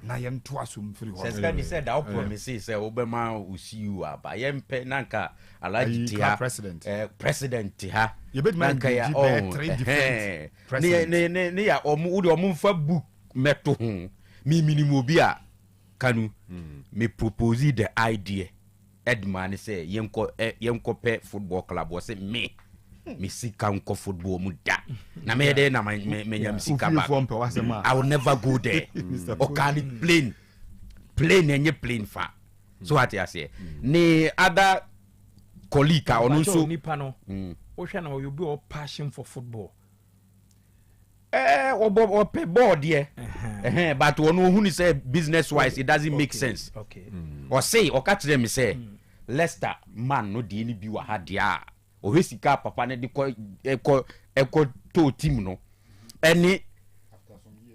na yem to asum free ho say said that promise say obema usi you aba yem pe nanka alaji ti ha president ti ha you bet man ya three different president ne ya omo fa book meto ho mi minimum bi a Kanu me propose the idea Edman say yenko pe football club was me sika nko football mu da na me dey na me nyam sika ba I will never go there or can it plane enye plane fa so what I say ni other colleague onu so nipa no o hwe na you be all passion for football or pay board here. But one who say business wise, it doesn't make sense. Okay. Or say, or catch them say, Leicester man no di any be wa hadia. Or Hesika papa ne eko to team no. Any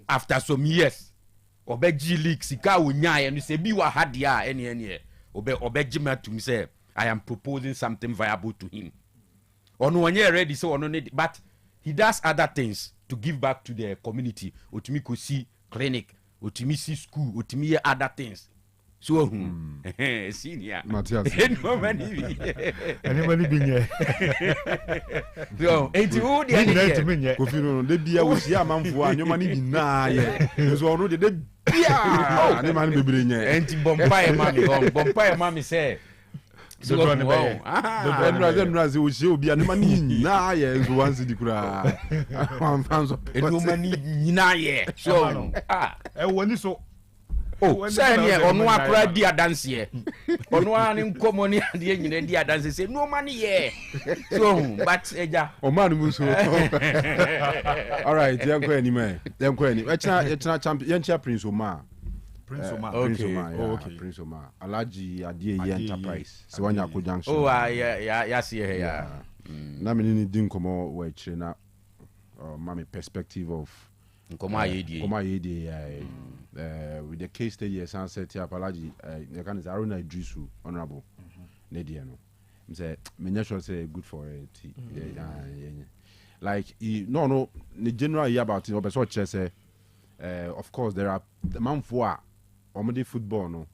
after some years, or be G League sika unya and you say be wa hadia any obe Jima to me say I am proposing something viable to him. Or no one ready so no need, but he does other things to give back to the community. Otimi ko see clinic, otimi see school, otimi other things. So senior Matthias anybody been here so enti who dey Kofi no de bia wo sia manfo anyoma ni nyina ye so ono de bia ani man bebre nya enti bompa e mami say so no wo sia obi ani man ni nyina ye so wansi di kura fanso enu man ni nyina ye so e woni so say ne onu akura di adanse onu ani nkomo ni ade nyina di adanse say no man ye so but eja o man mu so all right yanko ani man yanko ani echa champion yancha Prince Omar Prince Omar Alaji Adie Enterprise se wanya ko junction ya see here na me ni din komo we chire na mama perspective of Nkoma yedi with the case study yes set up Alaji you can Aruna Idrisu honorable Nadia no say me sure say good for it like no the general here about it so say of course there are the man for omedi football no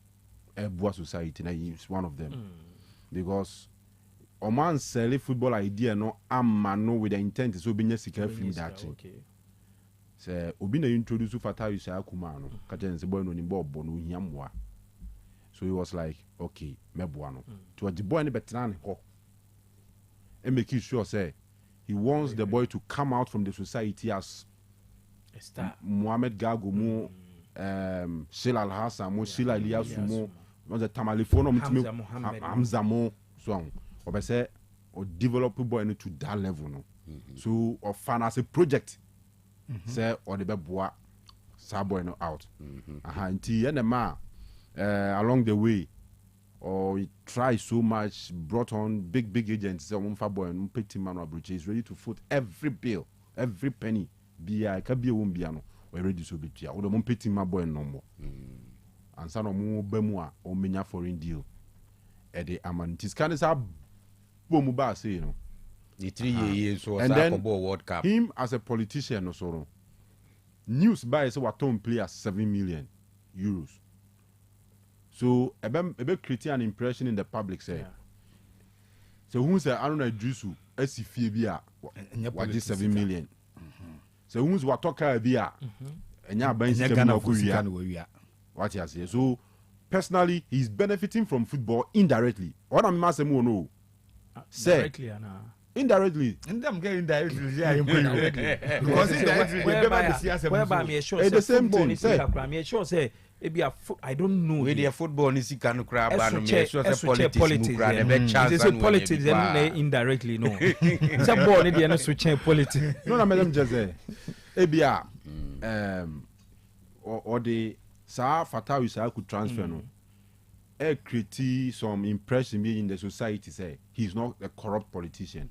Boa society na is one of them because Oman sell football idea no amano with the intent so be sika film that say obi na introduce Fata Yusa Akuma no ka je boy no ni bob no hiamwa so he was like okay meboa no to the boy ni betan ho and make sure say he wants the boy to come out from the society as a star Mohamed Gago mo Sheila Al Hassan mo Sheila Eliasu mo the Tamalifono Hamza mo so obe say or develop boy to that level no so or finance a project say or the beboa boy no out nti and the man along the way or he tried so much brought on big agents say one boy no petty man abroach is ready to foot every bill every penny bia ka bia won bia no we ready so betua we do petty man boy no mo ansa no mo ba mu a o menya foreign deal e de amantis kan say bomu ba say no the 3 years so as a World Cup him as a politician no so news by so what Tom player 7 million euros. So ebe create an impression in the public say. So who say I don't know Jusu SCFA bia what 7 million. So who's what talk bia enya ban system ko wia. What you say? So personally he's benefiting from football indirectly. What am I saying no? Say indirectly. And I'm getting indirectly. Because indirectly, whereby me sure the same thing. Say me sure say I don't know. With the football ni sika no kra ba no me sure say politics. They say politics indirectly no. Say ball ni dey no switch politics. No na madam just say ebia or the sa Fatah Osei could transfer no. Create some impression in the society say he's not a corrupt politician.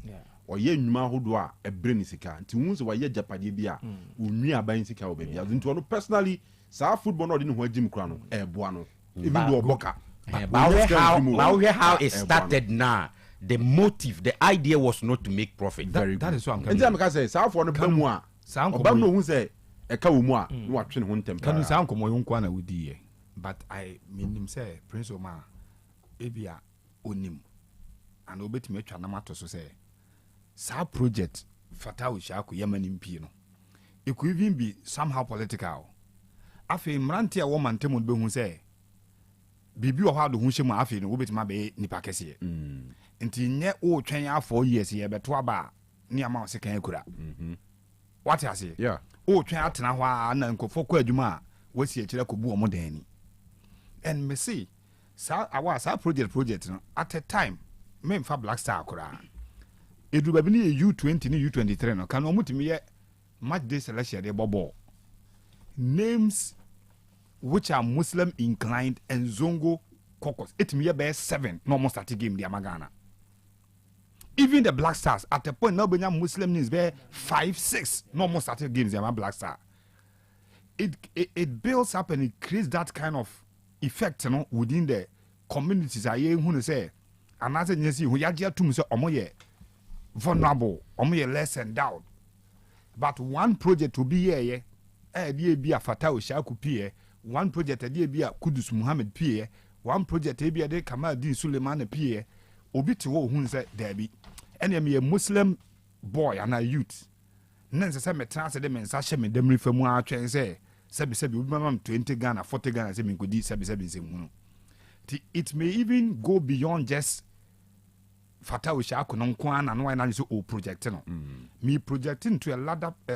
Or ye nyuma hodwa e brain sika. Nti won se wa ye japade bia onwi aban sika obabia. Nti ono personally sa football no dey no ho agim kra no e boa no. Even though oboka. How it started now. The motive, the idea was not to make profit. That is what I'm coming. Nti am ka say sa for no bamu a. Obam no hu say e ka wo mu a no watwe ne ho ntem. Kanu sa ankomo yo nkwa na wudi ye. But I mean say Prince Omar ebia onim and obetime twa na mato so say sa project Fatah Osei Yemani MP no it could even be somehow political. Afi mrante a wo mantemu be hu say bibi o ha do hu hyemu afi no obetime be nipa kese nti nye o twen ya 4 years ye beto aba ni ama o sekan akura what you say yeah o twen atena ho a na nkofo kwa adwuma a wasi akira kobu o modani. And me see, our project no, at a time, me for Black Star kura. It will be U20 ni U23 no. Can almost me match day selection de bobo. Names which are Muslim inclined and Zongo caucus. It me be 7 normal starting game dia magana. Even the Black Stars at a point now benya Muslim names be 5-6 normal starting games dia Black Star. It builds up and it creates that kind of effect within the communities. I hear who say another yes who yagia to say omoye vulnerable omoye less endowed. But one project to be here be a Fatah Osei Akoto, one project be a Kudus Muhammad P, one project be a Kamal Din Suleiman P, obi to who say there be any a Muslim boy and a youth. Nancy say me transfer them and sasha me dem reform wa twen say sebi we mam 20 Ghana 40 Ghana say me go di sebi say mu. It may even go beyond just Fatah Osei Akoto nko ana no na so o project no. Me projecting to a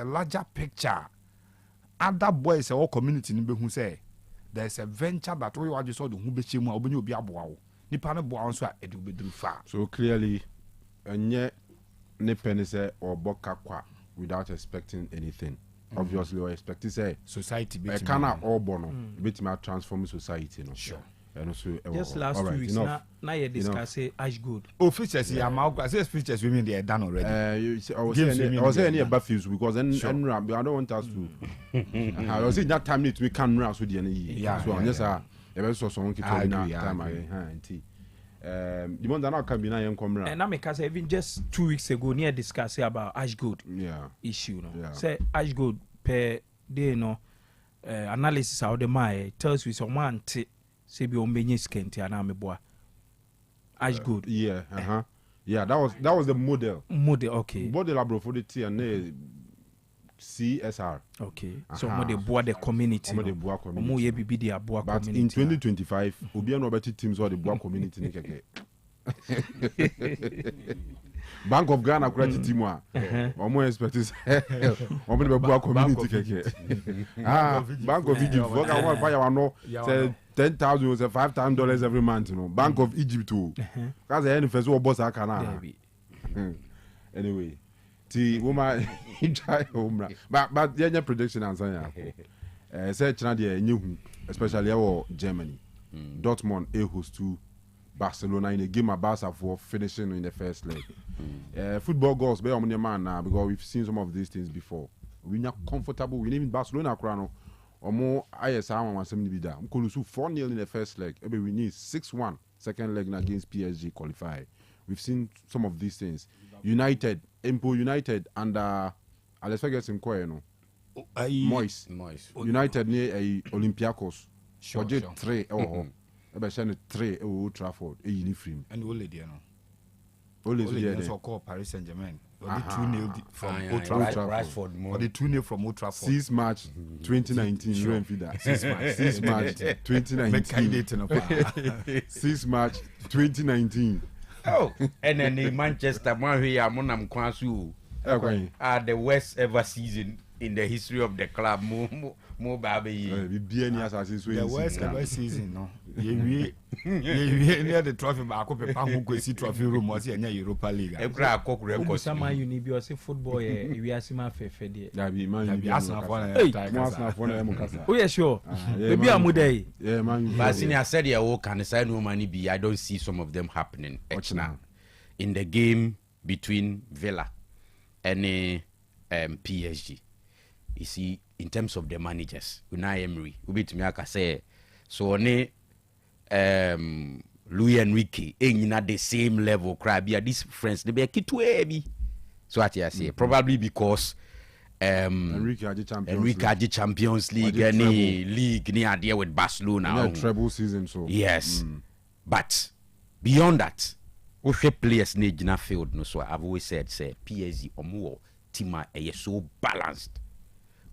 larger picture. Other boys or community ni be hu say there's a venture that we are just so the hu be chemu obonye obi aboa wo. Nipa no boa so a edu be duru fa. So clearly enye ne penny say or boka kwa without expecting anything. Obviously or expecting say society be kana all bono bit ma transform society no. Sure. And also just last 2 weeks now you discuss say ash good. Oh features yeah I say features women they are done already. I was saying any battles because then I don't want us to I was saying that time need to be can run so the yeah so just e so so nki to na time again the one that now can be na yen come and I make us even just 2 weeks ago near discuss about ash good issue no say ash good per day no analysis how the my tells you someone say be on benye skenti ana me boa ash good yeah that was the model okay model abro for the T and CSR okay so mo dey boa the community mo ye bibi dey boa community but in 2025 obi an obeti teams or the boa community ni keke Bank of Ghana credit team wa omo expect omo dey boa community keke Bank of Egypt for ka one fire one no say 10,000 was $5,000 every month, you know. Bank of Egypt too. Because the first one boss I can. Anyway, the woman try home. But the prediction answer yeah. Say China new, especially our Germany. Dortmund a host to Barcelona in a game of Barca for finishing in the first leg. Football goals be on your man now because we've seen some of these things before. We're not comfortable. We live in Barcelona crown. Omo ISR 170 be da. Mkolusu 4-0 in the first leg. Maybe we need 6-1 second leg against PSG qualify. We've seen some of these things. United, Empo United under Alex Ferguson Moise. United near a Olympiacos. Sure. 3 oh. Ebe send 3 Old Trafford. E uniform. And all lady no. Only Only so called Paris Saint-Germain. Or the 2-0 from Old Trafford. Or the 2-0 from Old Trafford. 6 March 2019. Sure. 6 March 2019. 6 March 2019. Oh, and then in Manchester, Monam Kwansu are the worst ever season in the history of the club. More baby. The worst ever season, no. Near the trophy, but I could see trophy room was in Europa League. Some you need to say football. We are seeing Fede. Oh yeah, sure. Maybe I'm with day. Yeah, man. But I said, "Yeah, can say no money be?" I don't see some of them happening. Now, in the game between Villa and PSG, you see, in terms of the managers, Unai Emery, Ubitimiaka say, so Luis Enrique ain't not the same level. Crabia, these friends they be a kid to heavy. So what I say, probably because Enrique had the Champions League, any league near there with Barcelona. Treble season, so yes, but beyond that, Osei players need na field. No, so I've always said, say PSG or more team are so balanced.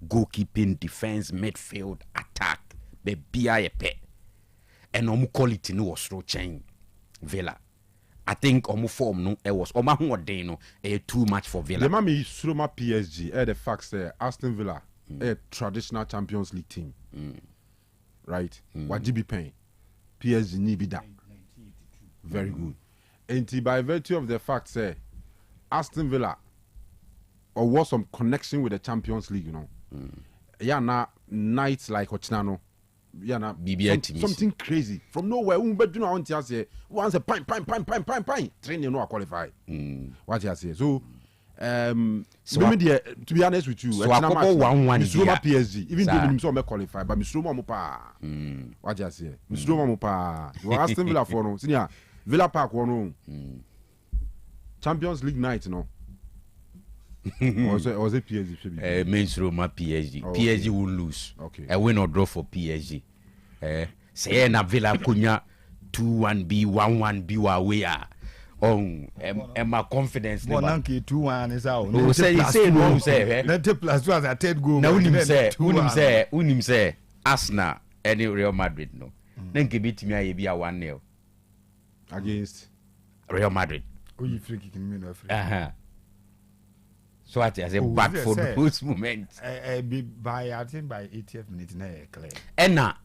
Goalkeeping, defense, midfield, attack, be a pet. And quality no was through chain Villa. I think form no it was too much for Villa. The mami Sroma PSG the facts Aston Villa a traditional Champions League team. Right? Wajibi Pen. PSG ni be that. Very good. And by virtue of the fact Aston Villa or was some connection with the Champions League, you know. Yeah, now nights like Ochinano. Yeah, now something crazy from nowhere. Once a pine. Training no qualify. What you say? So, to be honest with you, so I couple 1-1 PSG. Even though Mister may qualify, but Mister Mopa. What you say? Mister Mopa. You Aston Villa for no. Senior Villa Park one. Champions League night, no. Was it PSG? Main Roma PSG. Okay. PSG will lose. Okay. A win or draw for PSG. Say na Villa kunya 2-1 B 1-1 B wa we are. My confidence. Well, Nanki 2-1 is out. No, say no say. Let the plus was a third goal. Now unim say Arsenal any Real Madrid no. Nanki beat me be a 1-0 against Real Madrid. Oh, you free kicking me no free. So I say back for those moments. By I think by 80th minute na clear. And now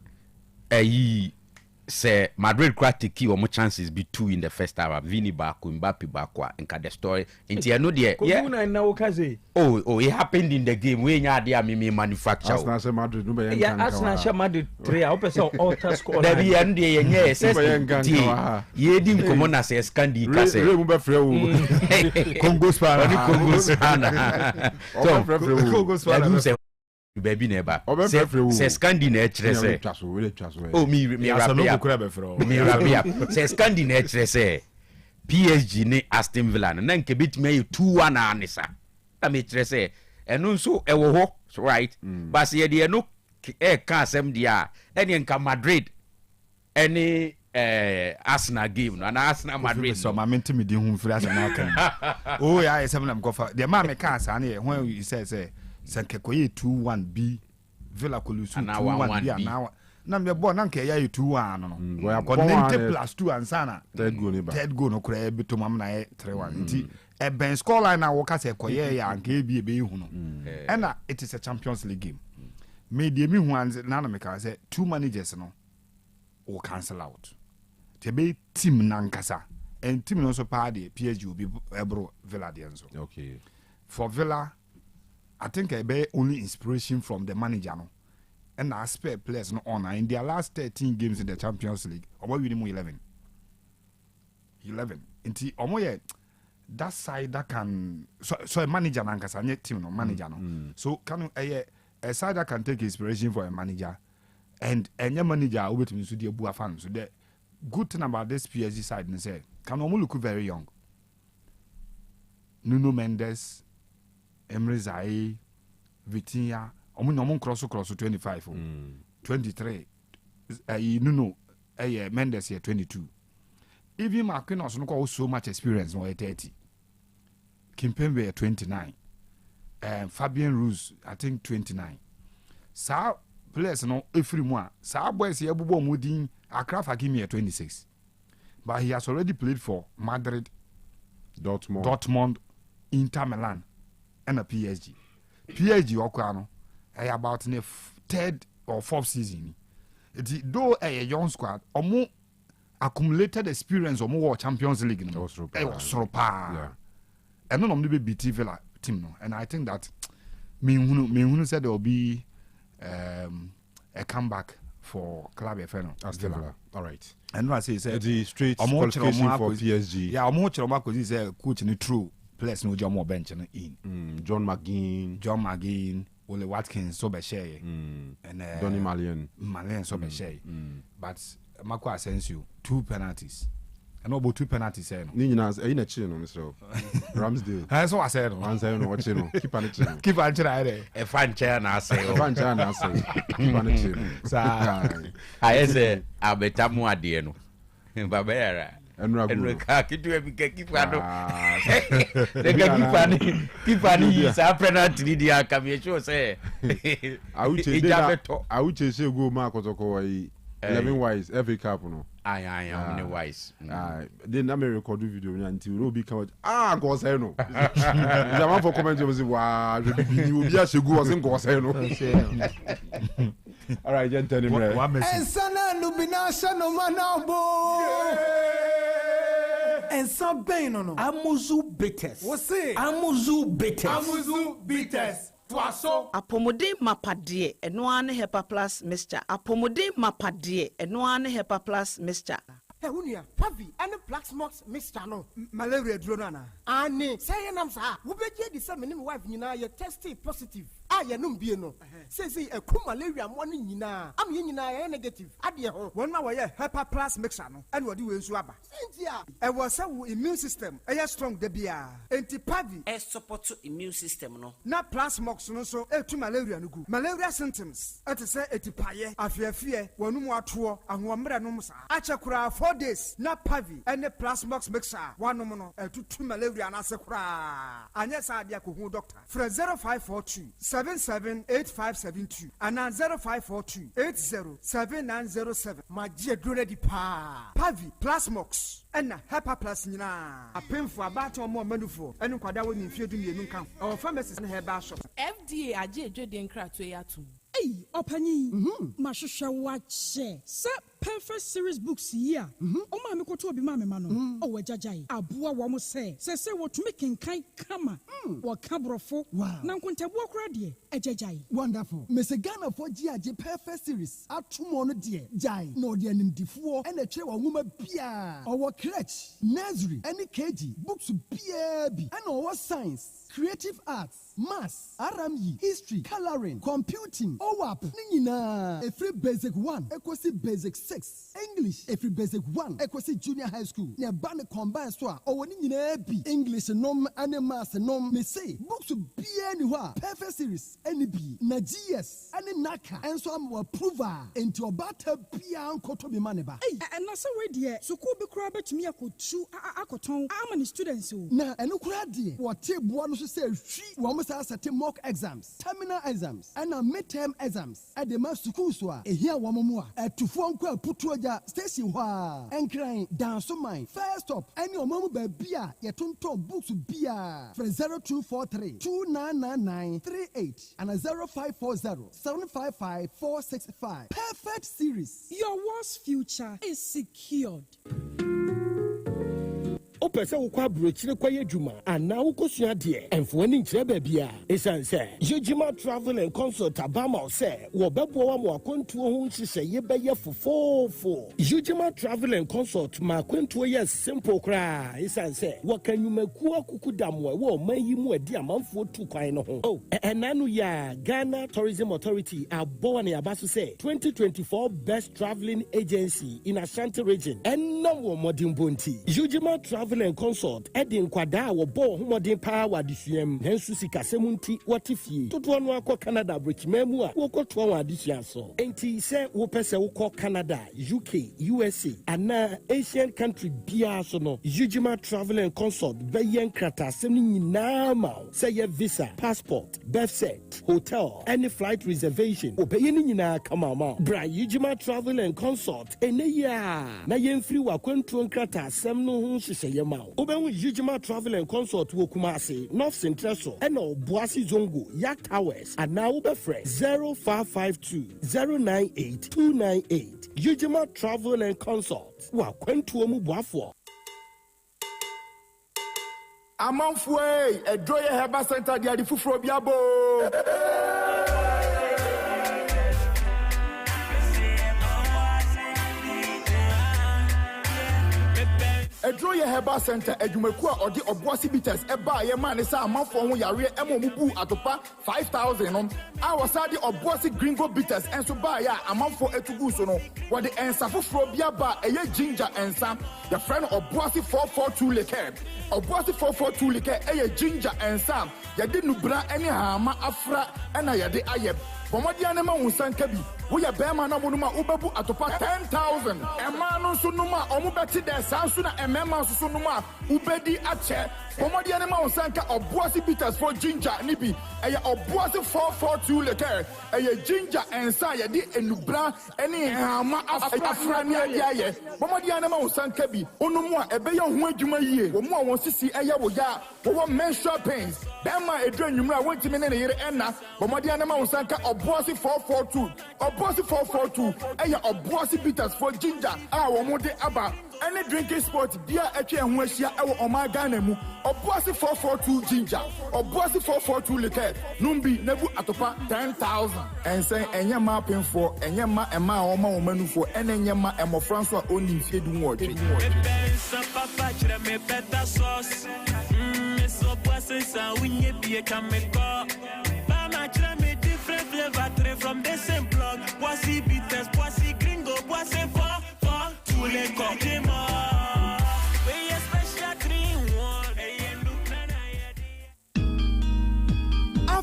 say Madrid crack key or more chances be 2 in the first half. Vini Baku, Mbappe Baku, and the story. And you know there. Yeah. Oh, it happened in the game. We had the me manufacture. Arsenal Madrid no be Arsenal Madrid 3. I hope so alter score. There be and yes. Ye dim come na say Scandi ka say. Congo Spana. Congo Spana. Baby neighbor. Say Scandi na say. Oh me rabia. Say Scandi na say. PSG ne Aston Villa na nke bit me 2-1 anisa. I me say. Eno nso e wo ho, right? But say de no ka asem dia. Eni nka Madrid. Any Arsenal game no, and Arsenal Madrid. So my mentimi di hu free Arsenal kan. Oh yeah, I say am go for. The man me ka say when you say Sankekoye 2-1 B Villa Kolusu 2-1 B now. Na me ball na nke ya 2-1 no. We are connected plus 2 and sana. Third goal no kura be to mam na 3-1. Nti e ben score line na wo ka say koye ya nke be hu no. And it is a Champions League game. Me de me hu anze na me ka say 2 managers no will cancel out. Tebe team nankasa. And team also party PSG will be able Villa Dienzo. Okay. For Villa, I think I be only inspiration from the manager no. And I spare players no honor in their last 13 games in the Champions League. Omo winning 11. 11. Inti omo ye that side that can so a manager nankasa nye team no manager no. So can a side that can take inspiration for a manager. And any manager over to me so the Bua fans. So the good thing about this PSG side and say can almost look very young. Nuno Mendes, Emre Zai, Vitinha, Omo cross 25 23 Mendes here 22. Even Marquinhos no got so much experience no 30. Kimpembe 29. Fabian Ruiz I think 29. Sa players no every one. Sa boys here bubo mudin Akraf Hakimi at 26. But he has already played for Madrid, Dortmund, Inter Milan, and a PSG. PSG Okwano, about in the third or fourth season. Though a young squad, or more accumulated experience or more Champions League. It was so pa. And none of them be BT Villa team. No. And I think that me said there will be a comeback for Club FM. Villa. All right. And I say the straight qualification for PSG. Yeah, I'm watching because he's a coach in the true place no John bench in. John McGinn, Ole Watkins so be share. And Donny Malian so be share. But Marco Asensio 2 penalties. And about 2 penalties say no. Ni nyina e na chi no Mr. Ramsdale. I so I said no. Answer no watch no. Keep on it. Keep on it. E fan chair na say. Keep on it. Sa I say abetamu ade no. Babera. Enra ka kitu e bika kipa no. Kipa ni sa penalty di aka me show say. I would say go ma kotoko yi 11 wise every cup no. I am wise. Then I may record video until Ruby come out. Go say no. The man for comment was wow, you be a go as go say no. All right, gentlemen. And sana lubina shano manabo. And some pain no. Amuzu bitters. What's it? Amuzu bitters. Apomode mapade eno Hepa Plus mixture. Apomode mapade eno Hepa Plus mixture. Hey, unia, Pavi, and the Black Smokes mixture no. Malaria dronana. Ani, say nam sa. Ubeje di sa menim wife nyina ye tested positive. Ya num bie no. Say a ku malaria mo ni nyina. Am ye nyina ye negative. Ade ho. Won ma wo ye Hepa Plus mixture no. And wo di we nsu aba. Sentia. E wo say wo immune system e strong de bia. Enti Pavi e support immune system no. Na Plus Smokes no so e tu malaria no gu. Malaria symptoms. Et say etipaye, afiafie, wonum ato, ahomre no msa. Achakura 4 days. Na Pavi and the Plus Smokes mixture. One no e tu malaria na se kura. Anya sa dia ko hu doctor. Fra 0542 778572 and 0542 807907. Magie drone di pa. Pavi Plus Smokes and Hepa Plus nyina. Apemfo abato mo manufo. Enu kwada woni mfiedu mienu kan. Our pharmacies na herbal shop. FDA aje edwede nkrato yatu. Hey, Opani. Mashusha wache. Sa perfect series books here. Oma me koto obi ma me ma no. O wajajai. Abua wo mo se wo tumi kenkan kama. Wo kabrofo. Na nkontabu akura de ejajai. Wonderful. Mese Ghana for GAJ perfect series. Atumo no de jai. No de nimdifuo ene tire wo nwoma bia. Owo crèche, nursery, any KG, books bia bi. And owo science, creative arts, maths, RME, history, coloring, computing, OWAP, nina. Every basic 1, equals basic 6. English, every basic 1, equals junior high school. Near Band combined store, or nina bi. English nom, and maths nom. Me say, books be anywhere. Perfect series, any B, na GS, any Naka, and so I'm approver. Into your battle pian koto be maneba. Hey, and that's a way dear. So could be crab to me. I could chew Akoton. How many students? Na, and no crowd what table one to say, she almost has a mock exams, terminal exams, and a midterm exams. At the master school, a here one more. At to phone call put to a station wa and crying down so mine. First up, and your mama by beer, your tonto books beer from 0243 299938 and a 0540 755 465. Perfect series. Your worst future is secured. Opese wo kwa brochire kwa yedwuma ana wo kosua de enfo ani nkyere ba bia esan se Yojima Travel and Consult abama se wo bebo wa mo akontuo ho nhihye ye beye fofofo. Yojima Travel and Consult ma akontuo ye simple kra esan se wo kanyumaku akukudamwe wo mayi mu adi amanfo tu kwan no ho. Enanu ya Ghana Tourism Authority abo na yabaso se 2024 best traveling agency in Ashanti region. Enna wo modern bonti. Yojima Travel and Consort Edin Kwada or Bo Homodin Power this year, Hensu Sikasemunti, what if ye? To Canada, Rich Memua, Woko Twa this year so. Ain't he said Wopesa Woko Canada, UK, USA, and now Asian country Biasono, Ujima Travel and Consort, Bayan Krata, sending now, say your visa, passport, birth set, hotel, any flight reservation, obeying na come on, Bra Ujima Travel and Consort, and ya, na yen free wa kwentu Krata, some no who say your mouth. Oben Ujima Travel and Consort Wokumasi, North Central, and no Boasi Zongo, Yak Towers, and now Uber Fresh 0552 098 298. Ujima Travel and Consort. Wa kwentu omu bwafo. Amanfwe, Edroye Heba Center dia di fufuro biabo. Edroye Heba Center edumeku a odi oboasi bitters eba ye man say amanfo ho yare emomubu atopa 5000 no a wasadi oboasi gringo bitters enso ba ya amanfo etugu so no wode ensa fufuro biaba eye ginger ensa the friend oboasi 442 liquor oboasi 442 liquor eye ginger ensa yade nubra ene hama afra ena yade ayeb Pomodi anema unsanka bi wo ya bema na monuma ubebu atopa 10,000 ema no so numa omu beti de sansu na emema so numa ubedi ache Pomodi anema unsanka oboasi bitters for ginger nibi eye oboasi 442 liquor eye ginger ensa ya di enubra ene hama afra ni ayaye Pomodi anema unsanka bi onumu a ebe ya ho adwuma yie wo mu a won sisi eye wo ya wo menstrual pains bema edru nwumra wontimi ne yere enna Pomodi anema unsanka Oboasi 442 Oboasi 442 eya Oboasi bitters for ginger a wo mo de aba any drinking sport bia etwe ho ahia e wo omaga na mu Oboasi 442 ginger Oboasi 442 liquor numbi nebu atopa 10,000 ensen enyama penfo enyama ema oma omanufo enyama emofranso a oni mfedu word papa chira me beta sauce so Oboasi sa winye bie kameko mama chira me different flavor from the same plug. Boissy bitters, boissy gringo, boissy for tous les condiments. We a special dream one.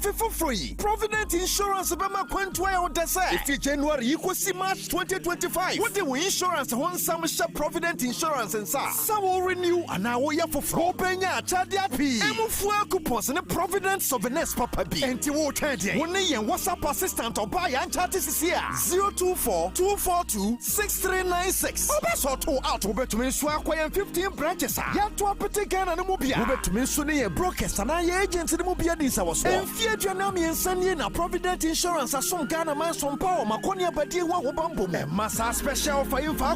For free. Provident Insurance Bema Quentway on the side. If January equals March 2025. What do we insurance one some shop Provident Insurance and sa? Some will renew and now we have for free. Penya Chadia P. Emufua coupons and a Provident Souvenirs Papa B. And to watch when they and WhatsApp assistant or buy and chat is here 024-242-6396. Obeso to out over to me swap 15 branches. Yet to a particular and a mobile. Over to me Sunny brokers and I agents in the mobile this was Janami and Sunny na Provident Insurance as some Ghana man some power Makonia Badi wa Wabambo Massa special for you for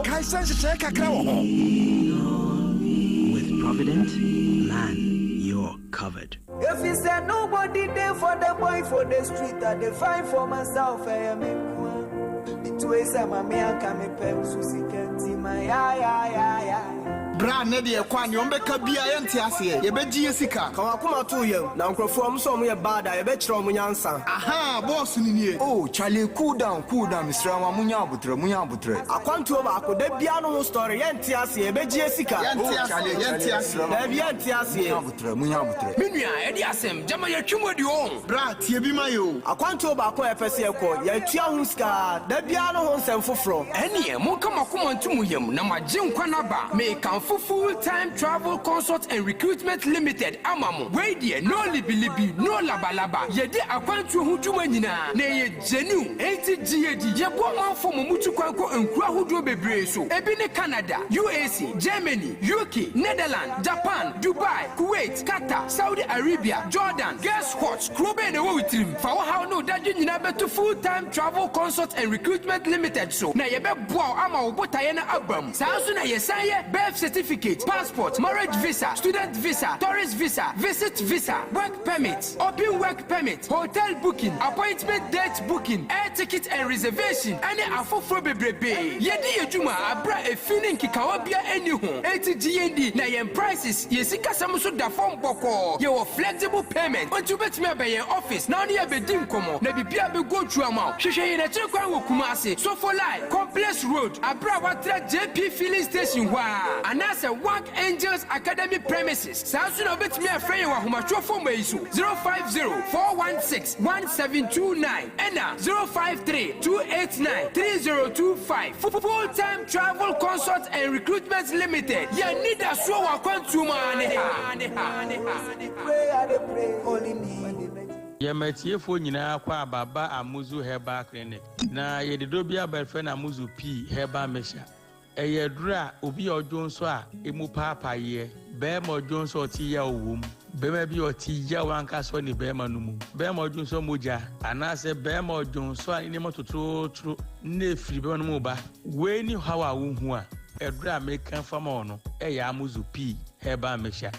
Kaisan check a with Provident, man, you're covered. If you said nobody there for the boy for the street, I define for myself. I am in the ways I'm a man coming pen Susie Kenti my Bra ne de kwa ne ombeka bia ye ntiase ye begie sika ka wakoma to yem na nkrofo am so mo ye bada ye be kire mo nyansa aha boss ni nie oh Charlie cool down Mr. wa munya abutre akwanto ba akoda bia no story ye ntiase ye begie sika oh Charlie ye ntiase da bia ntiase munya abutre menua e de asem jama ye twumodi o bra tie bi mayo akwanto ba ko e pese ko ye tua hu ska da bia no ho nsem foforo ene mo kama koma ntumu yem na magye nkwa na ba me kan full-time travel consult and recruitment limited amamu where there no libi no labalaba yede akwantu ho dwuma nyina na ye genu 80 GAD ye bo manfo mutu kwanko enkura hodo bebre so ebi ne Canada USA Germany UK Netherlands Japan Dubai Kuwait Qatar Saudi Arabia Jordan guess what club na wo witrim fa wo how no dadwe nyina beto full-time travel consult and recruitment limited so na ye be boa ama wo botaye na abam sa so na ye san ye birth certificate, passport, marriage visa, student visa, tourist visa, visit visa, work permit, open work permit, hotel booking, appointment date booking, air ticket and reservation. Any afofro bebrebe. Yedi ejuma abra e feeling kikawabia anyho. 80 GND na yen prices. Yesika samuso da form boko. Ye flexible payment. Ontu betime be yen office. Na oni abedim komo. Na bibia be go through amount. Hwehwe yen na Kumasi. So for life, Complex Road, abra watra JP filling station wa. Ana anase Work Angels Academy premises saa so na obetumi afrɛ yɛn wɔ ahomatwofo ma yi so 050-416-1729 ɛna 053-289-3025 full-time travel consult and recruitment limited yɛn nida so wɔ akwantuo ne ha Yamatiefo nyinaa kwa ababa Amuzu Herbal Clinic na yedidobi abɛfɛ na Amuzu P Herbal Mixture eyedra obi ojo nso a emu papa ye be mo ojo nso oti ya owum be ma bi oti ya wanka so ni be ma numu be mo ojo nso moja anase be mo ojo nso a ni motototro na efiri be no mu ba we ni hawa wo hu a edra mekan fama ono eya Amuzu P Herbal Mixture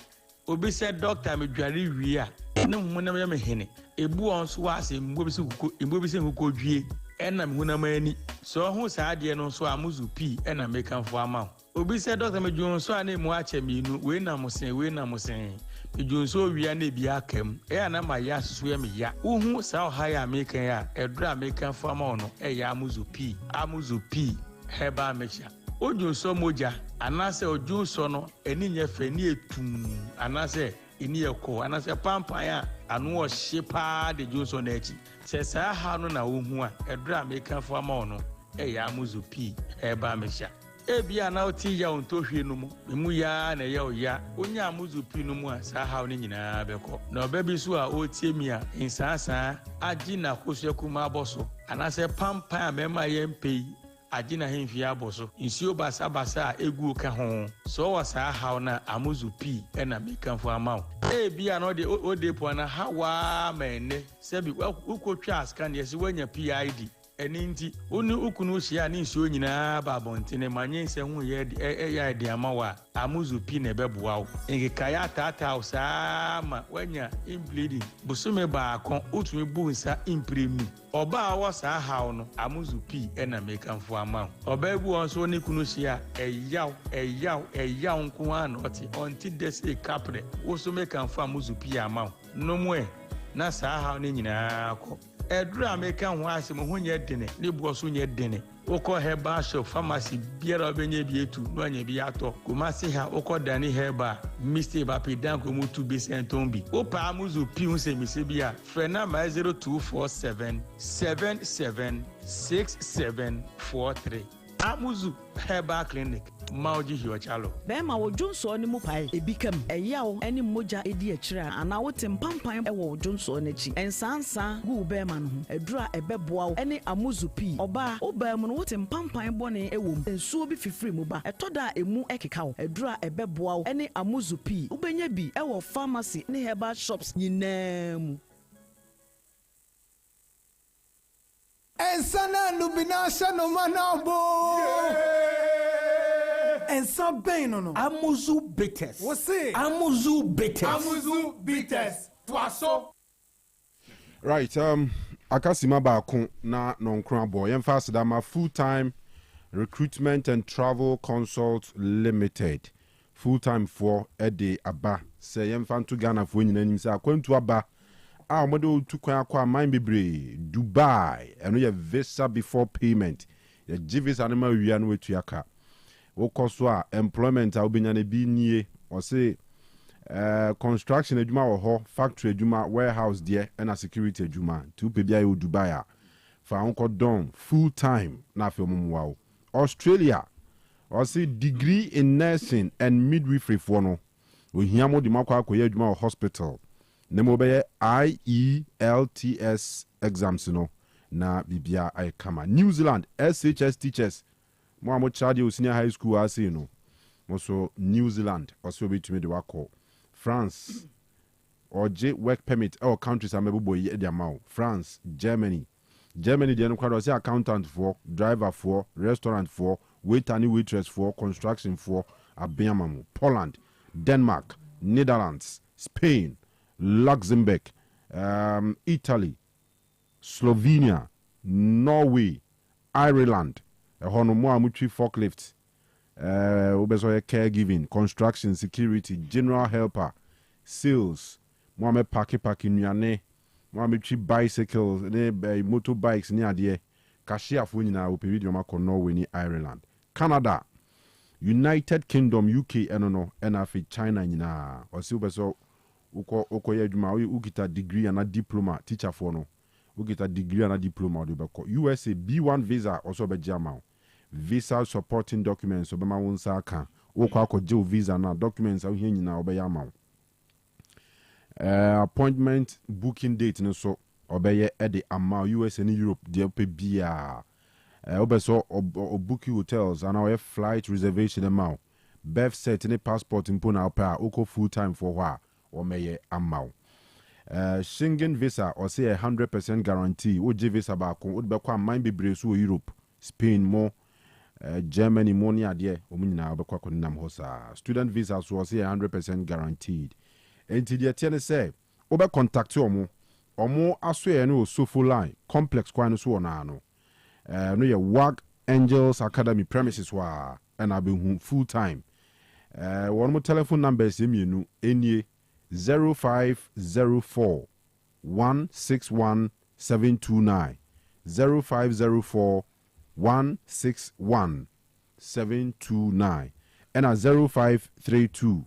obi se doctor me dware wi a ne hu na me hene ebu on so ase mbo bi se huko dwie ena me huna mani so ho saade no so Amuzu P ena mekanfo ama obi se doctor me dwon so ana mu ache minu we na mosen dwon so wi ana bi akam na ma ya so ya me ya uhu sa ha ya mekan ya edura mekanfo ama no ya Amuzu P Herbal Mixture odwon so moja anase odwon so no eni nya fe ni etum anase ini yeko anase pampan a anu o shepa de dwon na echi se sa ha no na ohu a edura mekanfo ama no ya Amuzu P Herbal Mixture ebia na oti ya ontohwe no mu ya na ya oya onya Amuzu P no mu a sa ha no nyina beko na obabi so a otie mi a insasa agi na kosuaku ma aboso anase pampan a mema yempei agina hemfi aboso insio basa egu ka ho so wasa ha na Amuzu P na mekanfo ama bia no de odepo na hawa mene sebi ukotwa aska ne yesi wanya PID eni nti oni ukunu hia ne insio nyina ba bontene manye nse hu ya de ama wa Amuzu P na beboa wo ngika ya tata usa ma wanya bleeding busume ba akon otumi bu nsa impremu oba awo sa ha no Amuzu P na mekanfo ama oba ebu on so ni kunu hia eyaw nko an oti onti dese kapre wo so mekanfo Amuzu P ama no mu na sa ha no nyina akọ edura mekan ho asem ho nye dene ne buo so nye dene okọ herbal shop pharmacy biara obenye bi etu no anya bi ato kumasi ha okọ dani herbal Mr. Bapidan ko mutu bi sentombi opa Amuzu P hu se mise bia frena ma 0247 776743 Amuzu Herbal Clinic Mauji Hiwachalo. Bema wo Johnson ni mu pai ebikam eyawo eni moja edi akira ana wo tempampan wo Johnson n'echi ensansa gu bema no ho edura ebeboa eni Amuzu P oba obam no wo tempampan bone ewom ensuo bi fifiri mu ba etoda emu ekekawo edura ebeboa eni Amuzu P ubenya bi ewo pharmacy ne herbal shops nyinam. Ensana lubina shano manabo. Ensa bem no. Amuzu Bitters. Você? Amuzu Bitters. Amuzu Bitters. Tuaso. Right, akasima baako na nonkran boy. Yemfa dama full-time recruitment and travel consult limited. Full-time for ede aba. Se yemfa nto Ghana for nyina nim se akwantu aba. Modo to kwa mind bebre Dubai and we have visa before payment. The Jivis animal we are no to yaka. Okoswa employment abinyane bi nie or say construction adwuma ho factory adwuma warehouse there and a security adwuma to pebia yo Dubai fa onko don full time na fe wow. Australia or say degree in nursing and midwifery for no we hear mo di makwa akoye adwuma hospital. Nemo be IELTS exams no na bibia ay kama. New Zealand SHS teachers mo charge senior high school ase no so New Zealand also be to me the wako France or J work permit or countries amebo ye the amount France Germany the no kwado say accountant for driver for restaurant for waiter and waitress for construction for abiamamu Poland Denmark Netherlands Spain Luxembourg, Italy, Slovenia, Norway, Ireland, Honomoamuchi forklift, Obesoye caregiving, construction, security, general helper, sales, Mohamed Paki Nyane, Mohamed bicycles, motorbikes near the cashier for Nina, Upidio Mako, Norway, Ireland, Canada, United Kingdom, UK, no, and China, or silver so. Uko ye adwuma wo kita degree and a diploma teacher for no wo kita degree and a diploma do beko USA B1 visa also be jama visa supporting documents so be ma won sa aka wo kwa akogye visa na documents a wo hia nyina obe yama appointment booking date no so obeye e de ama USA and Europe de pe bia obe so book hotels and our flight reservation amount birth set any passport impo na opa uko full time for wha or may amount. Schengen visa or say 100% guarantee. OJ visa back would be quite mind be bresu Europe, Spain more, Germany more near there. Omina bekwa nam hosa. Student visa so say 100% guaranteed. Enti the tiene say obe contact omo aswe no so full line complex kwa no so na no. No ye WAG Angels Academy premises wa and I be full time. One more telephone number is enu enye 0504 161 729 0504 161 729 and 0532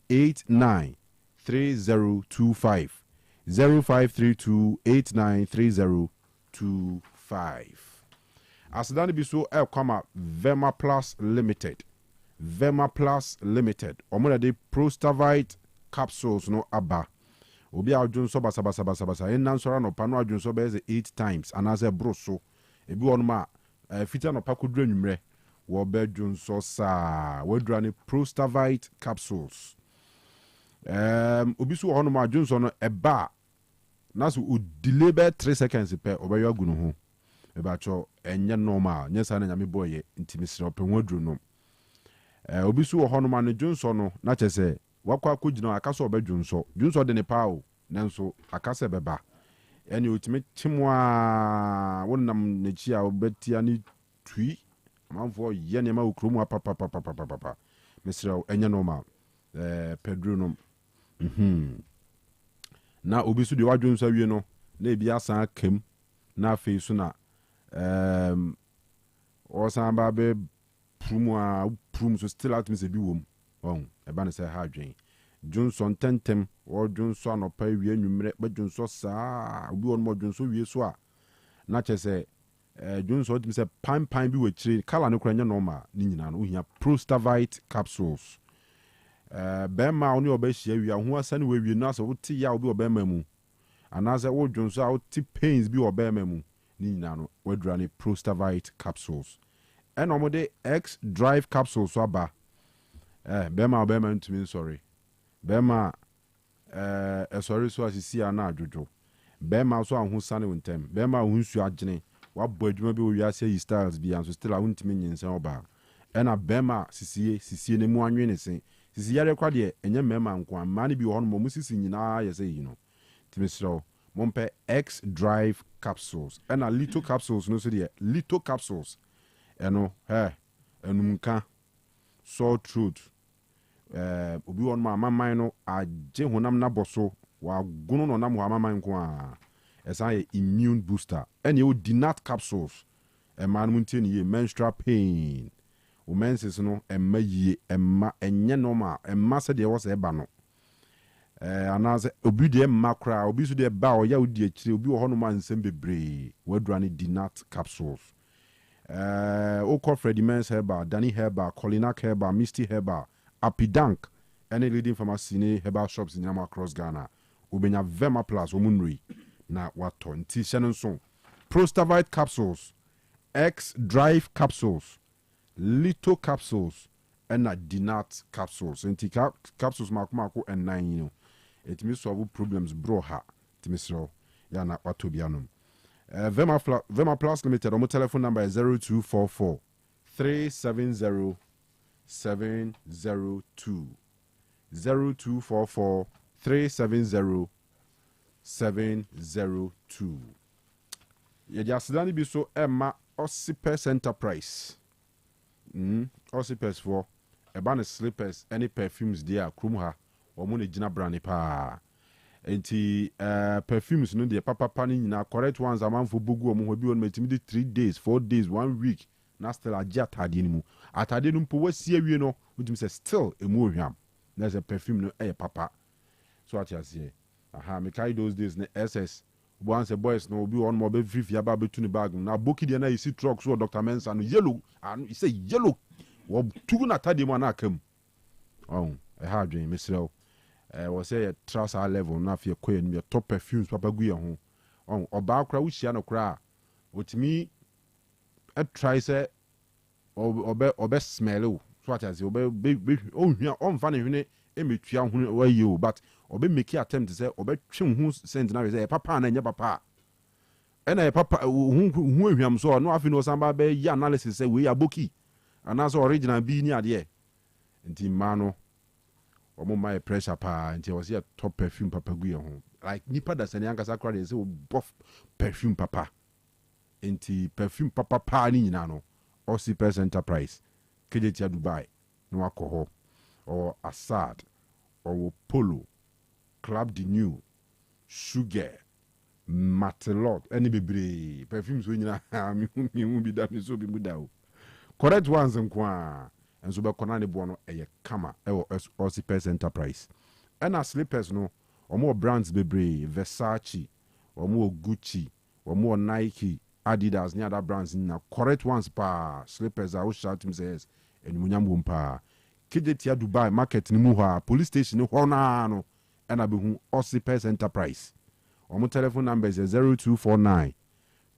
89 3025 0532 89 3025. As that be so, come Vema Plus Limited. Vema Plus Limited. Omo de Prostavite capsules no aba. Obi adwun so basa en sora no pano adwun so be 8 times and as a broso. Ebi won ma fita no pakudru anwumre. Wo be adwun so sa wadura ne Prostavite capsules. Obi so hono ma adwun so no eba. Naso o delay be 3 seconds pe obeyo agunu ho. Eba cho enye normal. Nyesa na nyame boye intimisire open wadru no. Obi so hono ma ne dwun so no na chese wakwa kujina akaso obedwunso dwunso de ne pao nanso akase beba ene otime chimwa wonnam nechi a obetia ni tui amanfo ye ne ma okromu papa mesra enye normal pedro no na obi so de wadwunso wie no na ebi asan kem na afei so na osan ba be prum so still out me se bi wom eba ne se ha adwen Johnson tentem or Johnson no pa wie nwumre ba Johnson saa obi won mo Johnson wie so a na che se Johnson otim se pan bi wachiri kala no kura nya normal ni nyina no ohia Prostavite capsules bema oni obehia wi ho asane we wi no so wuti ya obi obema mu anaze wo Johnson a wuti pains bi obema mu ni nyina no wadura ne Prostavite capsules and omode X drive capsules so aba bema ntumi sorry bema sorry so asisi ana adwojo bema so ahusane wontem bema ahunsu agene wabɔ adwuma bi wo ase yi styles bi anso still ahuntumi nyinsen oba ena bema sisie ne mu anwe ne sen sisi yare kwa de enye mema nko amma ne bi wo hono mo sisi nyina yese yi no timisro mompe X drive capsules ena little capsules no so de little capsules eno enumka sore throat obi won ma maman no agye honam na boso wa gono no nam ho maman ko a esa immune booster and you dinat capsules man muntie ni menstrual pain o menses no emma yie emma enye normal emma se de wo se ba no anaze obi de emma kra obi so de ba o ya odi akire obi wo ho no ma nsem bebre wadura ni dinat capsules Oko Freddy Men's Herbal, Danny Herbal, Colinac Herbal, Misty Herbal, Apidank, any leading pharmacy herbal shops in Yama across Ghana. Ubenya Vema Plus, Omunri, na wato. Nti Shannon Song. Prostavite capsules, X Drive capsules, Little capsules, and na Dinat capsules. Nti capsules marko and 9, you know. It means solve problems bro ha. Timisro, yana wato bianum. Vema Plus Limited, our telephone number is 0244 370 702. 0244 370 702. Yajasidani biso Emma Osipes Enterprise. Osipes for Ebane slippers, any perfumes there, Krumha, or Muni Jina Brani pa. Enti perfumes no de papa pani na correct ones amount for bugu omo bi on metimi 3 days 4 days 1 week na still agye atade no mu atade no mpo wasie wie no wodim say still emu ohwam na say perfume no papa so at yase me carry those days na SS once boys no be on mo be free aba be to ne bag na boki de na you see truck so Dr. Mensa no yellow and he say yellow wo tugu na atade mu na akam dwen mesrel was say trouser level na fe koye no top perfumes papa gu ye ho oba akra wo hia no kra otimi try say obe smell so at as obe ohia onfa ne hwene emetua ho wayi o but obe make attempt say obe twe ho send na say papa na nya papa ena papa hu ehwiam so no afi no samba be ya analysis say we aboki anaso original bi ni ade nti ma no omo my pressure pa nti was here top perfume papa gu ye ho like nipa da sani ankasa kra dey say buff perfume papa nti perfume papa pa ni nyina no Osei Enterprise kejetia Dubai no alcohol or Assad or Polo Club de New Sugar Matelot any bebre perfumes we nyina mi hu bi da mi so bi mu da o correct ones nkwa enso be kona ne bo no eye kama e Osei Enterprise and as slippers no omo brands bebre Versace omo Gucci omo Nike Adidas ni other brands na correct ones pa slippers I will shout him says and munyam pa kejetia Dubai market ni mu ha police station ni ho na no and abehu Osei Enterprise omo telephone number is 0249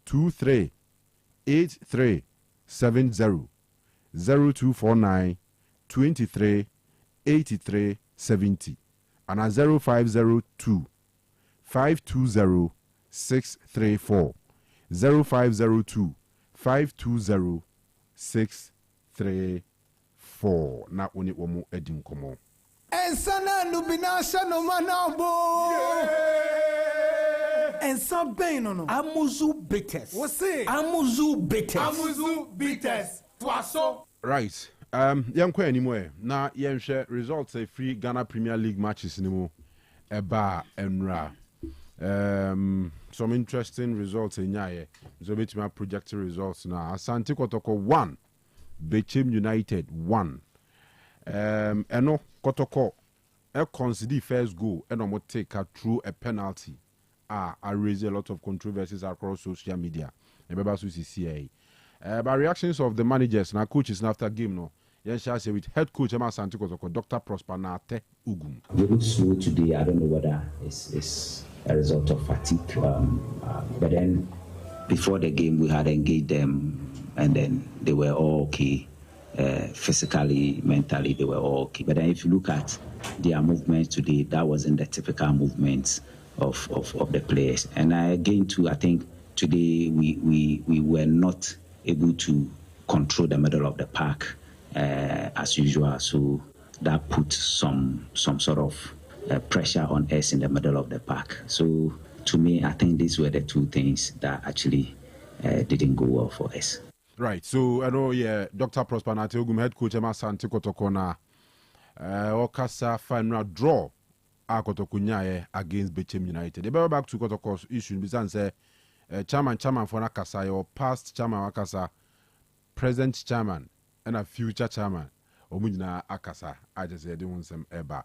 238370 0249 238370 and 0502 520 634 0502 520 634 na oni womu edim komo ensana nubinasha no manabo ensa ben no amuzu bitters wose amuzu bitters twaso right yankwa anymore na yenhwe results a free Ghana Premier League matches nimu eba enra some interesting results in Nyaye. So between projected results now. Asante Kotoko 1, Bechem United 1. Eno Kotoko consider first goal and almost take her through a penalty. I raised a lot of controversies across social media. Remember CCA. By reactions of the managers and coaches after game no. Yes, I say with head coach Asante Kotoko, Dr. Prosper Nate Ugum. We look slow today. I don't know whether it's a result of fatigue. But then before the game, we had engaged them, and then they were all okay. Physically, mentally, they were all okay. But then if you look at their movements today, that wasn't the typical movements of the players. And again, too, I think today we were not able to control the middle of the park as usual. So that put some sort of pressure on us in the middle of the park. So to me, I think these were the two things that actually didn't go well for us. Right. So I know, Dr. Prosper Nate Ugum, head coach Asante Kotoko na Okasa final draw Akotoko Nyaye against Bechem United. They better back to Kotoko's issue because say chairman for Nakasa or past chairman Akasa, present chairman and a future chairman. Omujina Akasa. I just said they want some eba.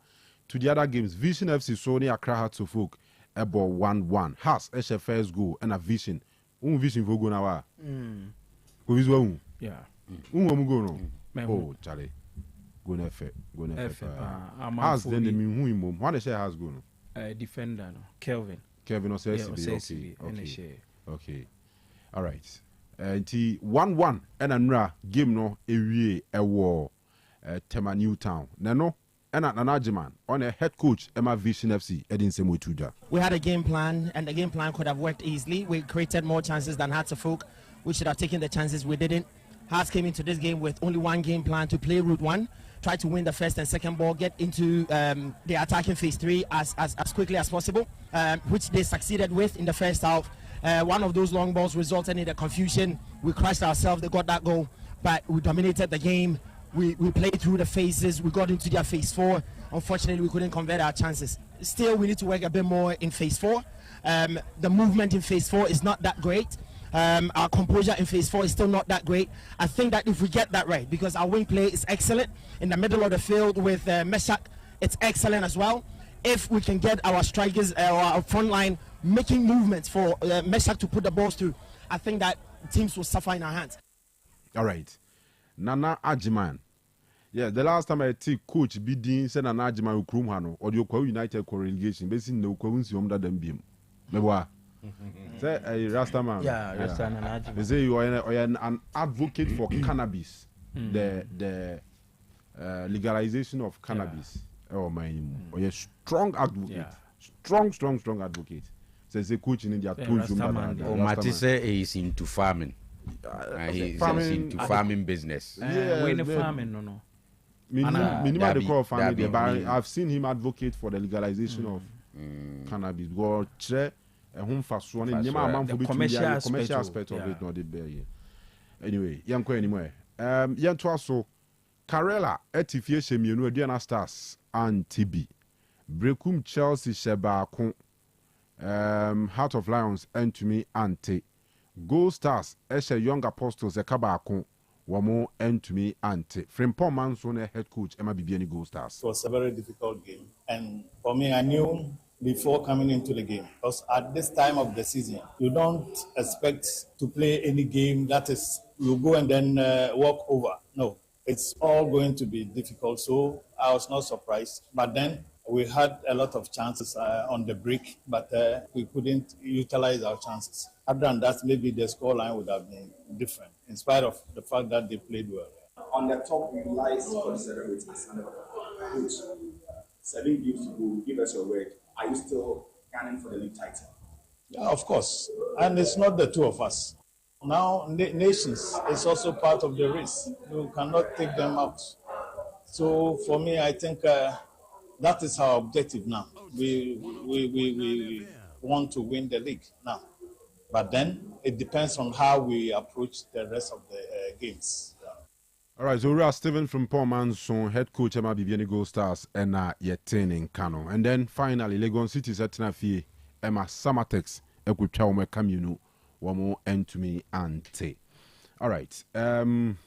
To the other games, Vision FC Sony Accra Hearts of Oak ebo 1-1. Has Eshe first goal and a Vision. Vision for go now. Yeah. Go no. Oh, Charlie. Go na F. Has then the who what they say has go no. Defender no. Kelvin Osei. Okay. All right. T 1-1 and another game no ewie ewo Tema Newtown. Nano and Nanajiman on a head coach Emma Vision FC Edin Semutuja. We had a game plan and the game plan could have worked easily. We created more chances than Hearts of Oak. We should have taken the chances, we didn't. Hearts came into this game with only one game plan to play route one, try to win the first and second ball, get into the attacking phase 3 as quickly as possible, which they succeeded with in the first half. One of those long balls resulted in the confusion. We crushed ourselves, they got that goal, but we dominated the game. We played through the phases, we got into their phase 4. Unfortunately, we couldn't convert our chances. Still, we need to work a bit more in phase 4. The movement in phase 4 is not that great. Our composure in phase 4 is still not that great. I think that if we get that right, because our wing play is excellent in the middle of the field with Meshach, it's excellent as well. If we can get our strikers or our front line making movements for Meshach to put the balls through, I think that teams will suffer in our hands. All right. Nana Ajiman. Yeah, the last time I take coach Bidin said Nana Ajiman Ukrumhano or the Okwa United relegation, basically no Kwunsi Omda Dembim. Meboa. Say a Rastaman. Yeah, Rastaman. They say you are an advocate for cannabis. The legalization of cannabis. Oh my, or a strong advocate. Strong advocate. Says a coach in India told you Matisse is into farming. He's into farming business. When farming, no. Minimal the call farming, but I've seen him advocate for the legalization of cannabis. Go check a home fast one. The commercial aspect of it, not the bear. Anyway, young anyway. Young to also Carella, Etifie Shemienu, Diana Stars, and TB. Brekum Chelsea Sheba Heart of Lions, and to me, Ante. Gold Stars, Eshe Young Apostles, Ekabako, Wamo, and to me, Ante. Frimpong Manson, head coach, Emma Bibiani Gold Stars. It was a very difficult game. And for me, I knew before coming into the game, because at this time of the season, you don't expect to play any game that is, you go and then walk over. No, it's all going to be difficult. So I was not surprised. But then we had a lot of chances on the break, but we couldn't utilize our chances. Other than that, maybe the scoreline would have been different, in spite of the fact that they played well. On the top, you lies consider with Coach, 7 games to go. Give us your word. Are you still gunning for the league title? Yeah, of course. And it's not the two of us. Now, nations is also part of the race. You cannot take them out. So for me, I think that is our objective now. We want to win the league now. But then it depends on how we approach the rest of the games. All right, so we are Stephen from Paul Manson, head coach Emma Bibiani Gold Stars, and Yetin in Kanu. And then finally, Legon City Setnafi, Emma Samatex, Equipchaume Camino, Wamo, and to me, Ante. All right, Yenti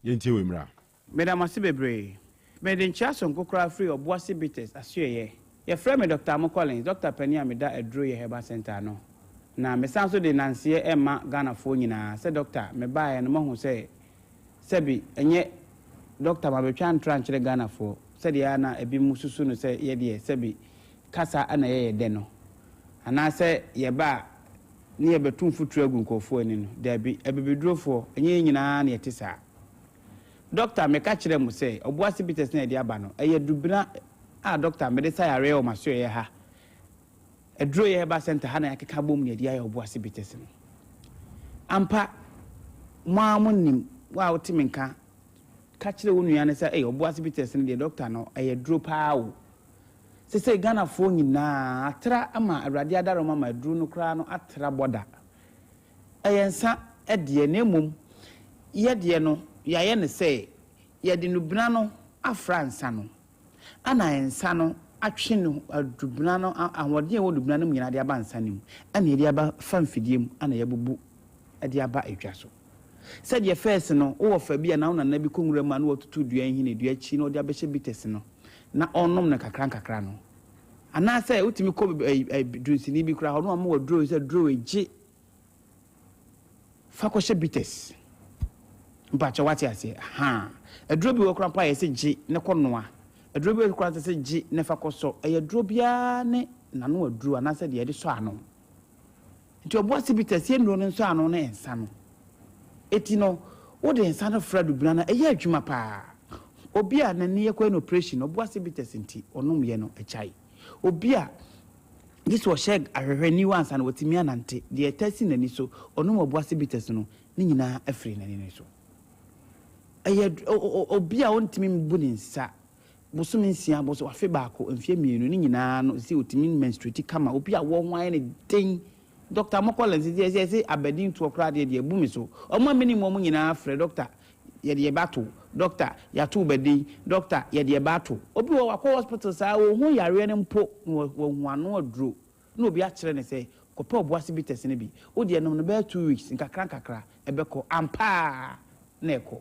Wimra. Madam Asibebre, Madam Chason Kokra free or Boissy Bitters, as you your friend, Dr. Mokolin, Dr. Penny Amida, a Drew Heba Center. No. Now, me sounds to the Nancy Emma Ghana phone, said Doctor, me buy and among who say, Sebi, and yet Doctor Mabichan Tranche Ghana for, said Yana, a bimusu say, ye dear, Sebi, Casa and a deno. And I say, ye ba near between foot tragon co for there be a baby draw for, and ye in an yetisa. Doctor, me catch them say, or what's the bitters near Diabano, a ye dubina, Doctor, me desire real, monsieur, ha. A draw ye ba center hana yakabum near the eye of Boissy Bitterson. Ampa Mamunim, wow, Timinka, catch the woman and say, oh, Boissy Bitterson, the doctor, no, a draw pow. Say Ghana phone na, atra ama, a radiada mama, drew no crown, atra boda. A yansa, a dear nemum, yet yeno, yayen say, yet in Lubrano, a Fransano, Anna and Sano. Action Dubrano and what dear old Dubranum in Adiaba and Sanim, and Yadiaba Fanfidium and a Yabu Adiaba Ejaso. Said your first no, or Fabia now and Nebi Kungraman what to do in a duachino, the Bishop Bitesino, not on Nomnaka Cranka Crano. And I say, what you call a Drucinibi crowd, no more drew is a drew a G. Fakosha Bites. But what I say, ha, a droby or crampa, I say G, Nakonoa. A drobby crowd say G, never cost so a drobiane, nano a drew, and I said, Yadi Sano. To a bossy bit as yen running son and son. Etino, what the son of Fred Dubrana, a year Jumapa. Obia, and near coin operation, or bossy bit as in tea, or no miano, a chai. Obia, this was shag a renew once and what Timian ante, the testing and so, or no more bossy bit as no, Nina a free and so. A year, Obia on Timin Budding, sir. Bosuminsia was a febaco and Fiemi, no see what mean menstruate come out, be a warm wine thing. Dr. Mokolan says, yes, I bedding to a crowd, dear Bumiso, or more minimum in our friend, Doctor, yet battle, Doctor, ya two bedding, Doctor, yet battle. Obi our hospitals are who ya random po one or drew. No be actually say, kɔpɛ ɔboase bitters no bi wode ɛnom no bɛyɛ 2 weeks nkakra ɛbɛkɔ ampa na ɛkɔ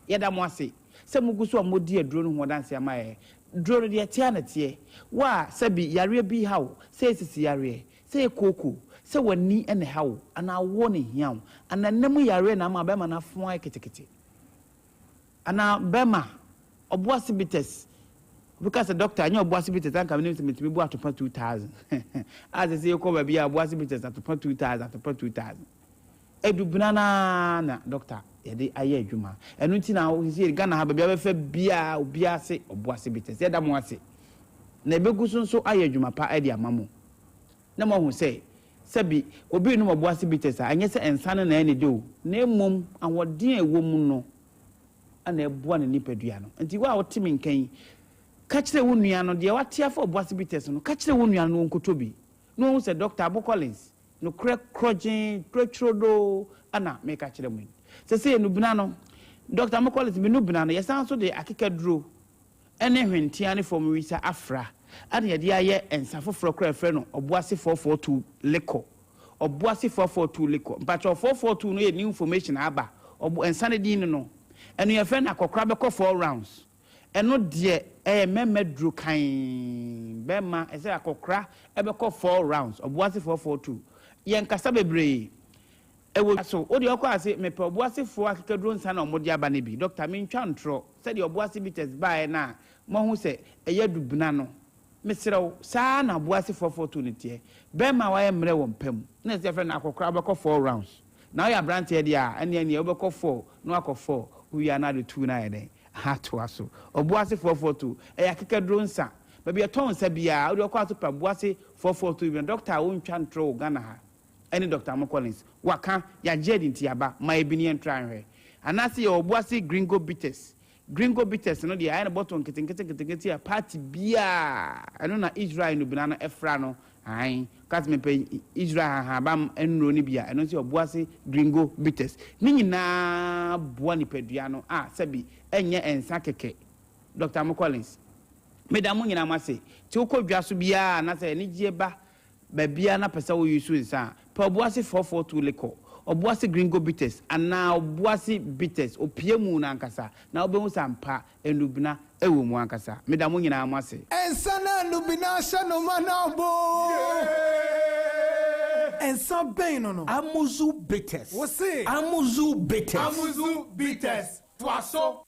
yɛda mo ase sɛ mugu so a modi aduro no ho danse ama yɛ duro no deɛ tia na tie wa sɛbi yareɛ bi ha wo sɛ esisi yareɛ sɛ ekoko sɛ wani ɛna ha wo ana wo ne hia wo ana nam yareɛ na ama bɛma na fo ayɛ ketekete ana bɛma ɔboase bitters because the doctor anya ɔboase bitters anka me metimi bu atopa 2000 as say yɛkɔ baabi a ɔboase bitters atopa 2000 edubina na doctor yɛde ayɛ adwuma ɛno nti na sɛ Ghana ha baabi abɛfa bia obi ase ɔboase bitters yɛda mo ase na ebegu so nso ayɛ adwuma pa ɛde ama mo na mo hu sɛ sɛbi obi no ɔboase bitters a anyɛ sɛ ensa no na ɛne de o na emom ahoɔden a ɛwɔ mu no ana ɛboa ne nipadua no nti wa wotimi nkan ka kyerɛ wo nua no deɛ wate afa ɔboase bitters no ka kyerɛ wo nua no nkoto bi no hu sɛ Dr. Abo Collins no krɔgyen trɛtrodo ana meka kyerɛ mu sɛ sɛ no bina no Dr. Abo Collins me no bina no yɛsan so de akekaduro ɛne hwentia ne fam wisa afra ana yɛde ayɛ ensa foforɔ kra frɛ no ɔboase 442 liquor ɔboase 442 liquor mpatɔ 442 no yɛ new information aba ensa ne din no ɛno yɛfrɛ no akɔkora bɛkɔ 4 rounds ɛno deɛ mɛmɛ duro kan bɛma ɛsɛ akɔkora ɛbɛkɔ 4 rounds ɔboase 442 yɛn kasa bebree ɛwɔ so odi ɔkɔ ase mepɛ ɔboase fo akekaduro nsa na ɔmo de aba ne bi doctor mentwa ntrɔ sɛdeɛ ɔboase bitters bae na mo hu sɛ ɛyɛ dubuna no mesrɛw saa na ɔboase 442 ne teɛ bɛma wayɛ mmerɛ wɔ mpam na ɛsɛ fɛ na akɔkora bɛkɔ 4 rounds na ɔyɛ aberanteɛ deɛ a ɛne wobɛkɔ 4 na wakɔ 4 woyɛ na de 2 na yɛ dɛn hatoa so ɔboase 442 ɛyɛ akekaduro nsa baabi ɛtɔn nsa biara wode ɔkɔ aso pa boase 442 bi doctor a wontwa ntrɔ wɔ Ghana ha ɛne Dr. Amo Collins waka yɛagye de ntiaba ma ebi ne yɛntra nhwɛ anaasɛ yɛ ɔboase gringo bitters no deɛ ayɛ no bɔtɔ nketenkete a party biara ɛno na Israel no bina no ɛfra no ayi kasi mepɛ Israel habam nnuro no bia ɛno nso ɔboase gringo bitters ne nyinaa boa nipadua no a sɛbi ɛnyɛ ensa kɛkɛ Dr. Amo Collins meda mo nyinaa ma se ti wokɔ dwa so biara na sɛ ne gye ba babia na pɛsɛ wo yusu nsa pa ɔboase 442 liquor ɔboase gringo bitters ana ɔboase bitters opie mu na ankasa na wobɛhu sampa enubina ɛwɔ mu ankasa meda mo nyinaa ma se ensa na enubina hyɛ no ma na bo ensa bɛn no amuzu bitters wo se amuzu bitters toaso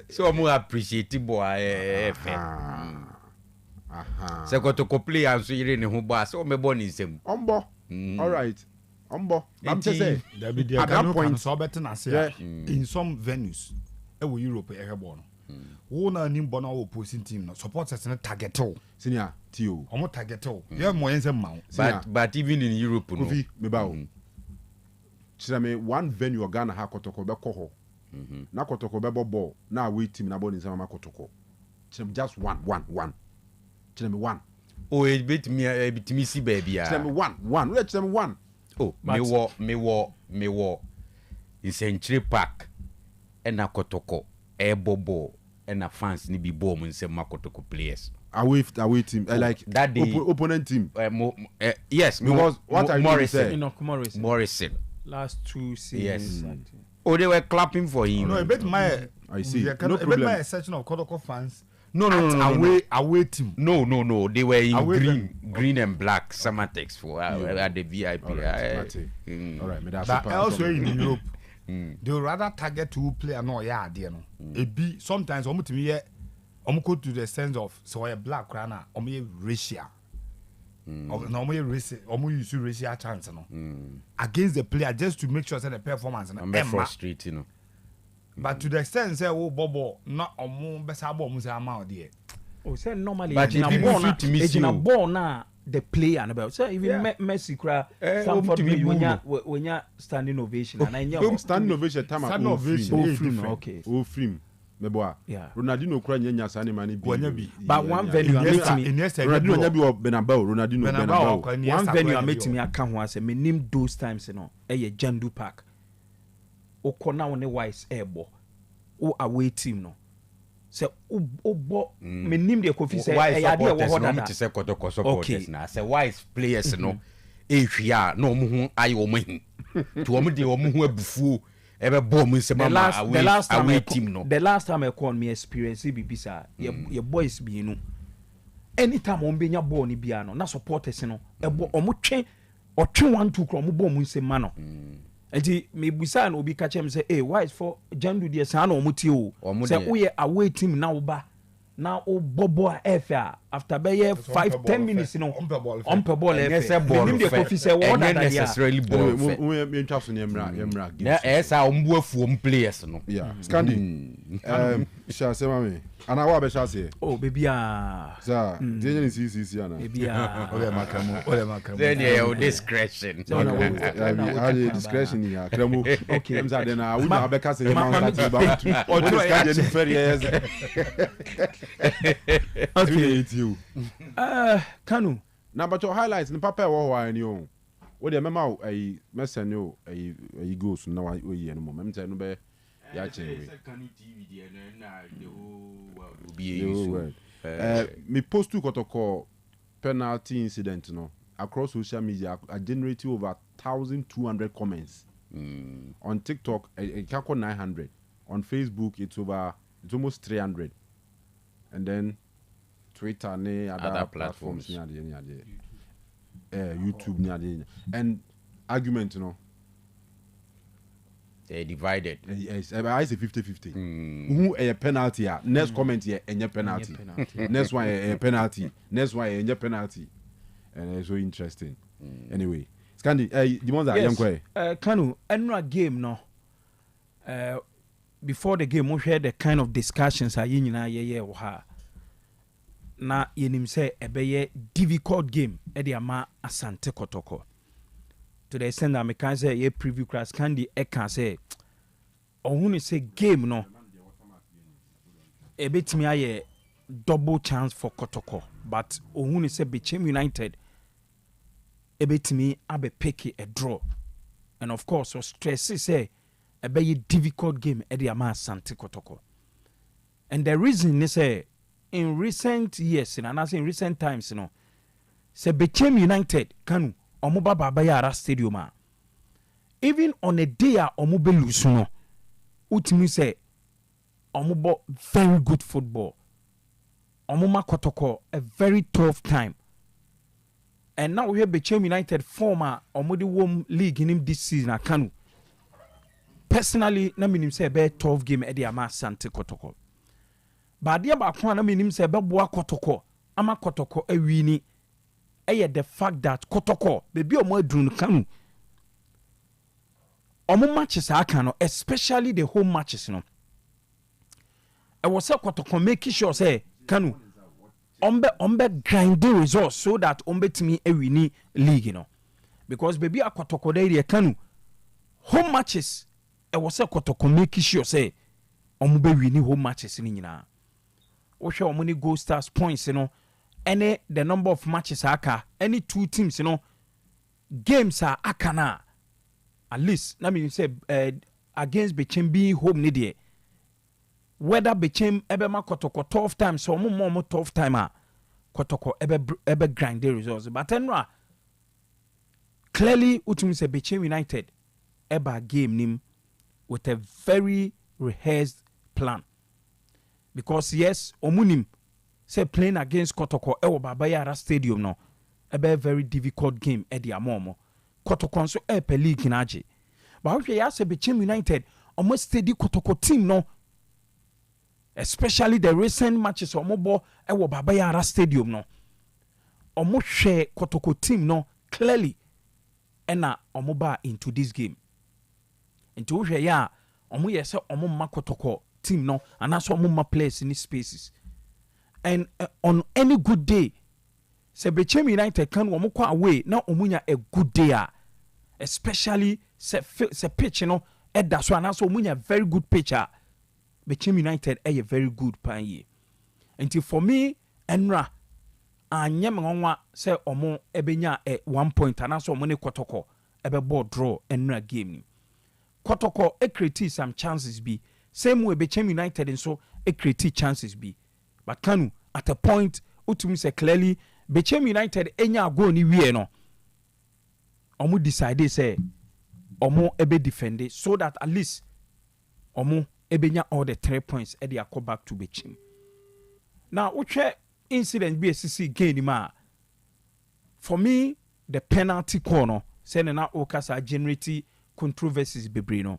So more appreciate boy se kotoko play and so yire ne ho ba so me born in sem ombo all right ombo I'm just say at that point so better na say in some venues e wo Europe e hebo no wo na ni mbo na opposing team no supporters na target o senior tio omo target o ye mo yen sem ma but even in Europe no Kofi me ba o chira me one venue Ghana ha kotoko be ko ho na kotoko be ball na away team na ball in sama kotoko chira just one chira me one oh it bit me see baby chira me one we chira me one oh me wo in Century Park and na kotoko e bobo and na fans ni bi ball mun say makotoko players away team like that day opponent team yes because what are you saying Morrison last 2 seasons yes oh they were clapping for him no a bit my I see no problem a bit my section of Kotoko fans no away team no they were in green and black Samatex for at the VIP all right but elsewhere in Europe they would rather target two player no yeah there no it be sometimes omutimi go to the sense of so a black crana racial no use racial chance no against the player just to make sure that the performance no frustrating no but to the extent say oh bobo not besa ball say am out there oh say normally but if you ball na the player about so even Messi cry Sanford when you standing ovation and standing ovation time okay film meboa Ronaldinho kura nyanya sane mani bi but one venue Ronaldinho nya bi o Benabao one venue I met me aka ho ase me name those times no e Jandu Park o kona woni wise ebo o away team no se o bo me nim de kofi se e ya de wo hoda to say Kotoko supporters na say wise players no e hwia na omo hu aye omo hin to omo de omo hu abufuo ebe bomb in the last time I called me experience bibisa your boys be no anytime on benya ball ni bia no na supporters no ebo omo twen 1-2 kro omo bomb in ma no enti me busa na obi ka chem say eh why is for Jandu dey say na omo tie o say we away team na wo ba na o bobo FA after be 5-10 minutes no on per ball FA nim dey coffee say what that necessarily ball we ntwaso ne emra na esa ombu afuom players no yeah Scandi sha say mami ana wa be sha say oh baby sir dey ni CC ana baby ole makamu then your discretion I discretion ya kremu okay am say na we na be ka say man start about to o Scandi ni very years okay you Kanu na but your highlights ni papa wo ho ani o wo de mema ai message o ai goals na wa yi no mem say no be ya chenwe Kanu TV de na the whole world me post to Kotoko penalty incident no across social media I generated over 1,200 comments on TikTok it can 900 on Facebook it's almost 300 and then Twitter ne other platforms YouTube and argument you know they divided yes I say 50-50 who a penalty next comment here any penalty next one a penalty next one a penalty and it's so interesting anyway Scandi the ones that young Kanu enra game no before the game we heard the kind of discussions are yin na ye wo ha na yenim say ebeye difficult game e de ama Asante Kotoko to the extent that me can say ye preview class Scandi e can say ohun say game no e betimi aye double chance for Kotoko but ohun say Bechem United e betimi abe pick a draw and of course so stress say a very difficult game at the Ama Asante Kotoko. And the reason is in recent years, and I say in recent times, you know, say Bechem United Kanu Omuba Babayara Stadium. Even on a day Omube Lusuno, Utimi say Omubo very good football. Omuma Kotoko a very tough time. And now we have Bechem United former Omudi Wom League in him this season at Kanu. personally na minim say be 12 game e dey ama Sante Kotoko ba de ba ko na minim say be boa Kotoko ama Kotoko awini the fact that Kotoko baby omo adrun Kanu omo matches aka no especially the home matches no e was say Kotoko make sure say Kanu ombe grind the results so that ombe timi awini league you know because baby Kotoko dey Kanu home matches e was say Kotoko make sure say omo be wini home matches ni nyina wo hwe omo ni goal stars points you know any the number of matches aka any two teams you know games are akana at least na me say against Bechem being home ni there whether Bechem ebe ma Kotoko 12 times so mo 12 time Kotoko ebe grind the results but enra clearly utumi say Bechem United eba game nim with a very rehearsed plan because yes omunim say playing against Kotoko ewo Babayara Stadium no a very difficult game e di amomo Kotoko nso pe league na age but how ya say Bechem United almost steady Kotoko team no especially the recent matches omobo ewo Babayara Stadium no omo hwe Kotoko team no clearly ena omoba into this game into hwe ya omo yese omo ma Kotoko team no and also omo ma players in spaces. And on any good day, say Bechem United can wamukwa away now omunya a good day, especially se pitch you know that so and also omunya very good pitcher. Bechem United a very good pan until for me enra anyam nwa say omo ebenya 1 point and also omone Kotoko ebe ball draw enra game. Kotoko e create some chances be same way Bechem United and so e create chances be. But Kanu at a point utumi say clearly Bechem United enya go ni wie no omo decide say omo ebe defend it so that at least omo ebenya all the 3 points e dey go back to Bechem. Now uche incident be CC game ma for me the penalty corner say na okasa generate controversies bebre no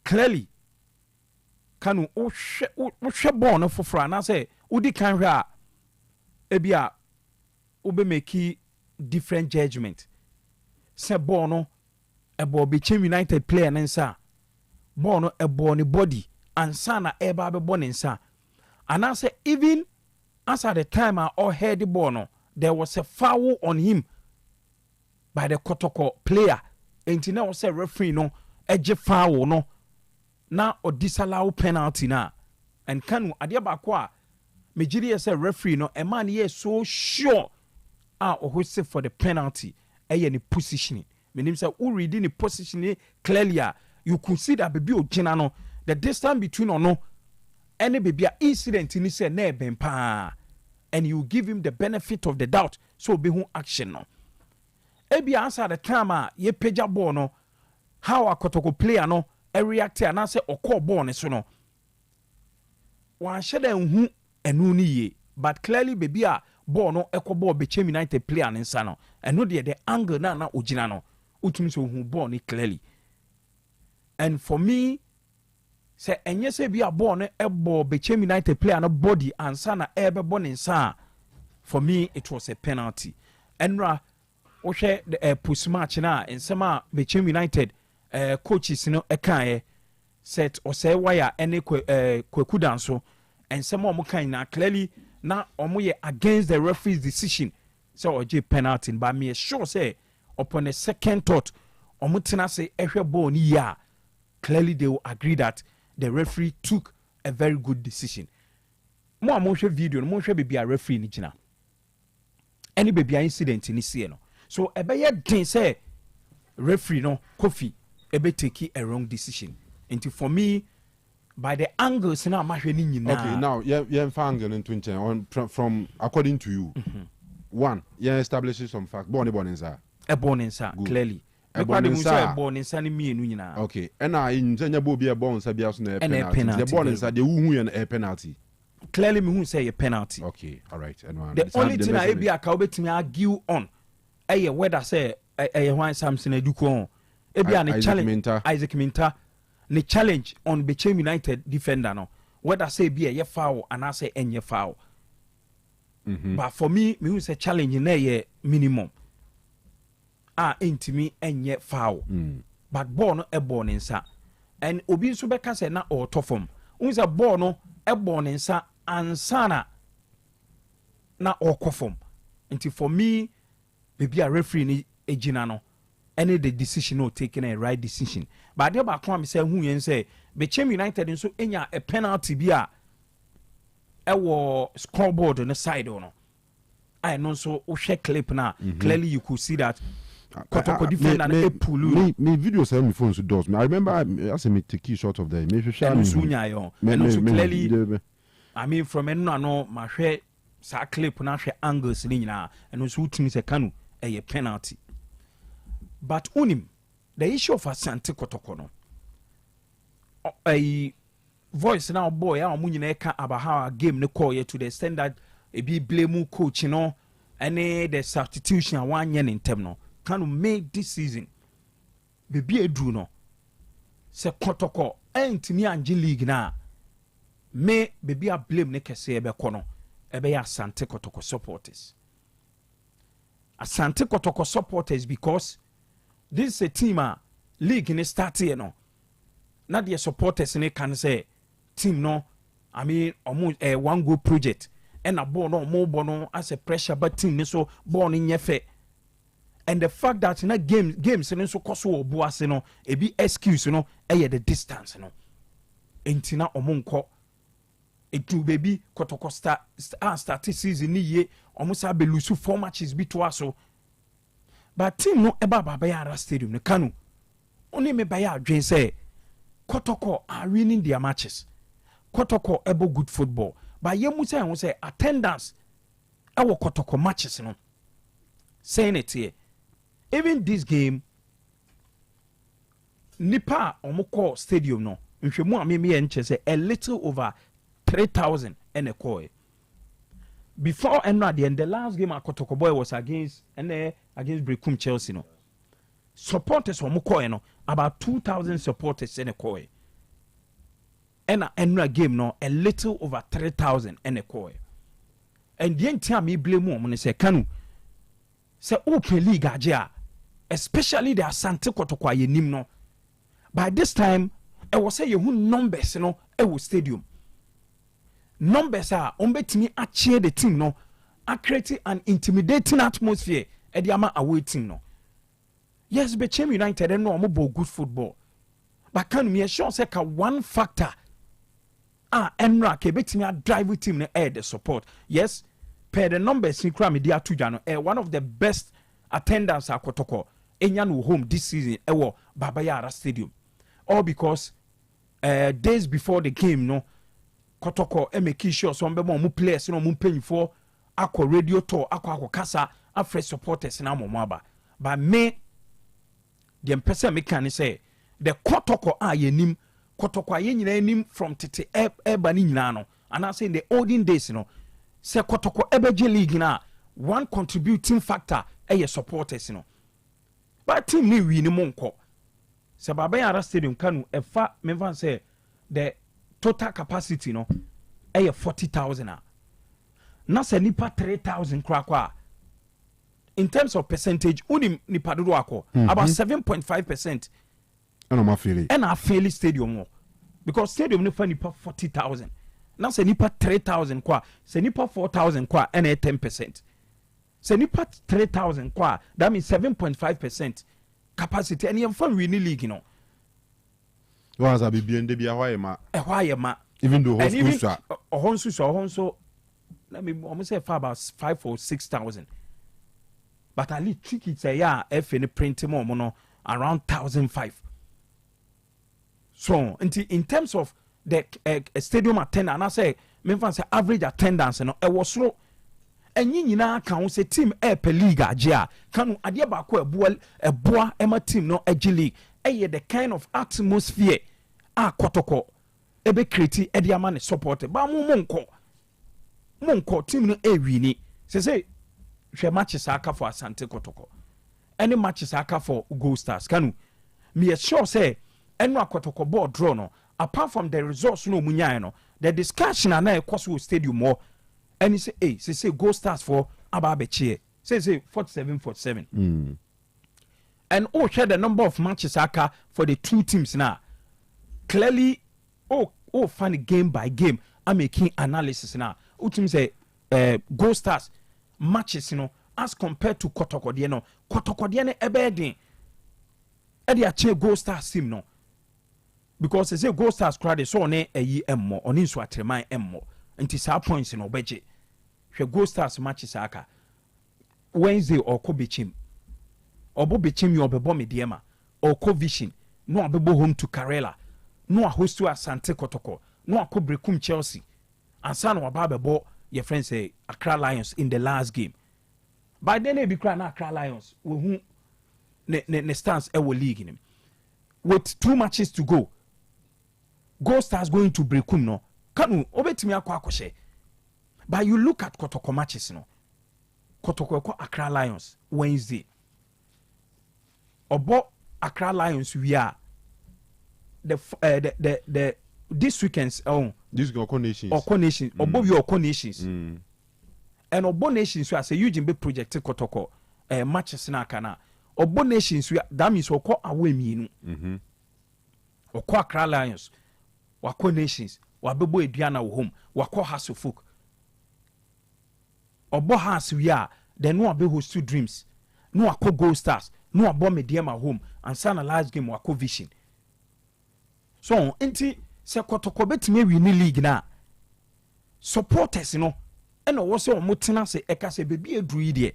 clearly Kanu o hwe ball no foforo na say udi kan hwe a ebia obe make different judgment say ball no ebo Bechem United player nsa ball no ebo ni body ansa na eba be ball nsa and I say even as at the time I all heard the ball no there was a foul on him by the Kotoko player and now say referee no eje foul no na o disallow penalty na and Kanu adia ba kwa mejiri say referee no a man here so sure o who for the penalty any positioning meaning say who reading the positioning clearly you could see that baby ogina no the distance between or no any baby incident ni say na ben pa and you give him the benefit of the doubt so be who action no ebi answer the time ye peja ball no how a Kotoko player no e react and say okọ ball ne so no wan shede hu enu ni ye but clearly baby a ball no ekọ Bechem United player ne nsa no enu de the angle na ogina no utumi so hu ball ni clearly and for me say enye say bi a ball no ebo Bechem United player no body ansa na ebe ball ne nsa for me it was a penalty enra o hwe the post match na ensema Bechem United coaches no ekan set or say wire any kwekudan so and some more kind na clearly na omo ye against the referee's decision so oje penalty but me sure say upon a second thought omo tena say ehwe ball ni ya clearly they will agree that the referee took a very good decision mo hwe video mo hwe baby a referee ni gina any baby incident ni see no so ebeye den say referee no Kofi ebe take a wrong decision into for me by the angles na mahwe ni nyina. Okay, now yeah angle into on from according to you. One, yeah establishes some fact born inside a born inside clearly a born inside ni mienu nyina. Okay, and I in nya bo be a born inside bias na penalty the born inside the who a penalty clearly me who say a penalty. Okay, all right, and the only thing I be aka obetimi argue on whether say why Samson Eduko ebia ne challenge Isaac Minta the challenge on Bechem United defender no whether say be a foul and I say any foul. But for me say challenge in a minimum. Ain't me any foul. But ball no a born in sa. And Obi Subeka say na or tofum. Unza ball no a born in sa and sana na or kofum. Until for me, maybe a referee ni a ginano. Any the decision no taking a right decision. But the back one say who yen say Bechem United and so enya a penalty be a scoreboard on the side or no. I know so share clip now. Clearly you could see that Kotoko defend and a pull. Me video send me phone to doors. I remember I asked me take key shot of them. Me share me. And also clearly I mean from no my share sa clip na share angles ni na and also team say Kanu a penalty. But unim the issue of Asante Kotoko no a voice now boy a mu nyina ka about how a game no call to the extent that e be blame coach you know any the substitution one yen in term no Kanu make this season baby edru no se Kotoko ain't me anje league na me baby a blame ne kese ebe kono ebe ya Asante Kotoko supporters Asante Kotoko supporters because this is a team league in start here no not the supporters in can say team no I mean almost a one goal project and a ball no more bono as a pressure but team so born in yefe and the fact that in a games and so koso boas no e be excuse no the distance no entina omonko etu baby Kotoko start season ni ye almost have lose 4 matches be to us so but team no eba Baba Stadium no Kanu only me baya adwen say Kotoko are winning their matches. Kotoko ebo good football. But ye musa say attendance ewo Kotoko matches no. Saying it here. Even this game nipa omoko stadium no. Nhwemu amemi enche say a little over 3,000 and a koi. Before and at the end the last game at Kotoko boy was against Brekum Chelsea no. Supporters omoko no about 2,000 supporters in a koi. And a game no a little over 3,000 in a koi. And the entire me blame when say Kanu say open league ajia, especially the Asante Kotoko yenim no. By this time, I was say you numbers no e stadium. Numbers are ombetimi a cheer the team no, a create an intimidating atmosphere at the ama away team no. Yes, Bechem United and no more good football. But can me sure say one factor Enra ke betimi a drive with team na the support. Yes, per the numbers in Krami dia Tujano one of the best attendance at Kotoko Enyanu home this season ewo Babayara Stadium. All because days before the game no Kotoko make sure some be more players no mu paying for akọ radio tour akọ kasa afre supporters na momaba. But me the person me can say the Kotoko yenim Kotoko nyina nim from tete eba ni nyina no and I say in the olden days no say Kotoko ebeje league na one contributing factor supporters no but team ni wi ni monko say Babayara Stadium Kanu efa me van say the total capacity no 40,000 na say nipa 3,000 kwa in terms of percentage uni nipa dodo akọ about 7.5%. And I fairly stadium because stadium no nipa 40,000 now say nipa 3,000 kwa say nipa 4,000 kwa and 10%. Say nipa 3,000 kwa that means 7.5% capacity and you fun winning league you know. Was a bibi and be a why ma even though honsu let me almost say for about 5,000 or 6,000. But at least tickets if any print more around 1,500. So in terms of the stadium attendance, I say say average attendance it was slow. And you can say team per league ajia can adia ba ko a boa ema team no edge league the kind of atmosphere Kotoko ebe create e dia man support ba monko team no wini say hwe matches aka for Asante Kotoko any matches aka for Gold Stars Kanu me sure say ɛno akɔtɔkɔ ball draw no apart from the results no munyae no the discussion ana ɛkɔ so stadium more and he say go stars for aba abɛkyeɛ say 47 and share the number of matches aka for the two teams now clearly find game by game I'm making analysis now team say go stars matches as compared to Kotoko no ebedin e ache go stars team no because they say go stars crowd so on emmo on inso atreman emmo nti sa points no obeje hwe go stars matches aka Wednesday or ko bechim obo bechim yo bebo mediema or ko vision no abebo home to Karela no a host to Asante Kotoko no akɔ brekum Chelsea ansa na waba bebo your friend say Accra Lions in the last game by then be cry na Accra Lions we hu ne stance e wo league him with 2 matches to go Stars going to brekum no Kanu obetimi akɔ but you look at Kotoko matches no Kotoko Accra Lions Wednesday obo Accra Lions we are the this weekend's this go nations obo we Oko Nations and Obo Nations we say Eugene be projected Kotoko matches na kana Obo Nations we that means Oko away mienu Oko Accra Lions Wako Nations wabebo eduana wo home Wako House of Folk Obo House we are then no abe host two dreams no Wako Gold Stars no abo mediema home and sana last game Wako Vision so enti se Kotoko betime win league na supporters no eno wo se omotena se eka se bebi edru yi de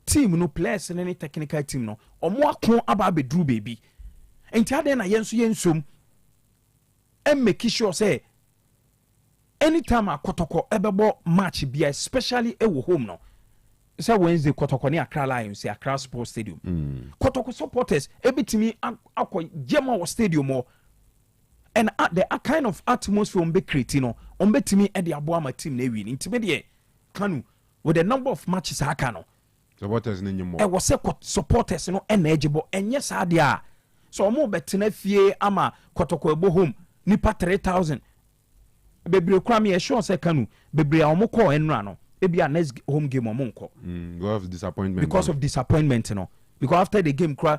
team no players ne technical team no omo akon aba bedru bebi enti ade na yensom and make sure say anytime a Kotoko ebebo match be especially ewo home no say Wednesday Kotoko ni Accra Lions say Accra Sports Stadium Kotoko supporters ebitimi akọ Jema wo stadium mo and the kind of atmosphere on be create no on betimi e de abo ama team na win ntime de Kanu with the number of matches aka no supporters ni nyimo e wo say supporters no e na ejibo enye sa de a so omo betena fie ama Kotoko ebo home nipa 3000 bebre kwa me sure say Kanu bebre a omo call enra no e bia next home game omo nko because of disappointment no because after the game kwa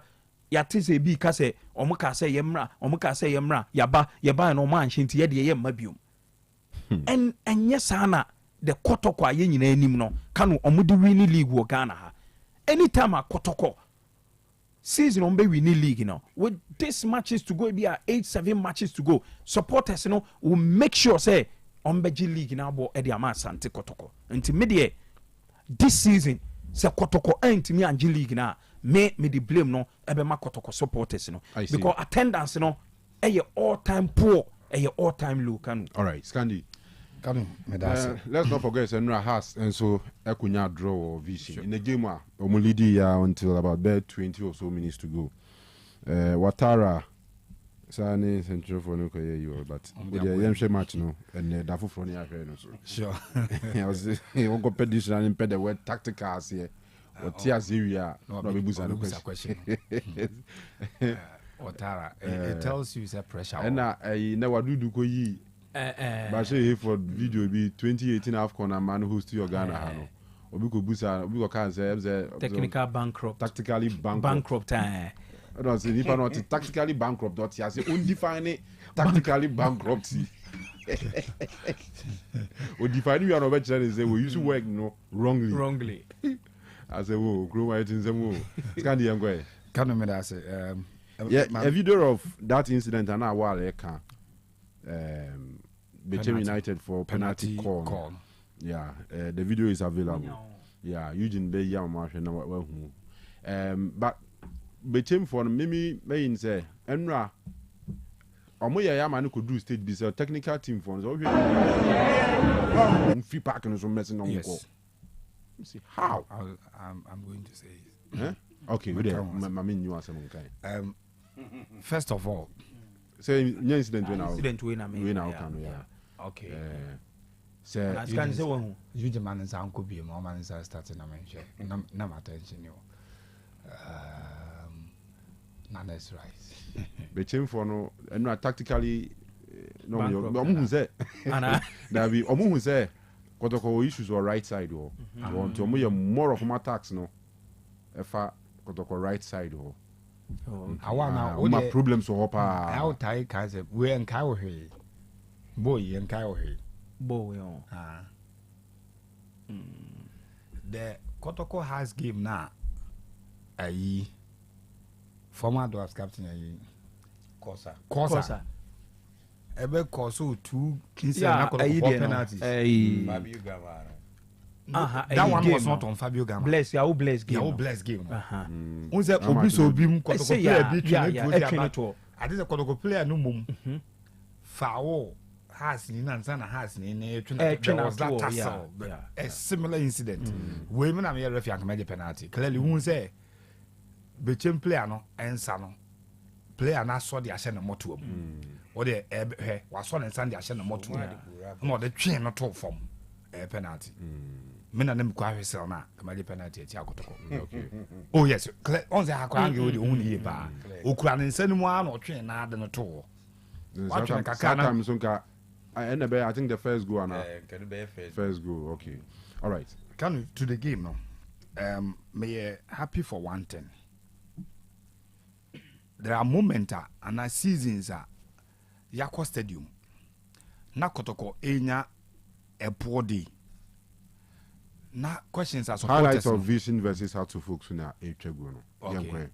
ya tise bi ka say omo ka say yemra yaba no man hwenti ye de ye mabiom en enye sana the Kotoko aye nyina anim no Kanu omo de win league wo Ghana ha anytime a Kotoko season on be winning league now with this matches to go be 8-7 matches to go supporters will make sure say on beji league now bo e de ama Asante Kotoko until media this season say Kotoko enti me anji league na me the blame no ebe ma Kotoko supporters because attendance all time poor all time low Kanu. All right Scandi Kanu let's not forget Senra has and so Ekunya draw or vision in the game omulidi until about 20 or so minutes to go Watara Sani Central for no you but the Yemshe match no and Dafu from the no so sure I was go petition and the word tactical here or tears area no be question Watara it tells you it's a pressure and I never do ko yi but say for video be 2018 AFCON and man host to your Ghana hano obi ko busa obi ko kan say technical bankrupt tactically bankrupt I don't say if not tactically bankrupt dot ya say undefine tactically bankrupt we define we are not say we used to work wrongly I say oh grow my things mo Scandi yango Kanu me that say a video of that incident and now while can Bechem United for penalty call. Yeah, the video is available. Yeah, Eugene Bay Yamash and but Bechem for Mimi Mayin say Enra Omoya Yaman could do state be a technical team for us. Free parking is messing on call. See how I'm going to say it. Okay, good. You are some kind. First of all, say incident when okay say you can say one you the man is uncle be more man is starting na mention na attention you Nah, that's right. Be change for no, and not tactically. No, omu say. There be omu say. Kotoko issues on right side or. Want to more more of my attacks no. If I kotoko right side or. I want now. My problems so hopa. How tight can say we and cow hay. Boy and cow hay. Boy, the Kotoko has game now. Aye. Former Dwarfs captain aye. Kosa. Ebe Koso 2 penalties. Fabio Gavara. That one was not on Fabio Gama. Bless game. Bless game. Unse obi so obi mu Kotoko player bi twene I think the Kotoko player no mum. Foul has ni nansa na has ni na twene was that tassel. A similar incident. We me na me referee an make penalty. Clearly who say bechem player no ensa no. Player na so de ahye na moto am. O de wa so na ensa de ahye na moto am. No de twene no to form. Penalty. Me na dem kwa hwesel na kamali penalty ati Akotoko. Okay. Oh yes, on say akwa nge odi ohun ye ba. Okura ne nsa ni mu a na otwe na ade no to. What time so nka I think the first goal na. First goal, okay. All right. Kanu to the game no. Me happy for one thing. There are moments and seasons Yakwa Stadium. Na Kotoko enya a poor day. Na questions are supporters. Highlights of Vision versus how to folks na a tribunal. Okay.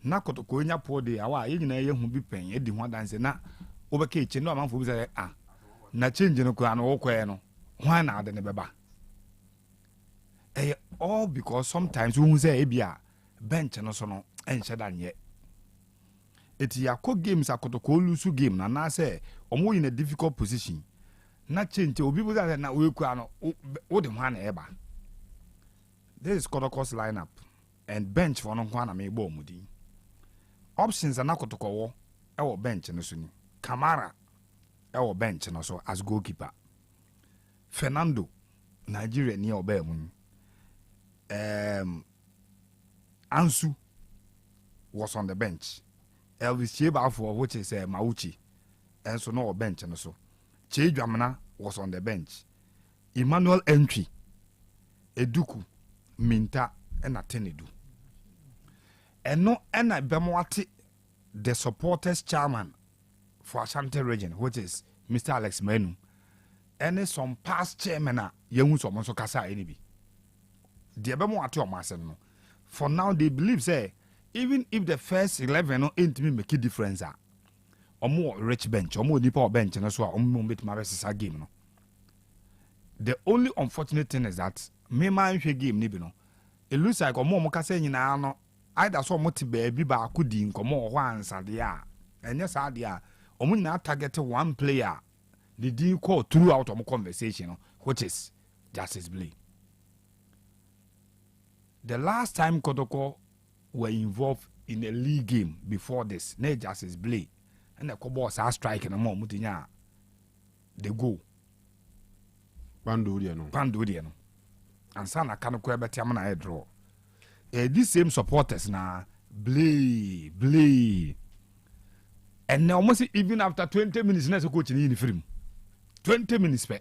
Na Kotoko enya poor day. Awa ye nyina ye hu bi pen e di ho dance na obeka eche no amanfo bi say na change no kwa no okwe no. Hwan na ade ne beba. All because sometimes we say e bia bench no so no enche da nye. Eti yakọ games Akotoko lose game na say omo in a difficult position. Na change obi bu say na we kwa no wo de hwan na eba. This is Kotoko's lineup and bench for no kwa na me bo mudi. Options na Kotoko wo e wo bench no so ni. Kamara e wo bench no so as goalkeeper. Fernando Nigeria ni oba mu. Ansu was on the bench. Elvis Cheba for which is Mauchi and so no bench and so. Che Dwamana was on the bench. Emmanuel Entry, Eduku, Minta, and Atenedu. And no and I bemwati the supporters chairman for Ashanti region, which is Mr. Alex Menu. And some past chairman young so monso kasa enibi. The bemwati o masen. For now they believe say even if the first 11 no ain't me make a difference or more rich bench or more deeper bench and so on bit my game no. The only unfortunate thing is that me man game ni no. It looks like or more mokase nyina no either so moti baby ba akudi nkomo once and ya and yes adia omo nyina target one player the deal call throughout our conversation which is Justice Blay. The last time Kotoko were involved in a league game before this, ne Justice Blay and the Cobos are striking a more mutinya. They go. Pandudiano. And Sana Kanu Kwebetiamana draw. These same supporters now Blay. And now almost even after 20 minutes, next coach in the film. 20 minutes pay.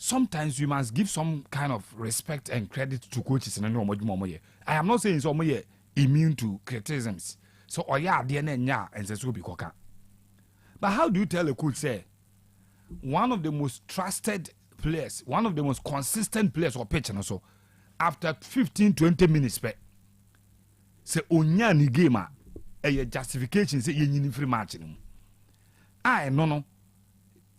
Sometimes we must give some kind of respect and credit to coaches. I am not saying so immune to criticisms. So and so be koka. But how do you tell a coach say one of the most trusted players, one of the most consistent players or pitch and so after 15-20 minutes say onya ni game a justification say yin free match I no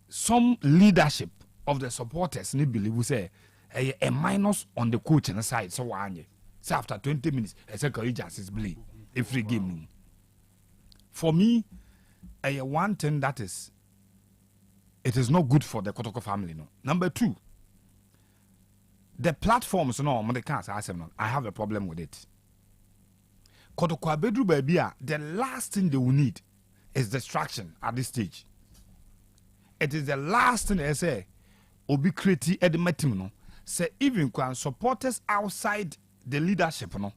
some leadership of the supporters ni believe we say a minus on the coach and the side so wanye say after 20 minutes I say Justice Blay a free game. For me one thing that is it is not good for the Kotoko family no. Number 2, the platforms no I have a problem with it. Kotoko abedru baby the last thing they will need is distraction at this stage. It is the last thing they say obi kreti edmetim no say even when supporters outside the leadership no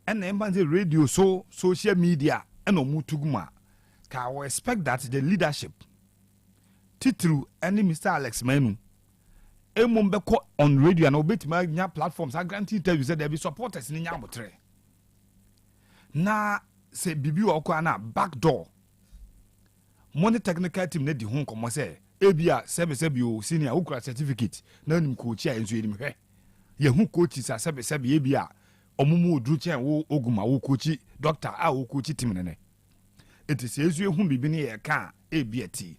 and the radio, so social media, and Omutuguma. I will expect that the leadership, Titru, and Mr. Alex Menu, Emumbeko on radio and obey my platforms. I guarantee you that there be supporters in Yamotre. Na say Bibi Okwana backdoor. Money technical team need the home come say. Ebia sebi senior ukra certificate. Na nim coach ya enzo enim hwe. Ye hu coaches a sebi ebia omumu odru chen wo oguma wo coach doctor a wo coach team nene. It is enzo hu bibi ne ye ka ebia ti.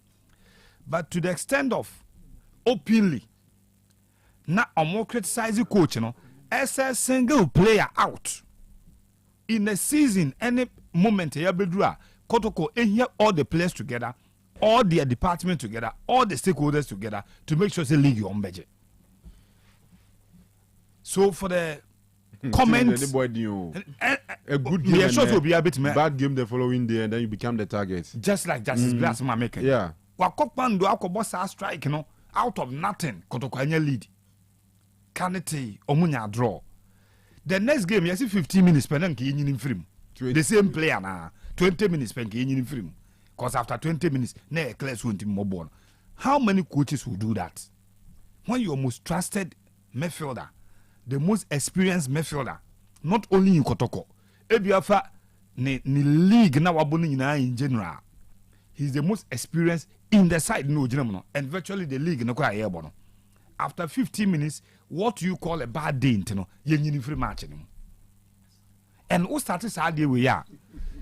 But to the extent of openly na omo criticize coach no as a single player out in the season any moment ya bedura Kotoko hear all the players together, all their department together, all the stakeholders together to make sure the league on budget. So for the comments, a good game, bad game the following day, and then you become the target. Just like Justice Glass making. Yeah. Wakokpando akobosa strike, you know, out of nothing. Kotoko anya lead. Kanete omunya draw. The next game, you see 15 minutes spend in film. The same player now. 20 minutes spent in film. Because after 20 minutes, ne class won't more born. How many coaches will do that? When your most trusted midfielder, the most experienced midfielder, not only in Kotoko, Ebiafa ni league na wabuni in general. He's the most experienced in the side no general and virtually the league no kwa airborne. After 15 minutes, what you call a bad day, you know, you free match anymore. And who started Saturday we are.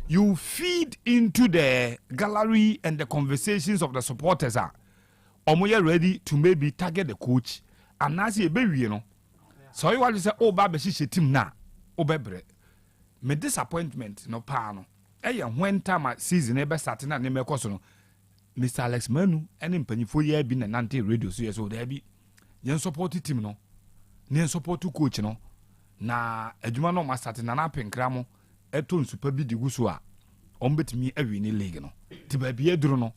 You feed into the gallery and the conversations of the supporters are omoye ready to maybe target the coach and now see a baby, you know. So you want to say, oh, Baba, she team na, oh, baby. Me disappointment, no pano. When time at season, ever starting at Neme Kosono, Mr. Alex Menu, and in Penny 4 years been an anti radio, so yes, oh, there be. Yen support team, no. Yen support to coach, no. Na, Edumano must start in an app in Cramo. Eton super bi digusua ombet mi awi ni league no ti ba bi eduru no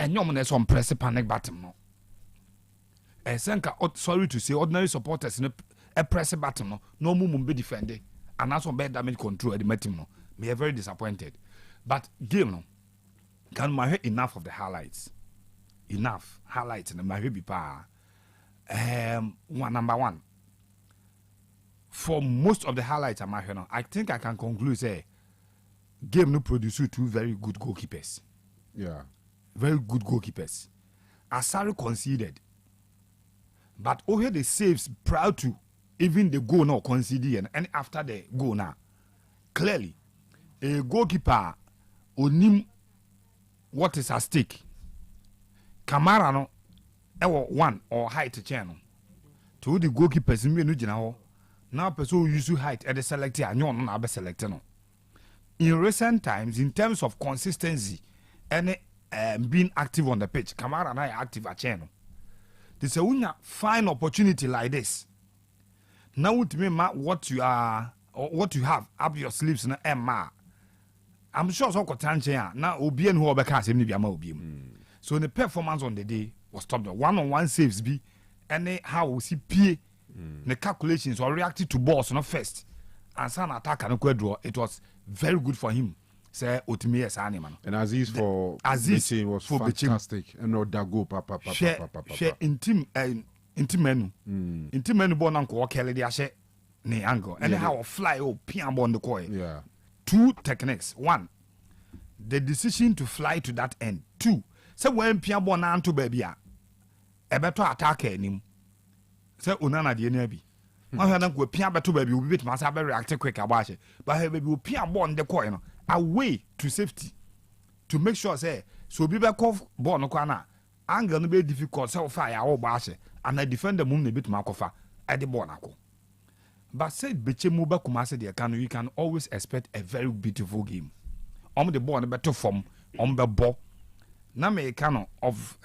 enyom na so press panic button no esenka sorry to say ordinary supporters no press button no mum be defend and also be damage control at the team no me very disappointed but game no can my enough of the highlights na my be pa number one. For most of the highlights I'm here now, I think I can conclude say game no produce two very good goalkeepers. Yeah. Very good goalkeepers. Asari conceded. But over the saves prior to even the goal now conceded and after the goal now. Clearly, a goalkeeper onim what is at stake. Kamara no ewo one or height channel. To the goalkeepers in me now person use height at the selector and you're not be selected. In recent times, in terms of consistency and being active on the pitch, Kamara and I are active at channel. This is a fine opportunity like this. Now with me, what you are or what you have up your sleeves na Emma. I'm sure so kotanche now obi en who obeka asem ni biama obi. So the performance on the day was top. The one-on-one saves be any how we see pie the calculations or reacted to balls no first and some attack and draw. It was very good for him. Say Otimi as animal. And Aziz for Aziz was for fantastic. And no dago papa. Share intim menu born uncle Kelly dia share ne angle. And how fly pian bon the coin. Yeah. Two techniques. One, the decision to fly to that end. Two, so when pian bon anto baby a better attack him. Say unana de na bi ma hwa na ko pia beto ba bi obi bit ma sa be react quick about it but he be pia ball the coin no away to safety to make sure say so bi be call ball no kwa na angle no be difficult so fire wo ba she and the defender mum na bit ma kofa e the ball na ko but say beche mu ba kuma say the Kanu you can always expect a very beautiful game the ball no better form be ball na me Kanu of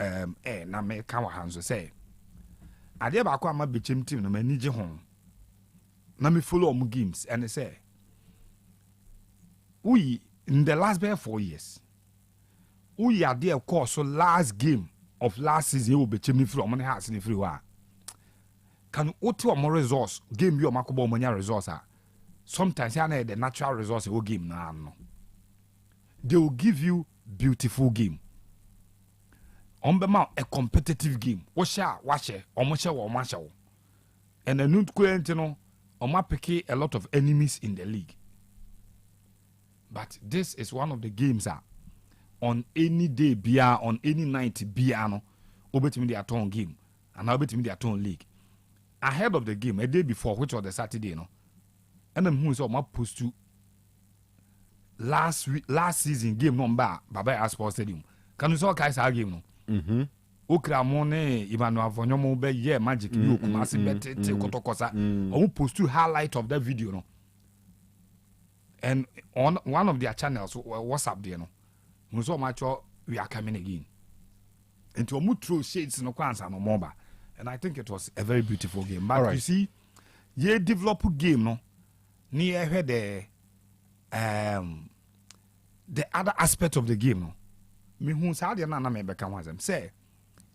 na me kan wa hanzo say ade ba ko ama bechem team no mani je ho na me follow games and say we in the last 4 years we are there course so last game of last season we bechem ni free omone house ni free wa can otu omo results game bi o makobo omanya results sometimes the natural resource will game now. They will give you beautiful game. On a competitive game. Watch it, and the new Quentino, pick a lot of enemies in the league. But this is one of the games that on any day, on any night, obetimi their turn game, and obetimi their turn league. Ahead of the game, a day before, which was the Saturday, and then who is on my post to last season game number Baba Sports Stadium. Can you saw guys our game Okra Mone, Emmanuel Vonyomo be yeah magic you Kumasi bete kotokosa. Who post to highlight of that video and on one of their channels WhatsApp there no. So much we are coming again. Into a throw shades no kwanza no more. And I think it was a very beautiful game. But you see, ye develop game no near the other aspect of the game no. Me who say na me be kan wazem say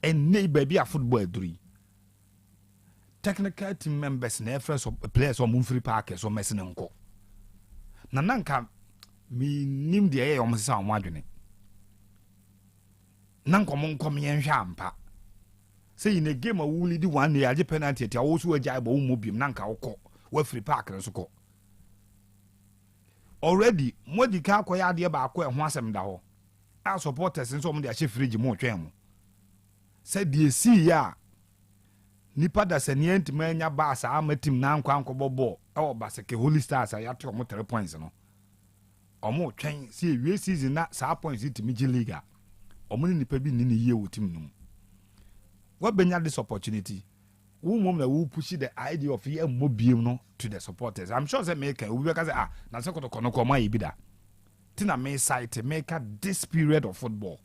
and neighbor be a football three. Technical team members na friends of players or free parkers or messing nko. Na nanka me nim de e o sa wadwene. Nanko mon kom yen hwa ampa. Say in a game a woolly the 1 year penalty at also a jab or mobium nanka oko we free parker so already more the car kwaya de ba akwa ho asem da ho. Our supporters in some of their chief fridge mo twem. Said the see ya nipa da senient manya ba sa amatim na nkwa nkobo ball e wo baseke Holy Stars ya to mo 3 points no. Omo twen see we season na sa points it miji league. Omo ni nipa bi ni ye wo team no. What benya this opportunity? Who mom na who push the idea of here mobile no to the supporters. I'm sure they make we be say na se kono koma e bi da. Tina may site make this period of football.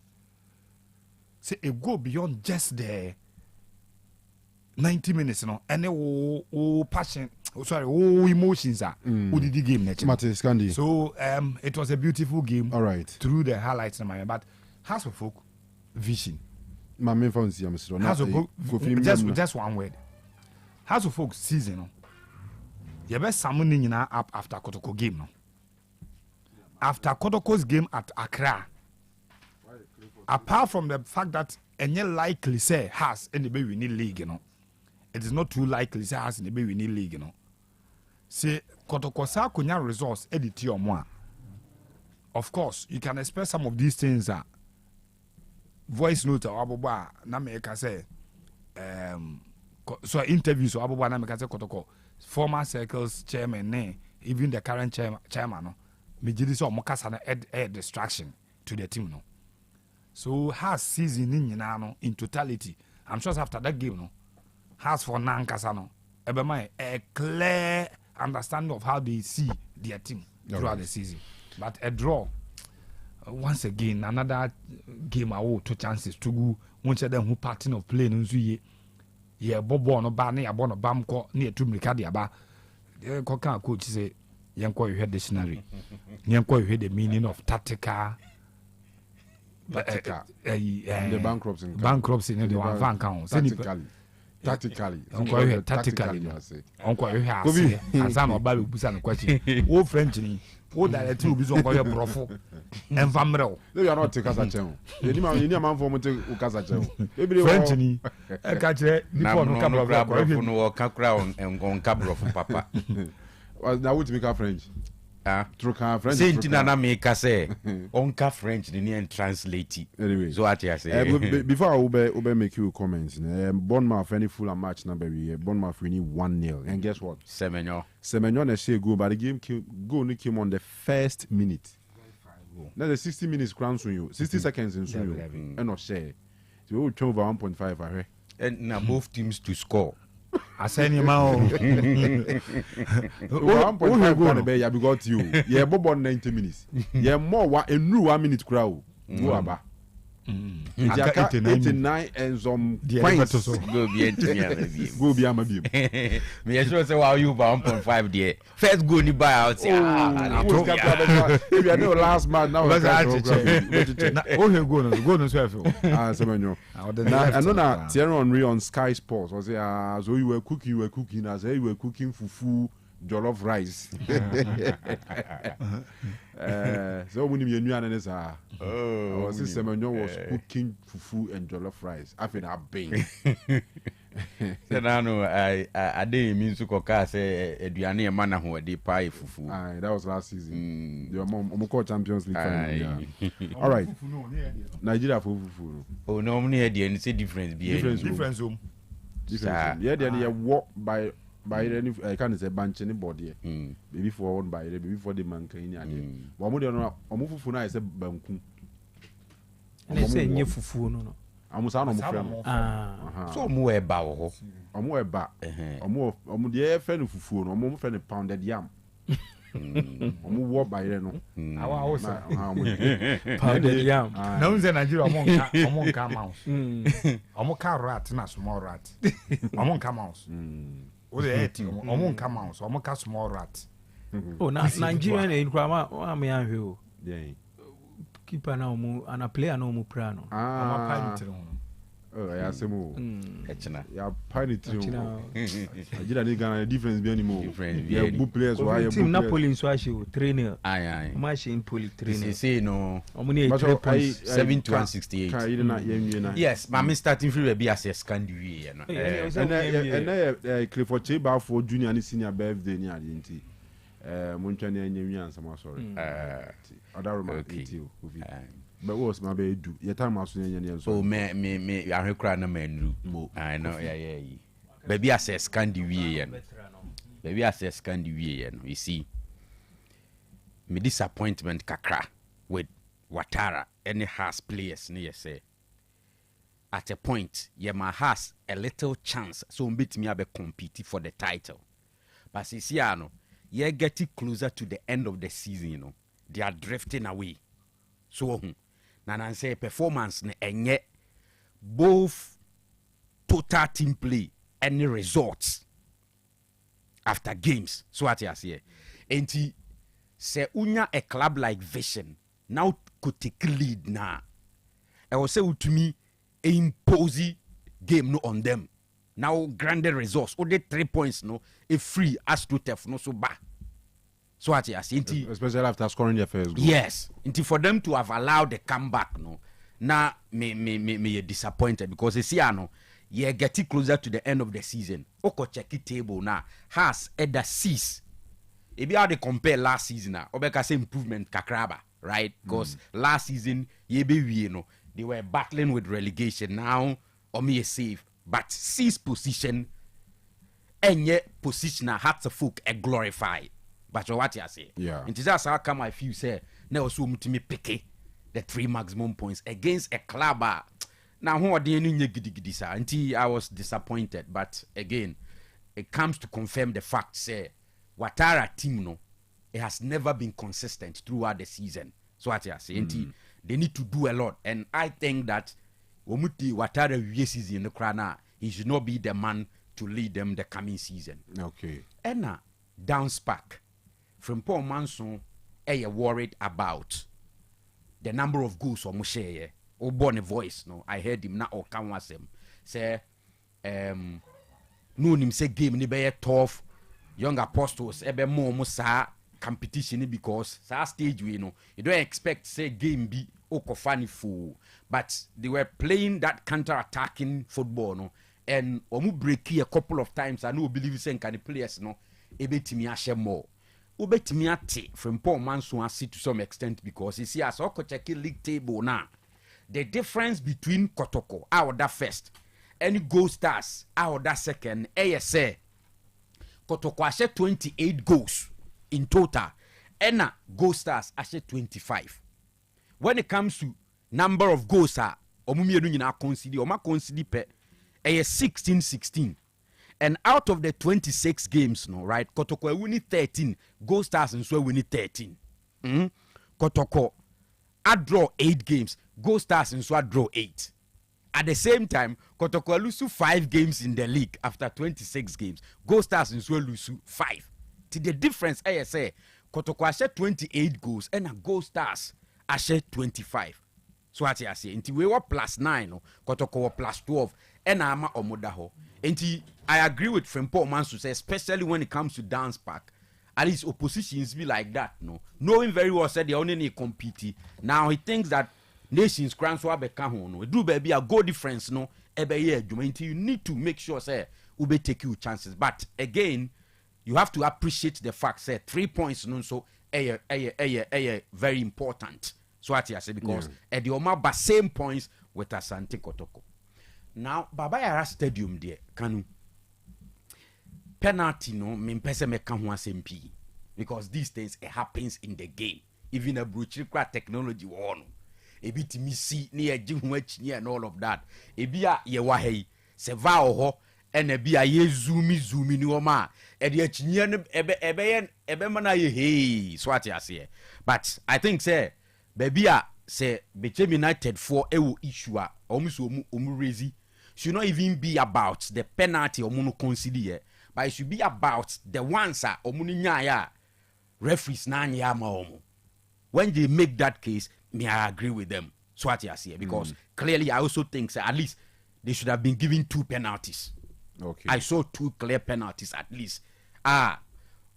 Say it go beyond just the 90 minutes, and passion, emotions are who did the game next. So it was a beautiful game. All right. Through the highlights, but House of Folk vision. My main phone is just one word. House of Folk season. You best summoning up after Kotoko game no. After Kotoko's game at Accra, apart from the fact that any likely say has in the way we need league, it is not too likely say has in the way we need league, Say Kotokosa kunya resource edit your more. Of course, you can expect some of these things that voice note or abuba na me ka say so interviews or abuba na me ka say Kotoko former circles chairman even the current chairman no. Mijidi so mokasa na add distraction to the team no. So has season in totality. I'm sure after that game no has for nankasa no ebema a clear understanding of how they see their team throughout the season. But a draw once again another game I will 2 chances to go one them who pattern of play no ye bobo no ba na ya bo no bam ko na etu mrika dia ba ko kan coach say yenko you heard dictionary yenko you heard the meaning of tactical the bankruptcy in the one van count tactically onko you hear Azan oba be busa no question wo French ni wo direct obi so onko you profo envamrel they are not take as a chen you man for mo take ukasa chen French ni e ka kire before no kabro no kakra on kabro papa na what make French French Sentina na make say onka French ni translate anyway so what you say before I will make you comments Bournemouth any full match number we Bournemouth we need 1-0 and guess what Semenyo na say go but the game came on the first minute now the 60 minutes crowns on you 60 seconds in so you and not share so we will over 1.5 and now both teams to score I send you my 1.5 be ya be got you yeah bobo 90 minutes yeah more a new 1 minute crowd go aba 89 and some points go be amabi me sure say wow you 1.5 there first go ni buy out say if you know last man now oh here go no so feel Semenyo I know that Thierry Henry on Sky Sports was say so you were cooking as you were cooking fufu jollof rice. So when you knew an I was was cooking fufu and jollof rice. I feel I've been. I didn't mean to cook say Eduane a man who did pie fufu. That was last season. Your mom called Champions League final. All right. Nigeria fufu. Oh no, only the say difference. Difference. Yeah, then you walk by any I can't say bunch anybody. Maybe for one by maybe for the man can any. One more fufu na is a banku. And they say new fufu no. Amusa no mo frɛ so mo eba wo omo eba omo de fɛ no fufuo no omo fɛ no pounded yam omo wo ba ire no awa wo sa pounded yam na unze Nigeria omo nka mouse omo ka rat na small rat omo nka mouse o de eti omo nka mouse omo ka small rat oh na Nigeria na nkwa ma me ahwe o yeah keeper na omo ana player na omo pra no ama panitri ho oh ya semo echina ya panitri ho Nigeria ni Ghana difference be anymore yeah good players why team Napoli so ashi o trainer aye ma shi in Poli trainer say no omo ni 7 to 168 yes ma me starting free be as a Scandinavia no and Clifford Cheba for junior and senior birthday ni adinti Munchani and Yamian, some sorry. Other remark, but was my baby do your time was so me, I cry no man. I know, yeah. Baby, I say Scandinavian. Baby, I say Scandinavian. You see, me disappointment kakra with Watara any has players near say. At a point, Yama has a little chance, so beat me be compete for the title. But Sisiano. You're getting closer to the end of the season, you know. They are drifting away. So, Nanan say performance and yet both total team play and results after games. So what you say? And he say unya a club like Vision now could take lead now. I will say to me impose game no on them. Now granted results. Only 3 points no. A free as to tough no so bad. So what you see, especially after scoring their first goal. Yes, until for them to have allowed the comeback, no. Now me disappointed because you see, no, you're getting closer to the end of the season. Oko check it table now has either cease. If you how they compare last season now, Obeka say improvement kakraba, right? Because last season you know they were battling with relegation. Now Omi save, but cease position and yet position had to folk a glorify. But what you say? Yeah. And that's how come I feel say now so to me pick the 3 maximum points against a club. Now who are the gidi sa? Until I was disappointed, but again, it comes to confirm the fact say Watara team no, it has never been consistent throughout the season. So what you say? Until they need to do a lot, and I think that Omuti Watara season in the crana, he should not be the man to lead them the coming season. Okay. And down spark. From Paul Manson, are worried about the number of goals or Moshe, or born a voice. No, I heard him now or can was him say, no, him say game ni be tough. Young apostles, ebe more musa competition because sa stage we know you don't expect say game be okofani full, but they were playing that counter-attacking football, no, and omu break a couple of times. I know believe saying can the players no ebe timi ashe more. Ubetimi ate from Paul Manson to some extent because you see as Oko check league table now. The difference between Kotoko out that first and Gold Stars out that second, ASA Kotoko ashe 28 goals in total, and Gold Stars ashe 25. When it comes to number of goals, omumiedu nyina consider oma consider pe 16. And out of the 26 games, no, right? Kotoko winning 13. Gold Stars and so winning 13. Kotoko I draw 8 games. Gold Stars and so draw 8. At the same time, Kotoko lose 5 games in the league after 26 games. Gold Stars and so lose 5. To the difference, I say, Kotoko has 28 goals and a Gold Stars has 25. So what I say, until we were +9, no, Kotoko were +12, and Ama Omodaho. And I agree with Frimpong Mansu say, especially when it comes to dance park. At least oppositions be like that, no. Knowing very well said they only need compete. Now he thinks that nations grants will become no. Do baby a goal difference, no. Every year, you need to make sure say ube take you chances. But again, you have to appreciate the fact say 3 points no so very important. So what I say because at the Omaba same points with Asante Kotoko. Now Baba Yara Stadium there, Kanu. Penalty no me pese me kan ho asem because these things it happens in the game. Even a bruchikra technology no. Ebi timi si na ye gi ho achi and all of that. Ebi a ye wa hei se va ho and ebi a ye zoomi ni o ma e de achi no ebe mana ye hey so what you say. But I think say baby a say Bechem United for ewo issue a omu raise should not even be about the penalty omu no consider. But it should be about the ones that referees when they make that case, me I agree with them. So what you say because clearly I also think at least they should have been given 2 penalties. Okay. I saw 2 clear penalties at least.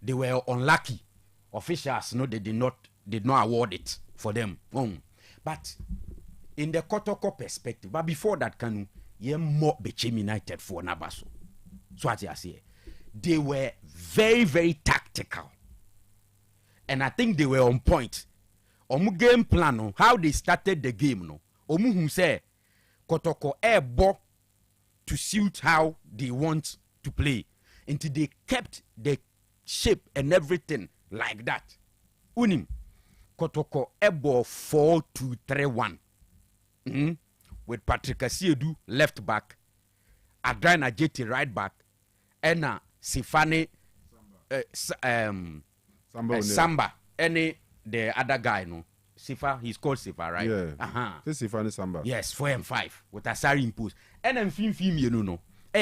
They were unlucky. Officials they did not award it for them. But in the Kotoko perspective, but before that Kanu, ye more Bechem United for Nabaso. So what you say. They were very, very tactical. And I think they were on point. Omu game plan, no, how they started the game, no. Omu who say, Kotoko airbo to suit how they want to play. Until they kept the shape and everything like that. Unim, Kotoko airbo 4-2-3-1. With Patrick Asiedu left back, Adrana Jeti right back, and Sifani Samba, any the other guy, no. Sifa, he's called Sifa, right? Yeah. This Sifani Samba. Yes, 4 and 5 with Asari impose. And then film, you know,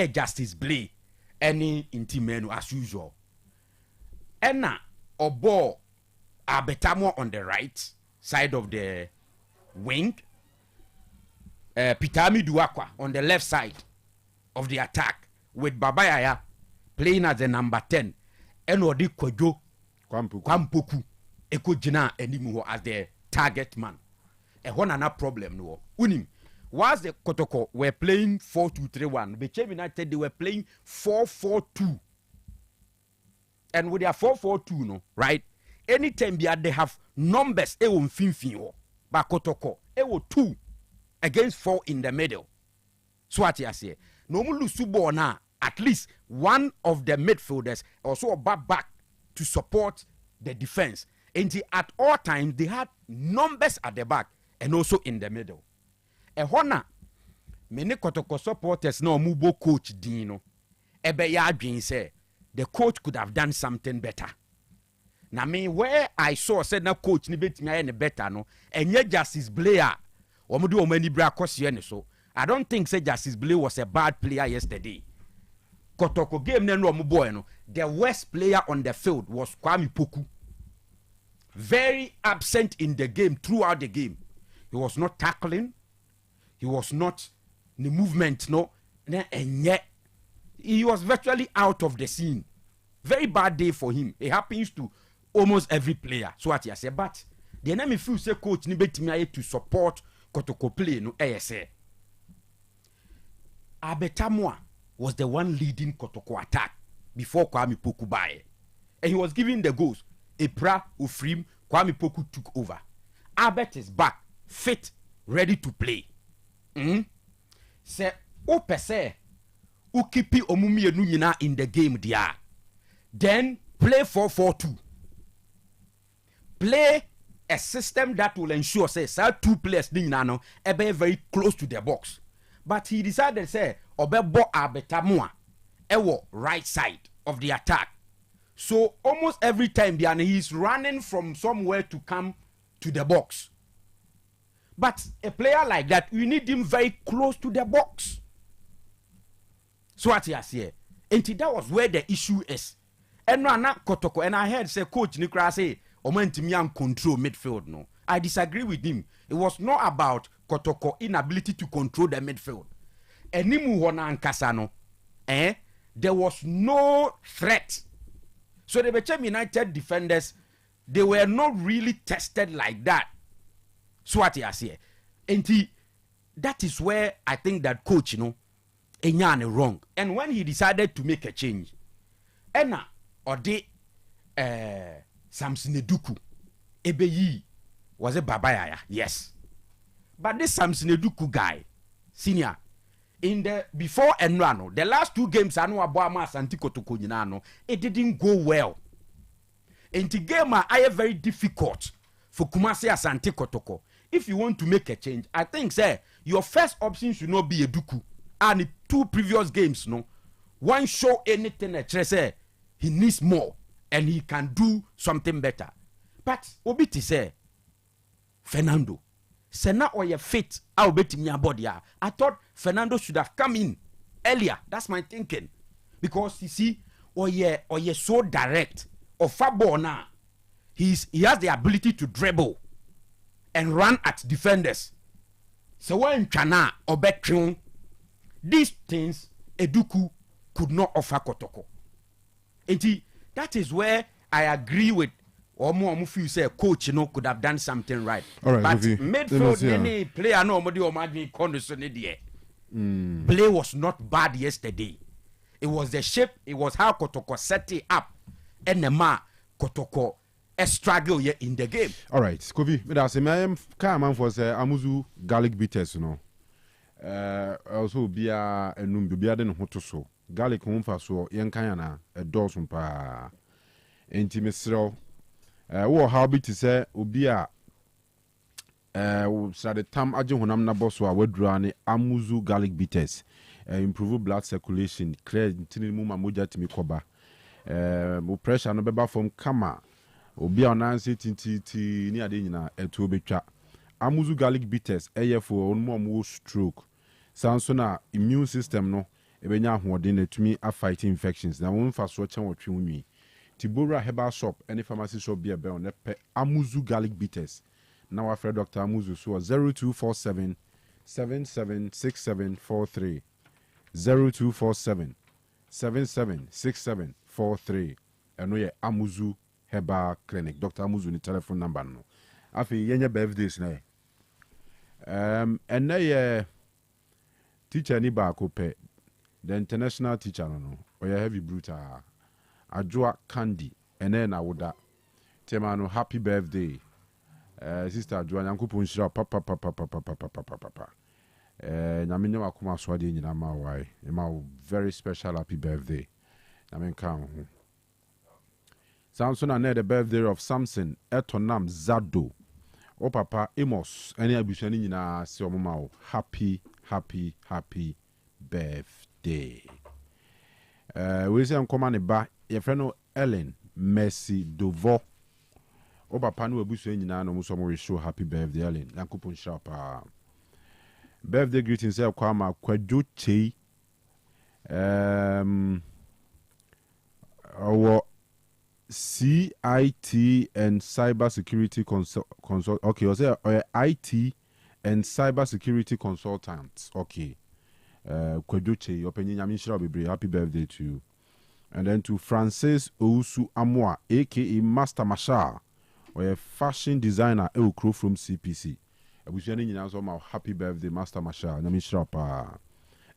Justice Blay, any intimate as usual. And now, Obo Abetamo on the right side of the wing, Pitami Duakwa on the left side of the attack with Babayaya playing as the number 10 and Odi Kojo Kwampuku Eko Jina Enimu as the target man. And one another problem no unim was the Kotoko were playing 4-2-3-1. Bechem United they were playing 4-4-2. And with their 4-4-2 no right anytime they have numbers e won finfin but Kotoko e wo 2 against 4 in the middle. So what you say no mu lose ball na at least one of the midfielders also back to support the defense. And at all times, they had numbers at the back and also in the middle. A hona, many Kotoko supporters no mubo coach Dino. Ebe ya say the coach could have done something better. Now, me where I saw said na coach ni beti me any better no, and yet Justice Blair, omudu omani bra kosi so. I don't think say Justice Blair was a bad player yesterday. Kotoko game no boy no. The worst player on the field was Kwame Poku. Very absent in the game throughout the game. He was not tackling. He was not in the movement, no. And yet he was virtually out of the scene. Very bad day for him. It happens to almost every player. So what you say, but the enemy feel say coach ni betimi to support Kotoko play no say. Abetamwa was the one leading Kotoko attack before Kwame Poku bae. And he was giving the goals. Epra, Ufrim, Kwame Poku took over. Albert is back, fit, ready to play. Say, pese, ukipi omumi enunyina in the game dia. Then play 4-4-2. Play a system that will ensure say 2 players no ebe very close to the box. But he decided say obebo Abetamwa ewo right side of the attack. So almost every time he's running from somewhere to come to the box. But a player like that, you need him very close to the box. So what he has here. And that was where the issue is. And now Kotoko, and I heard say Coach Nikra say Omentimian control midfield. No. I disagree with him. It was not about Kotoko inability to control the midfield. And Nimu Wana Nkasano. there was no threat. So the Bechem United defenders, they were not really tested like that. So what you say? And that is where I think that coach, Enyane wrong. And when he decided to make a change, Ena or the Samson Eduku Ebeyi was a Babayaya, yes. But this Samson Eduku guy, senior, in the before Enrano, the last 2 games I know about Asante Kotoko Nyinano, it didn't go well. And the game are very difficult for Kumasi Asante Kotoko. If you want to make a change, I think say your first option should not be Eduku. And the 2 previous games, one show anything that say he needs more and he can do something better. But Obiti say Fernando. Sena or your fit, I'll bet me body. I thought Fernando should have come in earlier. That's my thinking. Because you see, or you're so direct, or Fabo now, he has the ability to dribble and run at defenders. So when Chana or Betron, these things Eduku could not offer Kotoko. And that is where I agree with or more you say coach could have done something right. All right, but midfield any player no play was not bad yesterday. It was the shape, it was how Kotoko set it up and the Kotoko struggle in the game. All right, Kofi, me da say me man for say Amuzu garlic bitters also bia enum bia de no hoto so garlic ho mfa so yen kan na e dose pa enti mesrew wo how bit say obi a sade tam age honam na boso a wadura ne Amuzu garlic bitters improve blood circulation clear ntini mu mamoja timi koba mo pressure no beba from kama obi a nansi titi ni ade nyina etu obetwa Amuzu garlic bitters for onmo stroke sanso na immune system no ebenya ahoden na tumi a fight infections na won fa so chen wotwe unwi Tibora herbal shop any pharmacy shop be ebe on pe Amuzu garlic bitters now after Dr. Amuzu so 0247 776743 0247 776743 eno ye Amuzu herbal clinic Dr. Amuzu ni telephone number no afi yenye birthdays na ene ye teacher ni ba ko pe the international teacher no oya heavy brutal Ajua Candy ene na woda tema no happy birthday sister Ajua nyankopon shira papa nyamenye wakoma so ade nyina ma wai ma very special happy birthday nyamenka ho Samson na the birthday of Samson Etonam Zado o papa Amos ene abusuani nyina se omoma o happy birthday we say nkoma ne ba ye freno Ellen Mercy Dovo o papa no abusuani nyina no so mo we show happy birthday Ellen yankopon shapa birthday greetings say kwama kwadwo chei our CIT and cyber security consult okay I say IT and cyber security consultants okay Kwadoche openye nyame shira bebre happy birthday to you and then to Francis Ousu Amwa aka Master Mashar or a fashion designer Eukro from CPC abusuani nyina so ma happy birthday Master Mashar nyame shira pa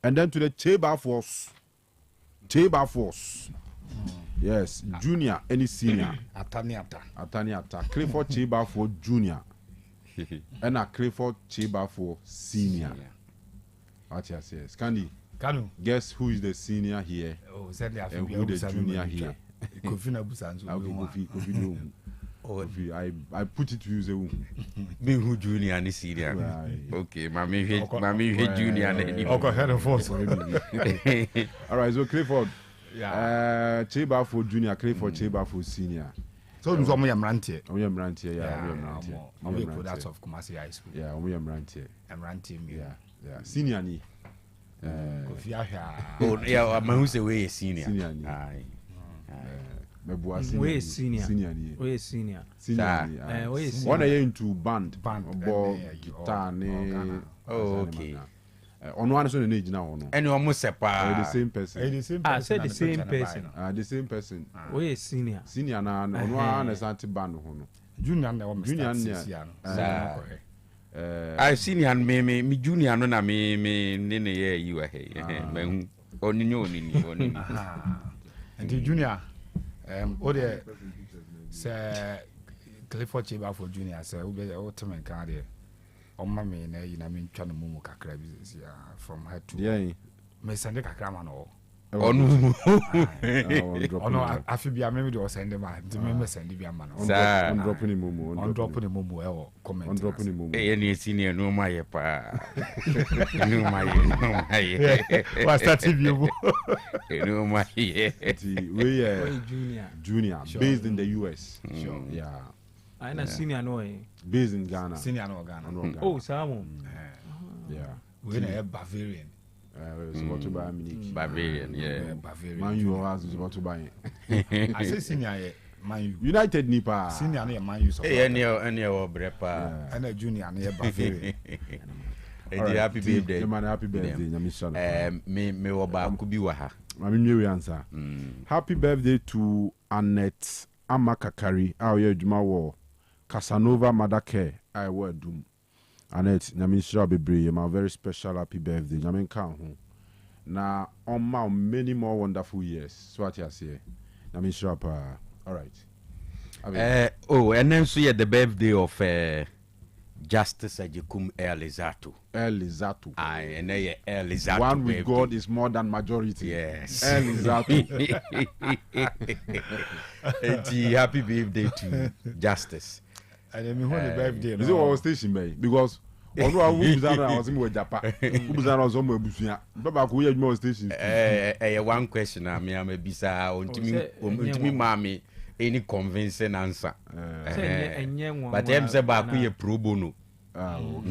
and then to the Chamber Force yes junior any senior Ataniata Clifford Chamber for junior and a Clifford Chamber for senior. What you say? Kanu. Guess who is the senior here? Oh, certainly I and who the junior here? I put it to you. Me who junior and senior. Okay, mommy junior and okay, head of force. All right, so Clifford. Yeah. Chamber for junior, Clifford Chamber for senior. So we are Mrantie. We are Mrantie, yeah. We are that's of Kumasi High School. Yeah, we are Mrantie. Yeah. Senior ni. Oh, yeah, who's the way senior? Senior ni. We senior. We senior. One are into band. Guitar. Oh, okay. On one so the age now. And you almost the same person. The same person. I said the same person. The same person. We is senior. Senior na on one is anti-band. Junior na o Junior I senior me junior no na me nene ye you are here. Me oni. And the junior o de say Clifford Cheba for junior say we be ultimate card there. On my me na you na me twa no mumu kakra bi from her to me send kakra man o ono afi bia me de o send ma de me send bia man on dropping the mumu e o comment on dropping the mumu e ni senior no ma ye pa no ma ye wa start TV no ma ye we junior based in the US sure yeah I na senior no based in Ghana. Senior no Ghana. Oh, Samo. Yeah. We na Bavarian. Supposed to buy Munich. Bavarian, yeah. Bavarian. Man U has supposed to buy. I say senior Man U. United Nipa. Senior na Man U. Any brepa. And a junior na Bavarian. Happy birthday. Happy birthday. Me oba kubi wa ha. Mami nyewe answer. Happy birthday to Annette Amakakari. Our Juma war. Casanova Madake, I were doom. Annette, Namin Shra Bebre, my very special happy birthday. Namin Kan. Now, on my many more wonderful years. So what you say? Namin Shra, all right. And then so the birthday of Justice Ajekum Elizato. Elizato. And Elizato. One with birthday. God is more than majority. Yes. Elizato. Happy birthday to Justice. And then me hold the birthday. Is it our station, man? Because although I was in Japan, I was on my busia. Baba, we had more stations. One question, I mean, bisa ultimi mami any convincing answer. But them say baku ye pro bono. Baku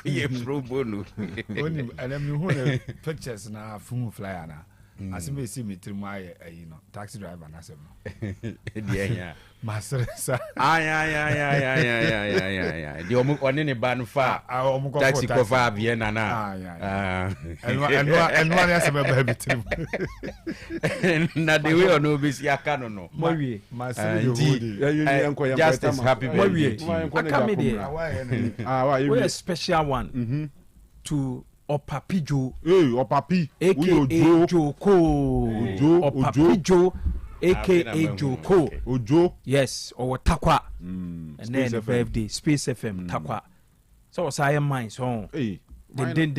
ye pro bono. And then me hold the pictures na fumu flyer na. As you may see me through my, taxi driver, and I said, yeah, Master, yeah. The one in a ban far, taxi for Vienna, and one has a baby. Not the way or no, Miss Yakano, Marie, Justice, happy birthday. We a special one to Opapijo, Opapi, aka Joko, Opapijo, aka Joko, Ojo, yes, or Takwa, and then the birthday, Space FM, Takwa. So I am mine, so mine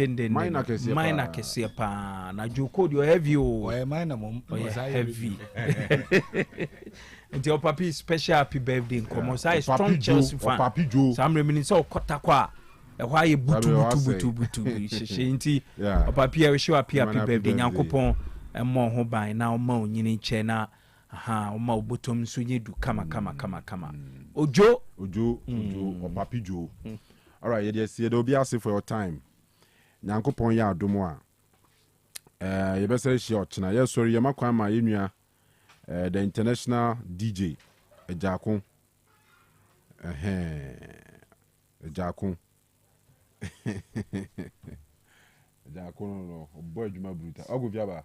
kesi pa na Joko you heavy o mine heavy. And your Opapi special happy birthday in Komo. So I strong Chelsea fan. So I'm reminiscing of Kotakwa. Why you butu shenti Opapi we show happy birthday Nyankopon mo ho ban na o ma onyini che na o ma obotom so nyedu kama Ojo Opapi Jo. All right, yes, you be ask for your time. Nyankopon ya adomo a you better share china. Yes, sorry, you makwa ma yenua the international DJ Ejakun Ejakun Ejakun no boy juma bruta ogo biaba